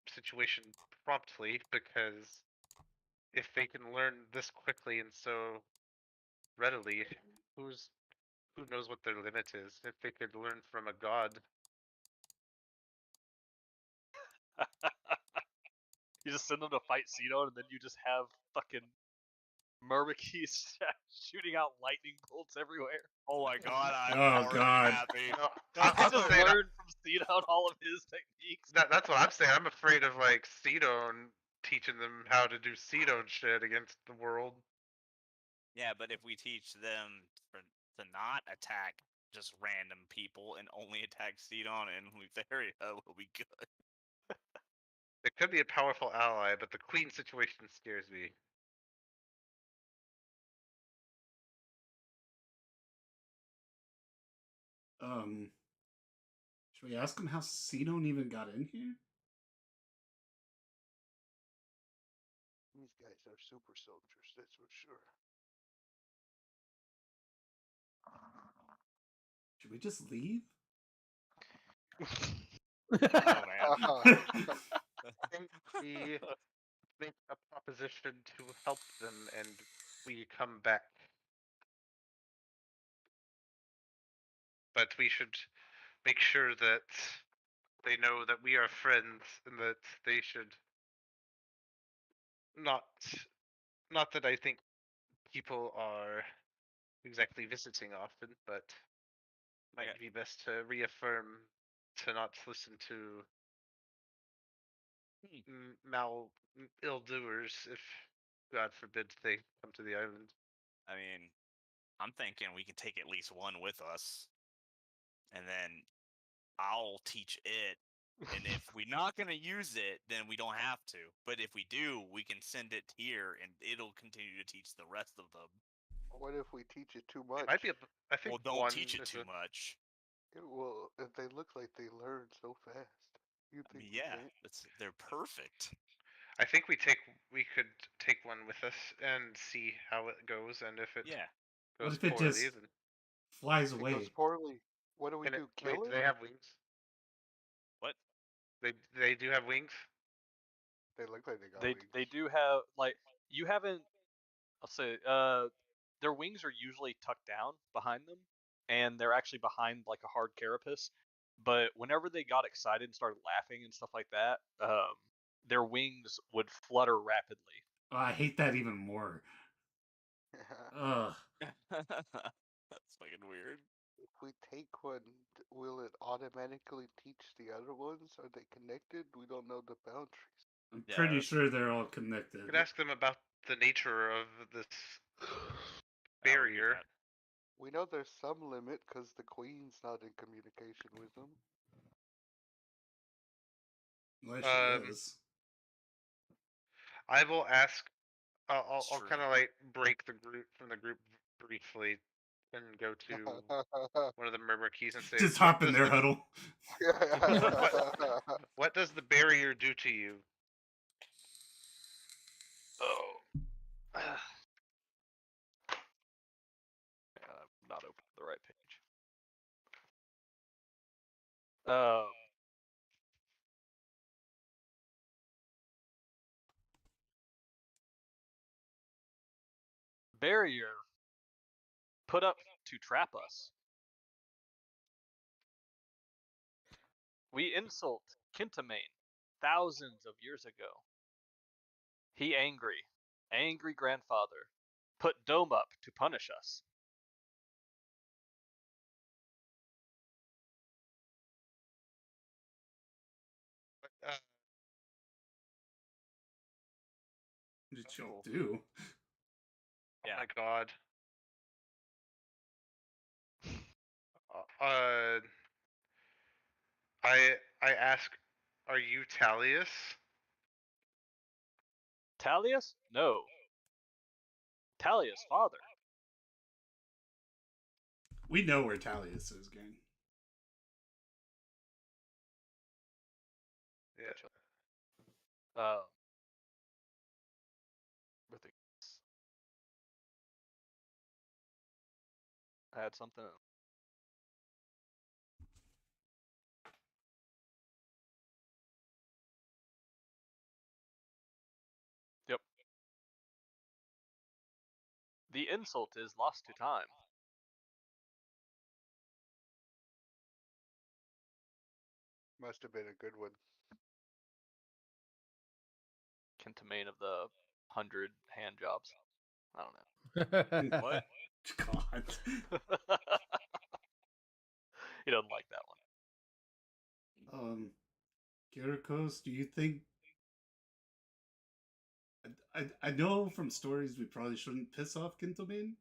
situation promptly, because if they can learn this quickly and so readily, who knows what their limit is? If they could learn from a god, You just send them to fight Cedo, and then you just have fucking Murmikis shooting out lightning bolts everywhere. Oh my god, I'm Oh, already God. happy. no, You can I'm just saying learn from Cedo all of his techniques. that's what I'm saying. I'm afraid of like Sidon teaching them how to do Sidon shit against the world. Yeah, but if we teach them to not attack just random people and only attack Sidon and Lutheria, we'll be good. It could be a powerful ally, but the queen situation scares me. Should we ask him how Sidon even got in here? These guys are super soldiers, that's for sure. Should we just leave? Oh man. I think we think a proposition to help them, and we come back. But we should make sure that they know that we are friends, and that they should not not that I think people are exactly visiting often, but might Okay. be best to reaffirm to not listen to ill doers if, God forbid, they come to the island. I mean, I'm thinking we can take at least one with us, and then I'll teach it. And if we're not gonna use it, then we don't have to. But if we do, we can send it here, and it'll continue to teach the rest of them. What if we teach it too It much? might be I think Well, don't one teach it is too much. It will. If they look like they learn so fast, you I think mean, we yeah, can't? they're perfect. I think we could take one with us and see how it goes, and if it Yeah. What goes if it poorly, just then flies If it goes away? poorly, what do we can it do? wait, Kill do it? they have wings? What? They do have wings? They look like they got They wings. they do have like you haven't. I'll say their wings are usually tucked down behind them, and they're actually behind like a hard carapace. But whenever they got excited and started laughing and stuff like that, their wings would flutter rapidly. Oh, I hate that even more. Ugh. That's fucking weird. If we take one, will it automatically teach the other ones? Are they connected? We don't know the boundaries. I'm Yeah, pretty that's- sure they're all You connected. could ask them about the nature of this Yeah, we can do barrier. that. We know there's some limit because the queen's not in communication with them. Unless she Um, is. I will ask. I'll It's true. kind of like break the group from the group briefly, and go to one of the murmur keys and say, Just "What hop in does their the huddle. what does the barrier do to you?" Oh. I'm not open to the right page. Barrier put up to trap us. We insult Kintamane thousands of years ago. He angry grandfather, put dome up to punish us. Uh, What did y'all Cool. do? Yeah. Oh my god. Uh, I ask, are you Talius? Talius? No. Talius' father. We know where Talius is, gang. Yeah. With the, I had something. Yep. The insult is lost to time. Must have been a good one. Kentamane of the 100 hand jobs. I don't know. What? God. He doesn't like that one. Kirikos, do you think? I know from stories we probably shouldn't piss off Kintomane.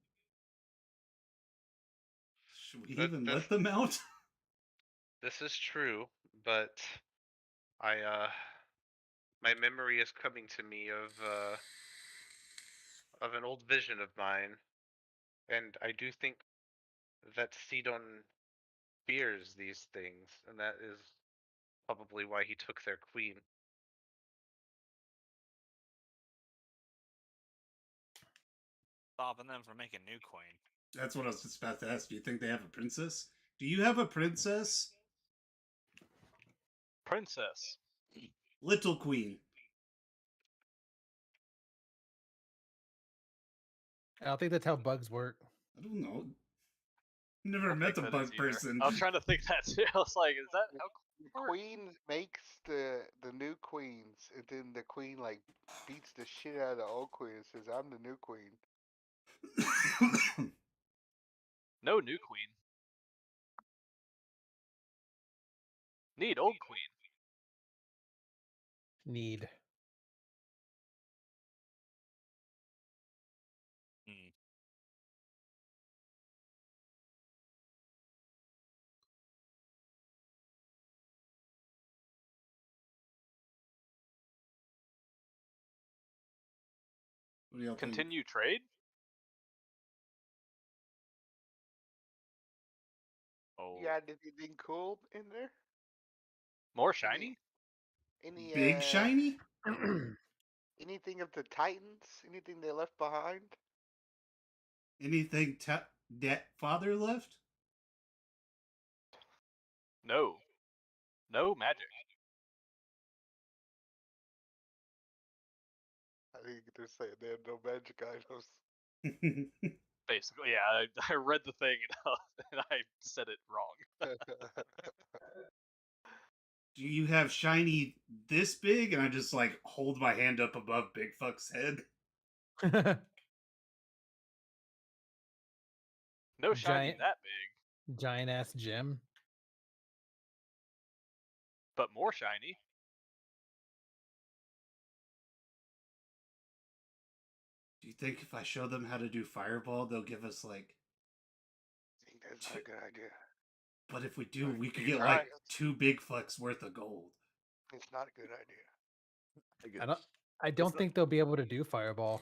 Should we even let them out? This is true, but my memory is coming to me of an old vision of mine, and I do think that Sidon fears these things, and that is probably why he took their queen. Stopping them from making new queen. That's what I was just about to ask. Do you think they have a princess? Do you have a princess? Princess. Little Queen. I don't think that's how bugs work. I don't know. I Never don't met think a that is bug either. person. I was trying to think that too. I was like, is that how The work? queen makes the new queens, and then the queen like beats the shit out of the old queen and says, "I'm the new queen." No new queen. Need old queen. Need. Hmm. What do y'all think? Continue trade? Oh. You got anything cool in there? More shiny? Any Big shiny? anything of the Titans? Anything they left behind? Anything that father left? No. No magic. I think they're saying they have no magic items. Basically, yeah. I read the thing and I said it wrong. Do you have shiny this big? And I just like hold my hand up above Big Fuck's head. No shiny Giant- that big, Giant ass gem. but more shiny. Do you think if I show them how to do Fireball, they'll give us like? I think that's not a good idea. But if we do, Alright, we could you get try like it. 2 Big Fucks worth of gold. It's not a good idea. I don't think they'll be able to do fireball.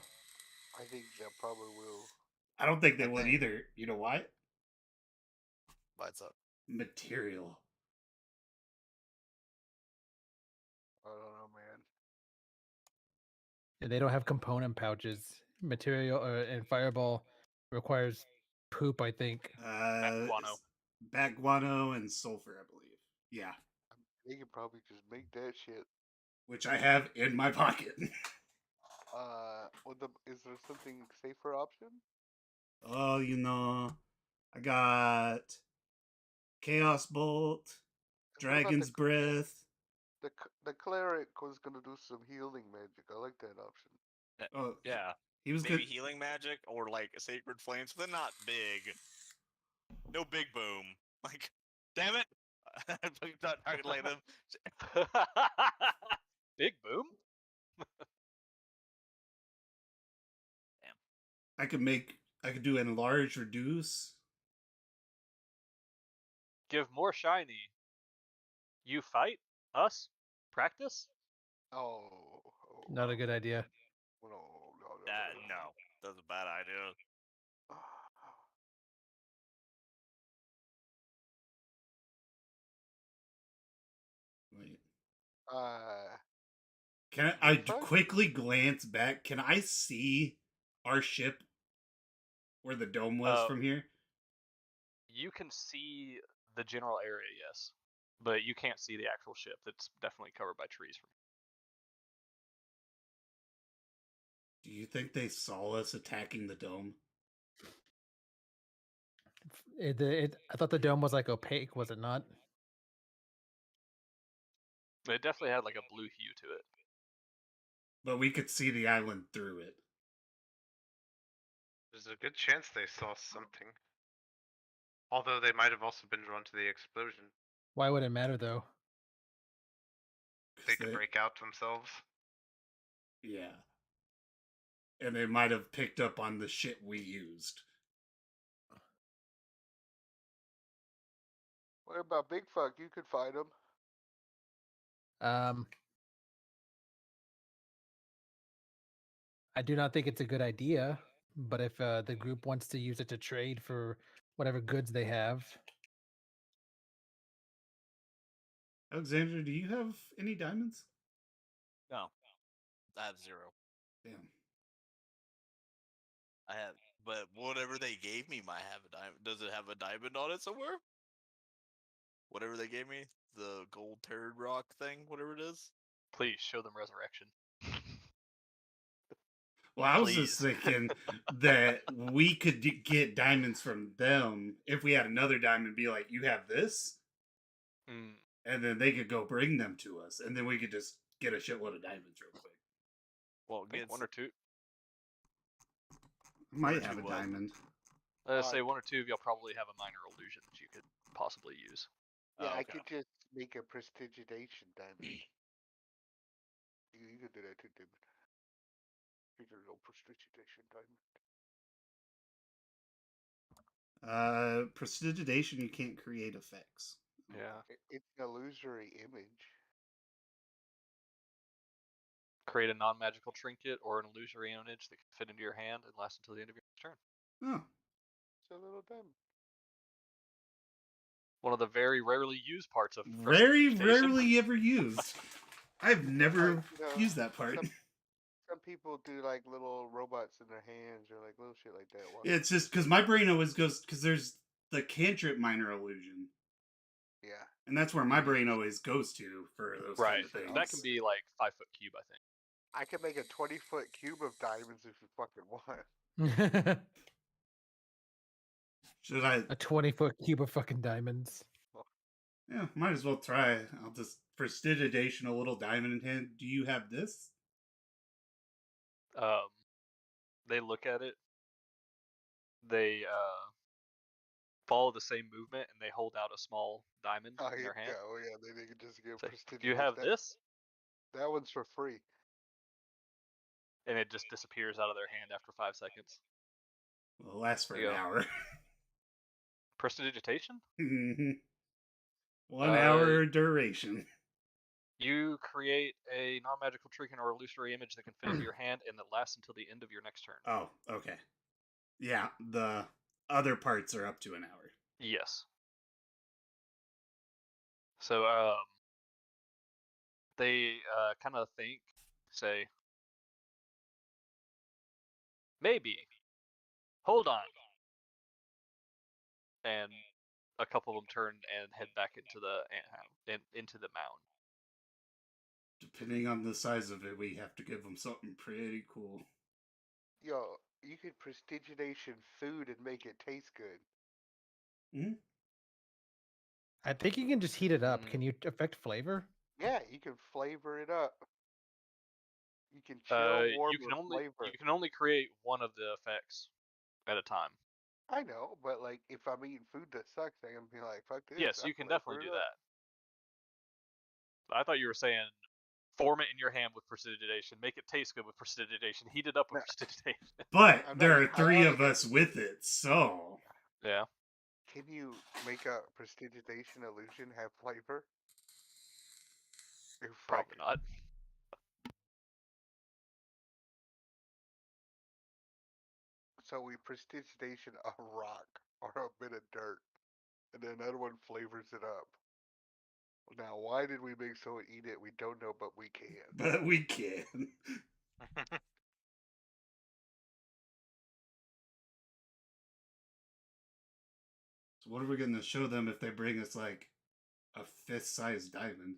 I think they probably will. I don't think they And would then- either. You know why? What's up? Material. I don't know, man. And they don't have component pouches. Material and fireball requires poop, I think. Guano. Bat guano and sulfur, I believe. Yeah, They could probably just make that shit. which I have in my pocket. Is there something safer option? Oh, I got Chaos Bolt, What about Dragon's Breath. The cleric was gonna do some healing magic. I like that option. Oh, Yeah. he was Maybe good. healing magic or like sacred flames, but they're not big. No big boom. Like, damn it! I'm not talking like them. Big boom? I could do enlarge, reduce. Give more shiny. You fight? Us? Practice? Oh. Not a good idea. No, that's a bad idea. Wait. Can quickly glance back? Can I see our ship where the dome was from here? You can see the general area, yes, but you can't see the actual ship. That's definitely covered by trees. Do you think they saw us attacking the dome? I thought the dome was like opaque, was it not? It definitely had like a blue hue to it. But we could see the island through it. There's a good chance they saw something. Although they might have also been drawn to the explosion. Why would it matter though? They could break out themselves. Yeah. And they might have picked up on the shit we used. What about Big Fuck? You could find him. I do not think it's a good idea, but if the group wants to use it to trade for whatever goods they have. Alexander, do you have any diamonds? No, I have 0. Damn. I have, but whatever they gave me might have a diamond. Does it have a diamond on it somewhere? Whatever they gave me, the gold turd rock thing, whatever it is. Please show them resurrection. Well, I was just thinking that we could get diamonds from them if we had another diamond. Be like, you have this, and then they could go bring them to us, and then we could just get a shitload of diamonds real quick. Well, get 1 or 2. I might have a diamond. Let's say 1 or 2 of y'all probably have a minor illusion that you could possibly use. Yeah, I could just make a prestidigitation diamond. You could do that too, David. Make a little prestidigitation diamond. Prestidigitation, you can't create effects. Yeah. It's an illusory image. Create a non-magical trinket or an illusory image that can fit into your hand and last until the end of your turn. Oh. It's a little diamond. One of the very rarely used parts of very rarely ever used. I've never used that part. Some people do like little robots in their hands or like little shit like that. It's just because my brain always goes because there's the cantrip minor illusion. Yeah. And that's where my brain always goes to for those kind of things. That can be like 5-foot cube, I think. I can make a 20-foot cube of diamonds if you fucking want. Should I? A 20-foot cube of fucking diamonds. Yeah, might as well try. I'll just prestidigitation a little diamond in hand. Do you have this? They look at it. They follow the same movement and they hold out a small diamond in their hand. Yeah, they can just give prestidigitation. Do you have this? That one's for free. And it just disappears out of their hand after 5 seconds. Well, it lasts for an hour. Prestidigitation? 1 hour duration. You create a non-magical trinket or illusory image that can fit into your hand and that lasts until the end of your next turn. Oh, okay. Yeah, the other parts are up to an hour. Yes. So, they kind of think, say, maybe, hold on. And a couple of them turn and head back into the mound. Depending on the size of it, we have to give them something pretty cool. Yo, you could prestidigitation food and make it taste good. Mm-hmm. I think you can just heat it up. Can you affect flavor? Yeah, you can flavor it up. You can chill, warm, flavor. You can only create one of the effects at a time. I know, but like if I'm eating food that sucks, I'm gonna be like, fuck this. Yes, you can definitely do that. I thought you were saying form it in your hand with prestidigitation, make it taste good with prestidigitation, heat it up with prestidigitation. But there are 3 of us with it, so. Yeah. Can you make a prestidigitation illusion have flavor? Probably not. So we prestige station a rock or a bit of dirt, and then another one flavors it up. Now, why did we make someone eat it? We don't know, but we can. But we can. So what are we gonna show them if they bring us like a fist-sized diamond?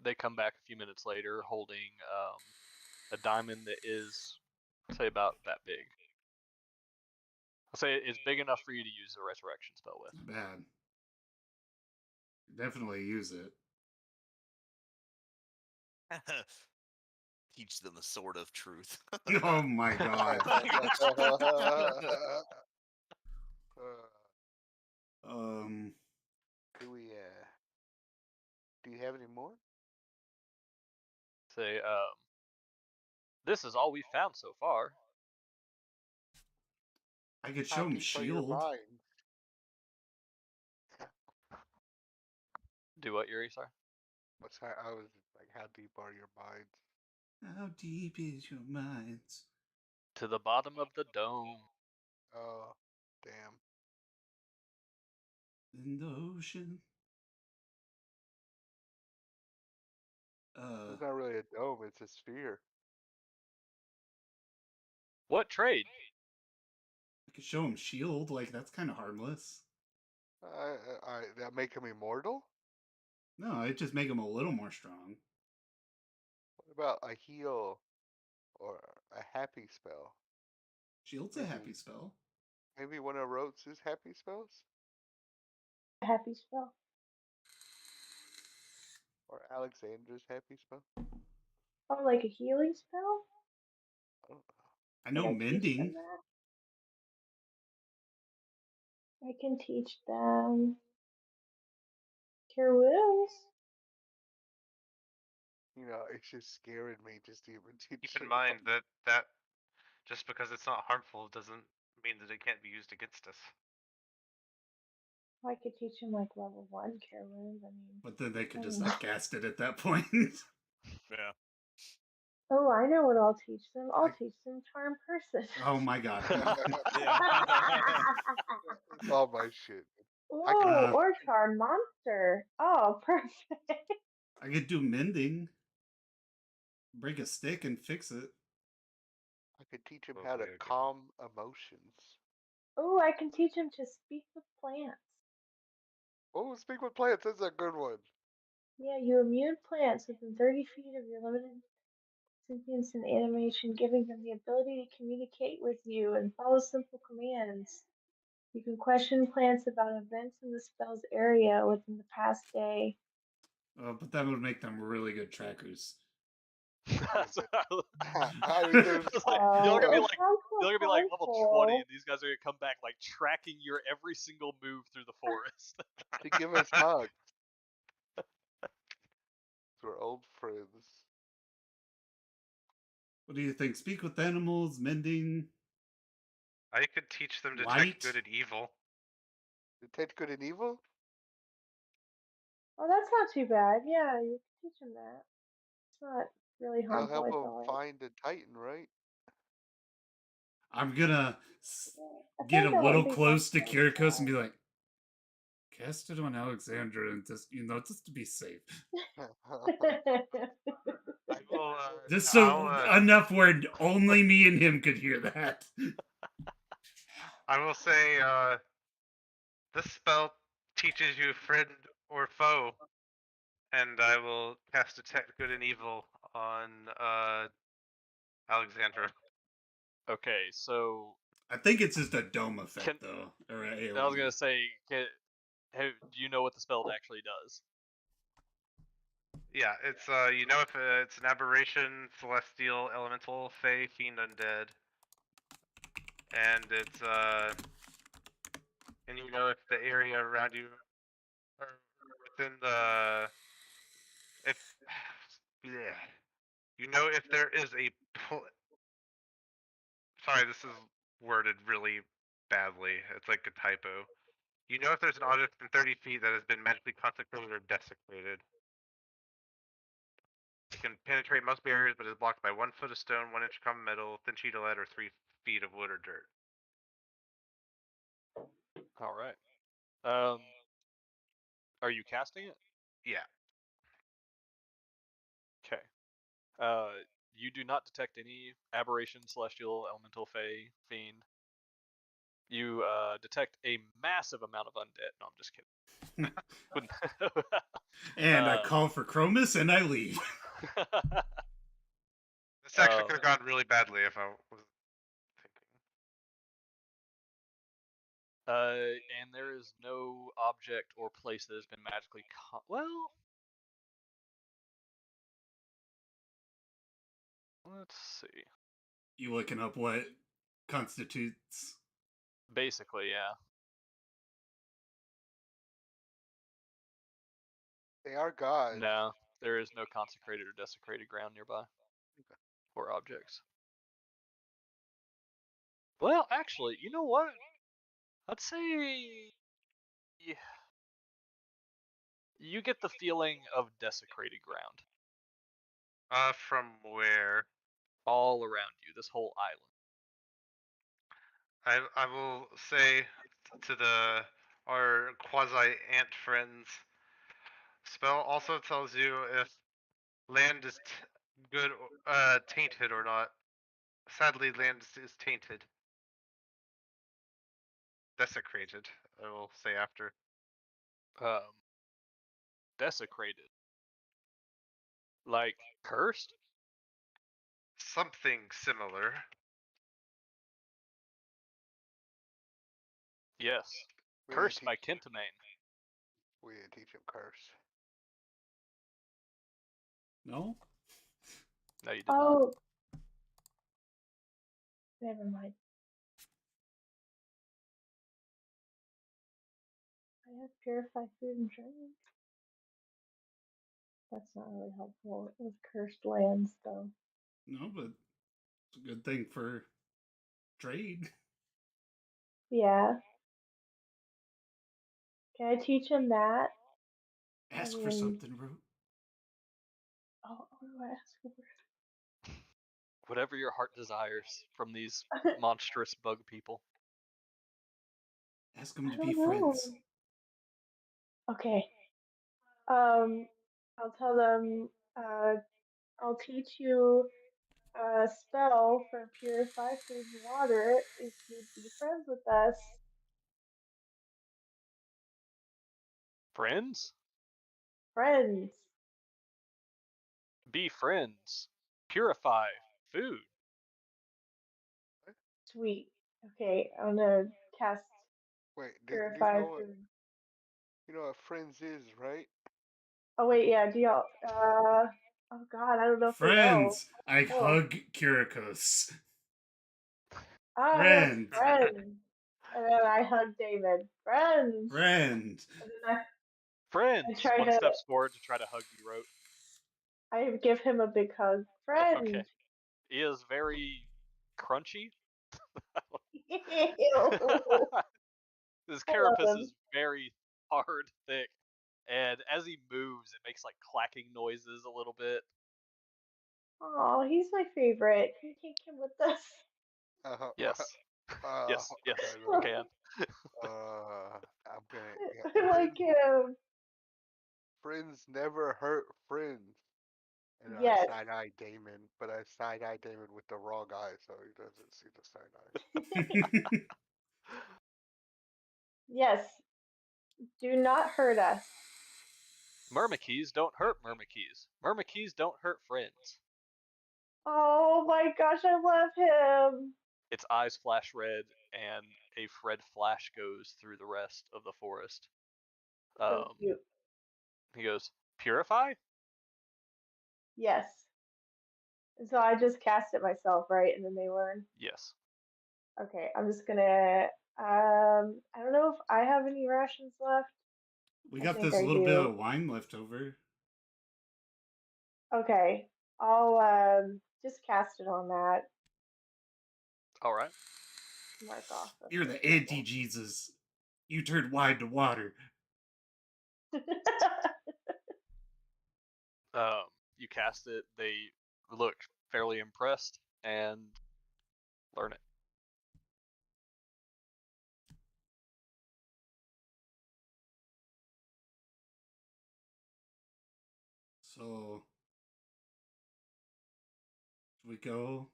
They come back a few minutes later holding a diamond that is, say, about that big. I'll say it's big enough for you to use the resurrection spell with. Not bad. Definitely use it. Teach them the sword of truth. Oh my god. Um, Do we? Do you have any more? Say, this is all we've found so far. I could How show him deep are your shield. minds? Do what, Yuri? Sorry. What's how? I was like, how deep are your minds? How deep is your minds? To the bottom of the dome. Oh, damn. In the ocean. It's not really a dome; it's a sphere. What trade? I could show him shield. Like that's kind of harmless. That make him immortal? No, it just make him a little more strong. What about a heal or a happy spell? Shield's a Maybe. happy spell. Maybe one of Rhodes' happy spells? Happy spell. Or Alexandra's happy spell? Oh, like a healing spell? I don't know. I know Can I teach them mending. that? I can teach them cure wounds. You know, it's just scaring me just to even teach. Keep in mind that just because it's not harmful doesn't mean that it can't be used against us. I could teach them like level 1 cure wounds. I mean, But then they could just Mm. upcast it at that point. Yeah. oh, I know what I'll teach them. I'll I- teach them charm person. Oh my god. Yeah. It's all my shit. Ooh, or charm monster. Oh, perfect. I could do mending. Break a stick and fix it. I could teach him Oh, how to yeah, good. calm emotions. Oh, I can teach them to speak with plants. Oh, speak with plants. That's a good one. Yeah, you immune plants within 30 feet of your limited sentience and animation, giving them the ability to communicate with you and follow simple commands. You can question plants about events in the spell's area within the past day. But that would make them really good trackers. That's what I mean, there's I was like, y'all That gonna be sounds like, so y'all gonna be like level 20, helpful. and these guys are gonna come back like tracking your every single move through the forest. to give us hugs. We're old friends. What do you think? Speak with animals, mending. I could teach them detect Light? good and evil. Detect good and evil? Oh, that's not too bad. Yeah, you can teach them that. It's not really It'll harmful, help I him feel like. find the Titan, right? I'm gonna I get feel a like that little would be close to helpful. Kyrkos and be like, cast it on Alexandra and just, just to be safe. I will. Just so I'll, enough where only me and him could hear that. I will say, this spell teaches you friend or foe, and I will cast detect good and evil on Alexandra. Okay, so I think it's just a dome effect, though. Or an I was AoE. gonna say, do you know what the spell actually does? Yeah, it's you know if it's an aberration, celestial, elemental, fey, fiend, undead, and it's and you know if the area around you or within the if yeah, you know if there is a sorry, this is worded really badly. It's like a typo. You know if there's an object within 30 feet that has been magically consecrated or desecrated. It can penetrate most barriers, but is blocked by 1 foot of stone, 1 inch of common metal, thin sheet of lead, or 3 feet of wood or dirt. All right. Are you casting it? Yeah. Okay. You do not detect any aberration, celestial, elemental, fey, fiend. You detect a massive amount of undead. No, I'm just kidding. And I call for Chromis and I leave. This actually could have gone really badly if I was thinking. And there is no object or place that has been magically well, let's see. You looking up what constitutes? Basically, yeah. They are gods. No, there is no consecrated or desecrated ground nearby. Or objects. Well, actually, you know what? I'd say you get the feeling of desecrated ground From where? all around you, this whole island. I will say to our quasi ant friends, spell also tells you if land is good, tainted or not. Sadly, land is tainted, desecrated. I will say after. Desecrated. Like cursed? Something similar. Yes. We didn't Cursed by Kentamane. We didn't teach him curse. No? No, you did Oh, never mind. I have purified food and drink. That's not really helpful with cursed lands, though. No, but it's a good thing for trade. Yeah. Can I teach him that? Ask for something, Root. Oh, what do I ask for? not. Whatever your heart desires from these monstrous bug people. Ask them to I be don't know. friends. Okay. I'll tell them, I'll teach you a spell for purify food and water if you'd be friends with us. Friends? Friends. Be friends. Purify food. Sweet. Okay, I'm gonna cast Wait, do you purify know what food. friends is, right? Oh wait, yeah. Do y'all? Oh God, I don't know if they know. Friends! I Oh. hug Kirikos. Ah, yes, Friend! friend. And then I hug David. Friends. Friend! And then Friends. try One to- steps forward to try to hug you, Rote. I give him a big hug. Friend. Okay. He is very crunchy. Ew. His I love carapace him. is very hard, thick, and as he moves, it makes like clacking noises a little bit. Oh, he's my favorite. Can we take him with us? Yes. Yes, yes, okay, you can. I'm gonna. Yeah, I like him. friends never hurt friends. And Yes. I side-eye Damon, but I side-eye Damon with the wrong eye, so he doesn't see the side-eye. Yes. Do not hurt us. Myrmikis don't hurt Myrmikis. Myrmikis don't hurt friends. Oh my gosh, I love him. Its eyes flash red, and a red flash goes through the rest of the forest. So cute. He goes, Purify? Yes. And so I just cast it myself, right? And then they learn. Yes. Okay, I'm just gonna. I don't know if I have any rations left. We I got think this I little bit do. of wine left over. Okay, I'll just cast it on that. All right. Mark off. You're the anti-Jesus. You turned wine to water. You cast it. They look fairly impressed and learn it. So, should we go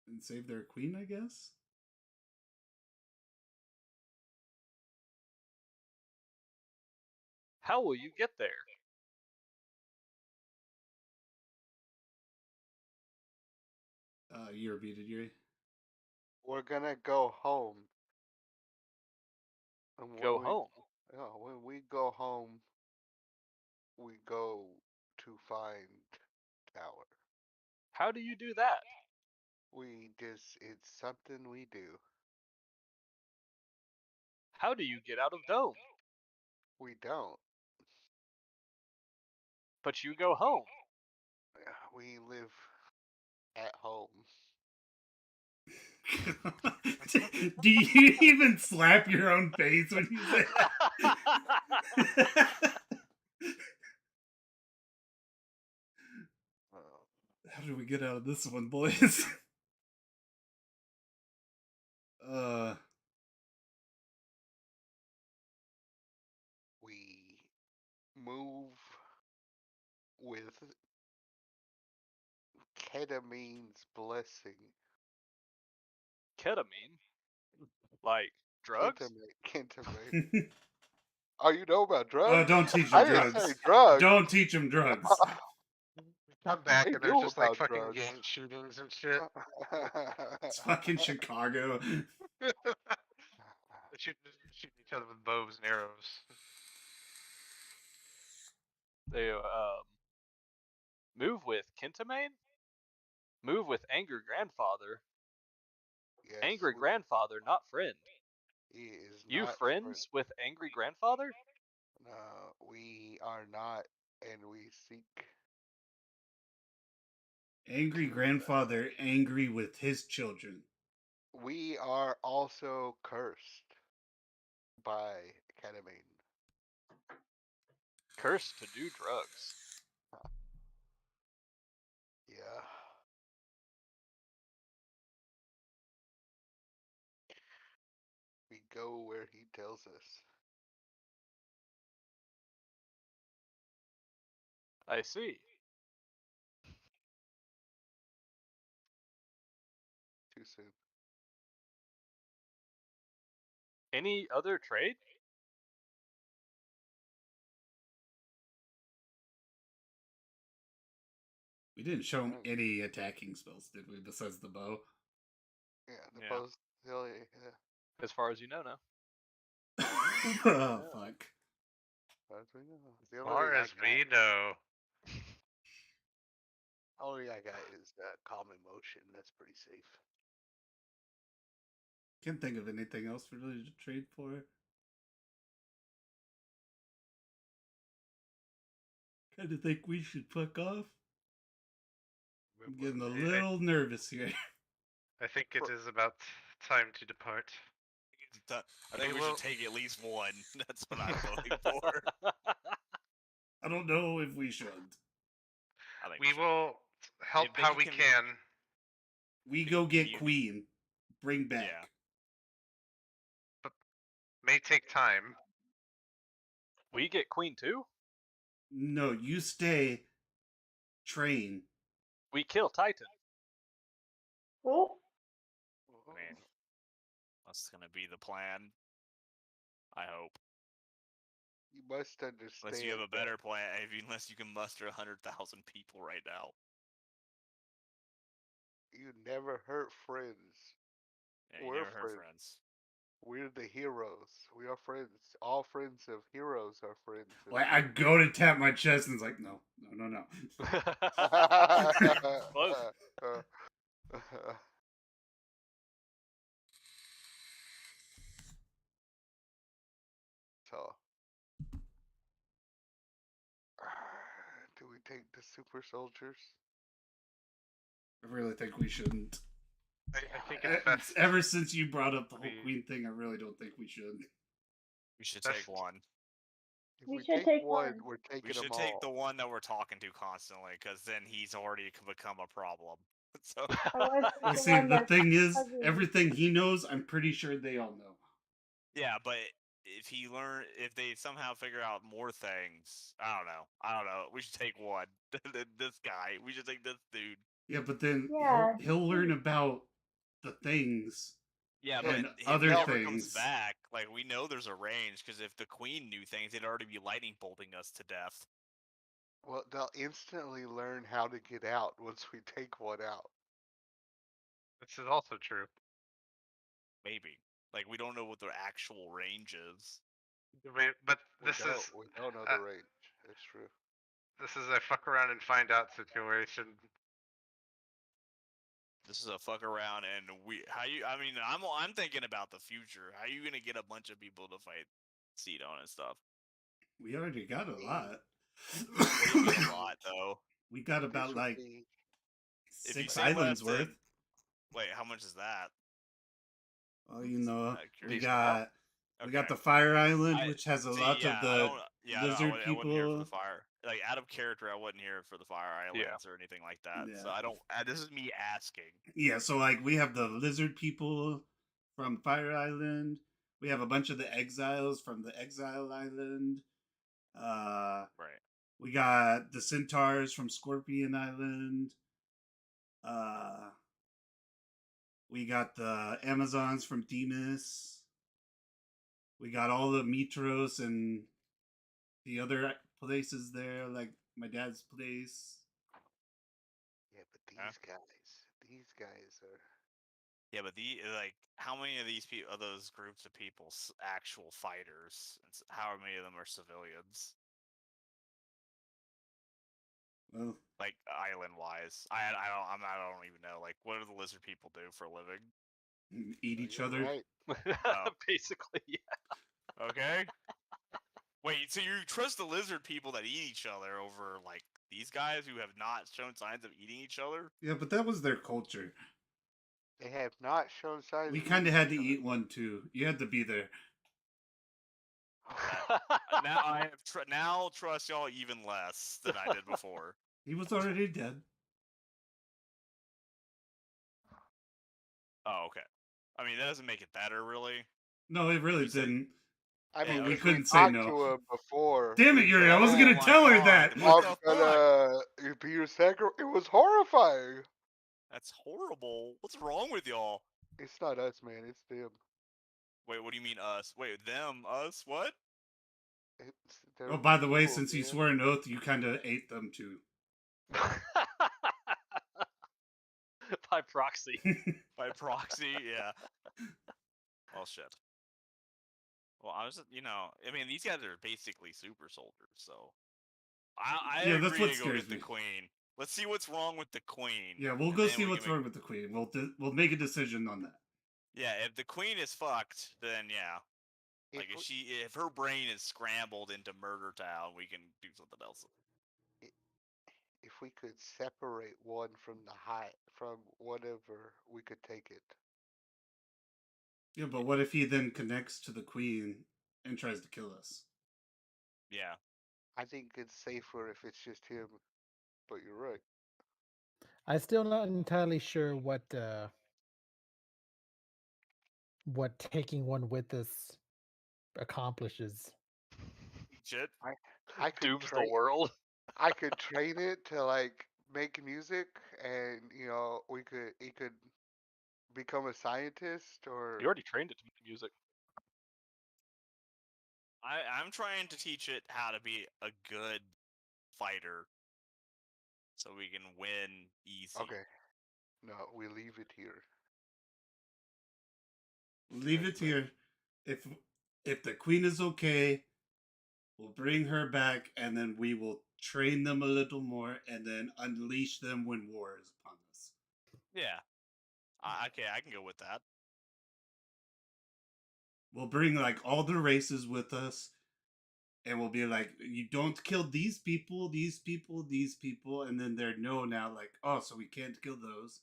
and save their queen, I guess? How will you get there? You repeated, Yuri. We're gonna go home. And Go home. Yeah, when we go home, we go to find Tower. How do you do that? It's something we do. How do you get out of Dome? We don't. But you go home. We live at home. Do you even slap your own face when you say that? How do we get out of this one, boys? We move with ketamine's blessing. Ketamine? Like drugs? Ketamine. Oh, you know about drugs? Don't teach I him didn't drugs. say drugs. Don't teach him drugs. Come back They and there's knew just like about fucking drugs. gang shootings and shit. It's fucking Chicago. They shoot each other with bows and arrows. They move with Kentamane? Move with Angry Grandfather. Yes, Angry Grandfather, not friend. he is You not friends with Angry Grandfather? No, we are not, and we seek. Angry grandfather, angry with his children. We are also cursed by ketamine. Cursed to do drugs. Yeah. We go where he tells us. I see. Too soon. Any other trade? We didn't show him any attacking spells, did we, besides the bow? Yeah, the Yeah. post. Yeah. As far as you know, no. Oh, fuck. As we know. The As only far thing I as we got- know. Only I got is calm emotion. That's pretty safe. Can't think of anything else really to trade for. Kind of think we should fuck off. I'm getting a little nervous here. I think it is about time to depart. I think we should take at least one. That's what I'm voting for. I don't know if we should. I think We will help Then how you we can. We go get you- Queen. Bring back. Yeah. May take time. We get Queen too? No, you stay. Train. We kill Titan. Oh, I mean, that's gonna be the plan. I hope. You must understand. Unless you have a better plan, unless you can muster 100,000 people right now. You never hurt friends. Yeah, you We're never heard friends. We're the heroes. We are friends. All friends of heroes are friends. Like, I go to tap my chest and it's like, no. Close. So, do we take the super soldiers? I really think we shouldn't. I think it's best. Ever since you brought up the whole we- queen thing, I really don't think we should. We should Best- take one. If We we should take take one, one. we're taking We them should all. take the one that we're talking to constantly, because then he's already become a problem. So I want to Well, take the see, one the that's thing is, ugly. everything he knows, I'm pretty sure they all know. yeah, but if they somehow figure out more things, I don't know. We should take one. This guy. We should take this dude. Yeah, but then Yeah. he'll learn about the things. Yeah, Yeah, but and if other he never comes things. back, like we know there's a range, because if the queen knew things, they'd already be lightning bolting us to death. Well, they'll instantly learn how to get out once we take one out. This is also true. Maybe. Like we don't know what their actual range is. But We this don't, is we don't know the range. That's true. this is a fuck around and find out situation. This is a fuck around, and I'm thinking about the future. How are you gonna get a bunch of people to fight Cedo and stuff? We already got a lot. What do you mean a lot, though? We got This about would like be- If you 6 say islands less, then- worth. Wait, how much is that? Well, you know, we curious. got we got Okay. the Fire Island, which has a See, lot yeah, of I the don't. Yeah, lizard I wasn't here for the people. fire. Like out of character, I wasn't here for the fire islands or anything like that. So Yeah. I don't. This is me asking. Yeah, so like we have the lizard people from Fire Island. We have a bunch of the exiles from the Exile Island. Right. We got the centaurs from Scorpion Island. We got the Amazons from Demas. We got all the Mitros and the other places there, like my dad's place. Yeah, but Huh? these guys are. Yeah, but how many of these people, of those groups of people, actual fighters? How many of them are civilians? Well, Like island wise, I don't even know. Like, what do the lizard people do for a living? eat each You're other. Right. Oh. Basically, yeah. Okay. Wait, so you trust the lizard people that eat each other over like these guys who have not shown signs of eating each other? Yeah, but that was their culture. They have not shown signs. We of kind of eating had to each other. eat one too. You had to be there. Now I have now trust y'all even less than I did before. He was already dead. Oh, okay. I mean, that doesn't make it better, really. No, it really You said- didn't. I mean, Yeah, we 'cause couldn't say talked no. to him before. Damn it, He Yuri! said, I wasn't Oh gonna my tell her God, that. what the I'm fuck? gonna be your second. It was horrifying. That's horrible. What's wrong with y'all? It's not us, man. It's them. Wait, what do you mean us? Wait, them, us, what? Oh, by the way, people, since you man. swore an oath, you kind of ate them too. By proxy. By proxy, yeah. Well, shit. Well, I was, I mean, these guys are basically super soldiers, so I Yeah, agree that's what to go scares get the me. queen. Let's see what's wrong with the queen. Yeah, we'll and go then see we what's can make- wrong with the queen. We'll make a decision on that. Yeah, if the queen is fucked, then yeah. Like If if her brain is scrambled into Murder Town, we can do something else. if we could separate one from from whatever, we could take it. Yeah, but what if he then connects to the queen and tries to kill us? Yeah. I think it's safer if it's just him. But you're right. I'm still not entirely sure what taking one with us accomplishes. Shit. I could Dooms the train. world. I could train it to like make music, and he could become a scientist or. You already trained it to make music. I'm trying to teach it how to be a good fighter, so we can win easy. Okay. No, we leave it here. Leave it here. If the queen is okay, we'll bring her back, and then we will train them a little more, and then unleash them when war is upon us. Yeah. Okay, I can go with that. We'll bring like all the races with us, and we'll be like, you don't kill these people, these people, these people, and then they're no now like, oh, so we can't kill those.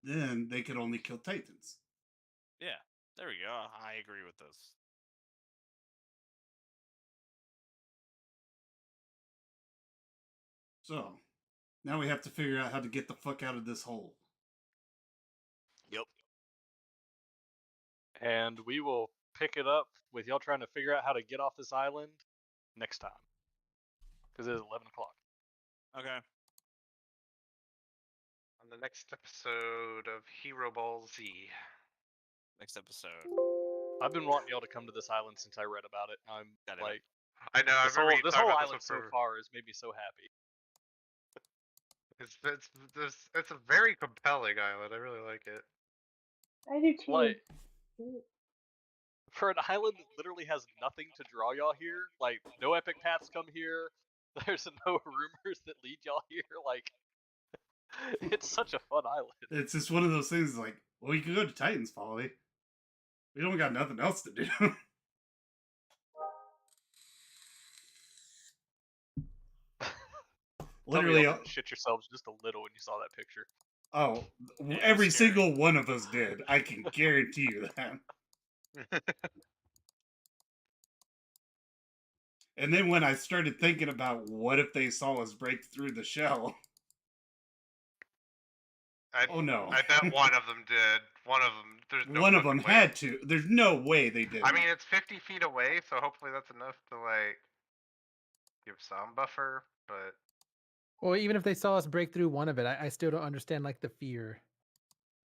then they could only kill Titans. Yeah, there we go. I agree with this. So now we have to figure out how to get the fuck out of this hole. Yep. And we will pick it up with y'all trying to figure out how to get off this island next time. Because it is 11 o'clock. Okay. On the next episode of Hero Ball Z. Next episode. I've been wanting y'all to come to this island since I read about it. I'm God damn it. like, I know. I this remember whole, you this talking whole about island this so one for. far has made me so happy. It's a very compelling island. I really like it. I do too. Like, for an island that literally has nothing to draw y'all here, like, no epic paths come here, there's no rumors that lead y'all here, like, it's such a fun island. It's just one of those things like, well, we could go to Titan's Folly. We don't got nothing else to do. Literally, y'all didn't shit yourselves just a little when you saw that picture. oh, Yeah, every scary. single one of us did. I can guarantee you that. And then when I started thinking about what if they saw us break through the shell, oh no. I bet one of them did. One of them. There's no one of them fucking way. had to. There's no way they did. I mean, it's 50 feet away, so hopefully that's enough to like give some buffer. But Well, even if they saw us break through one of it, I still don't understand like the fear.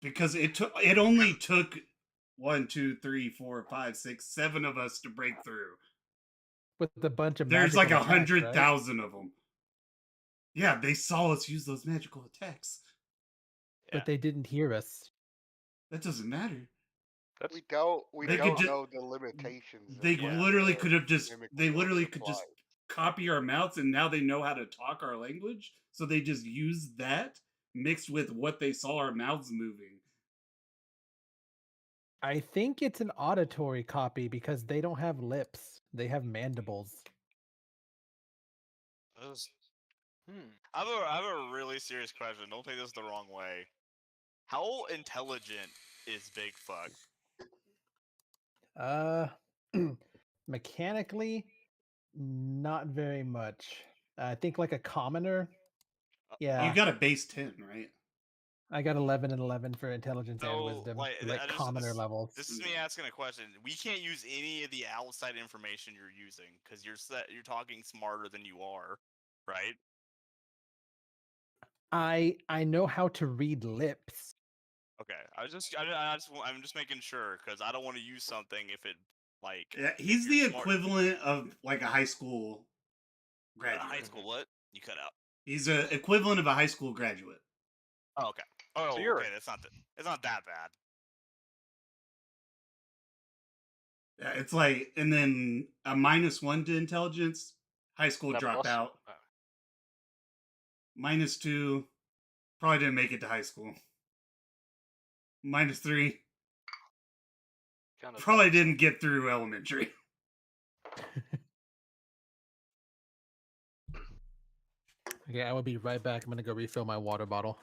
Because it only took 1, 2, 3, 4, 5, 6, 7 of us to break through. With a bunch of There's like magical attacks, 100,000 of them. Yeah, they saw us use those magical attacks. But they didn't hear us. That doesn't matter. That's, We don't They could ju- know the limitations. They of what literally the could have just. mimic They will literally could just supply. copy our mouths, and now they know how to talk our language. So they just use that mixed with what they saw our mouths moving. I think it's an auditory copy because they don't have lips; they have mandibles. I have a really serious question. Don't take this the wrong way. How intelligent is Bigfoot? Mechanically, not very much. I think like a commoner. Yeah, You got a base 10, right? I got 11 and 11 for intelligence and So, wisdom, like, like commoner levels. This is me asking a question. We can't use any of the outside information you're using because you're talking smarter than you are, right? I know how to read lips. Okay, I'm just making sure because I don't want to use something if it like. Yeah, if he's the you're smart. equivalent of like a high school graduate. High school what? You cut out. He's a equivalent of a high school graduate. Oh, okay. Oh, So you're okay. It's not that bad. Yeah, it's like, and then a -1 to intelligence, high school that plus- dropout. -2, probably didn't make it to high school. -3, kind of probably didn't get through elementary. Okay, I will be right back. I'm gonna go refill my water bottle.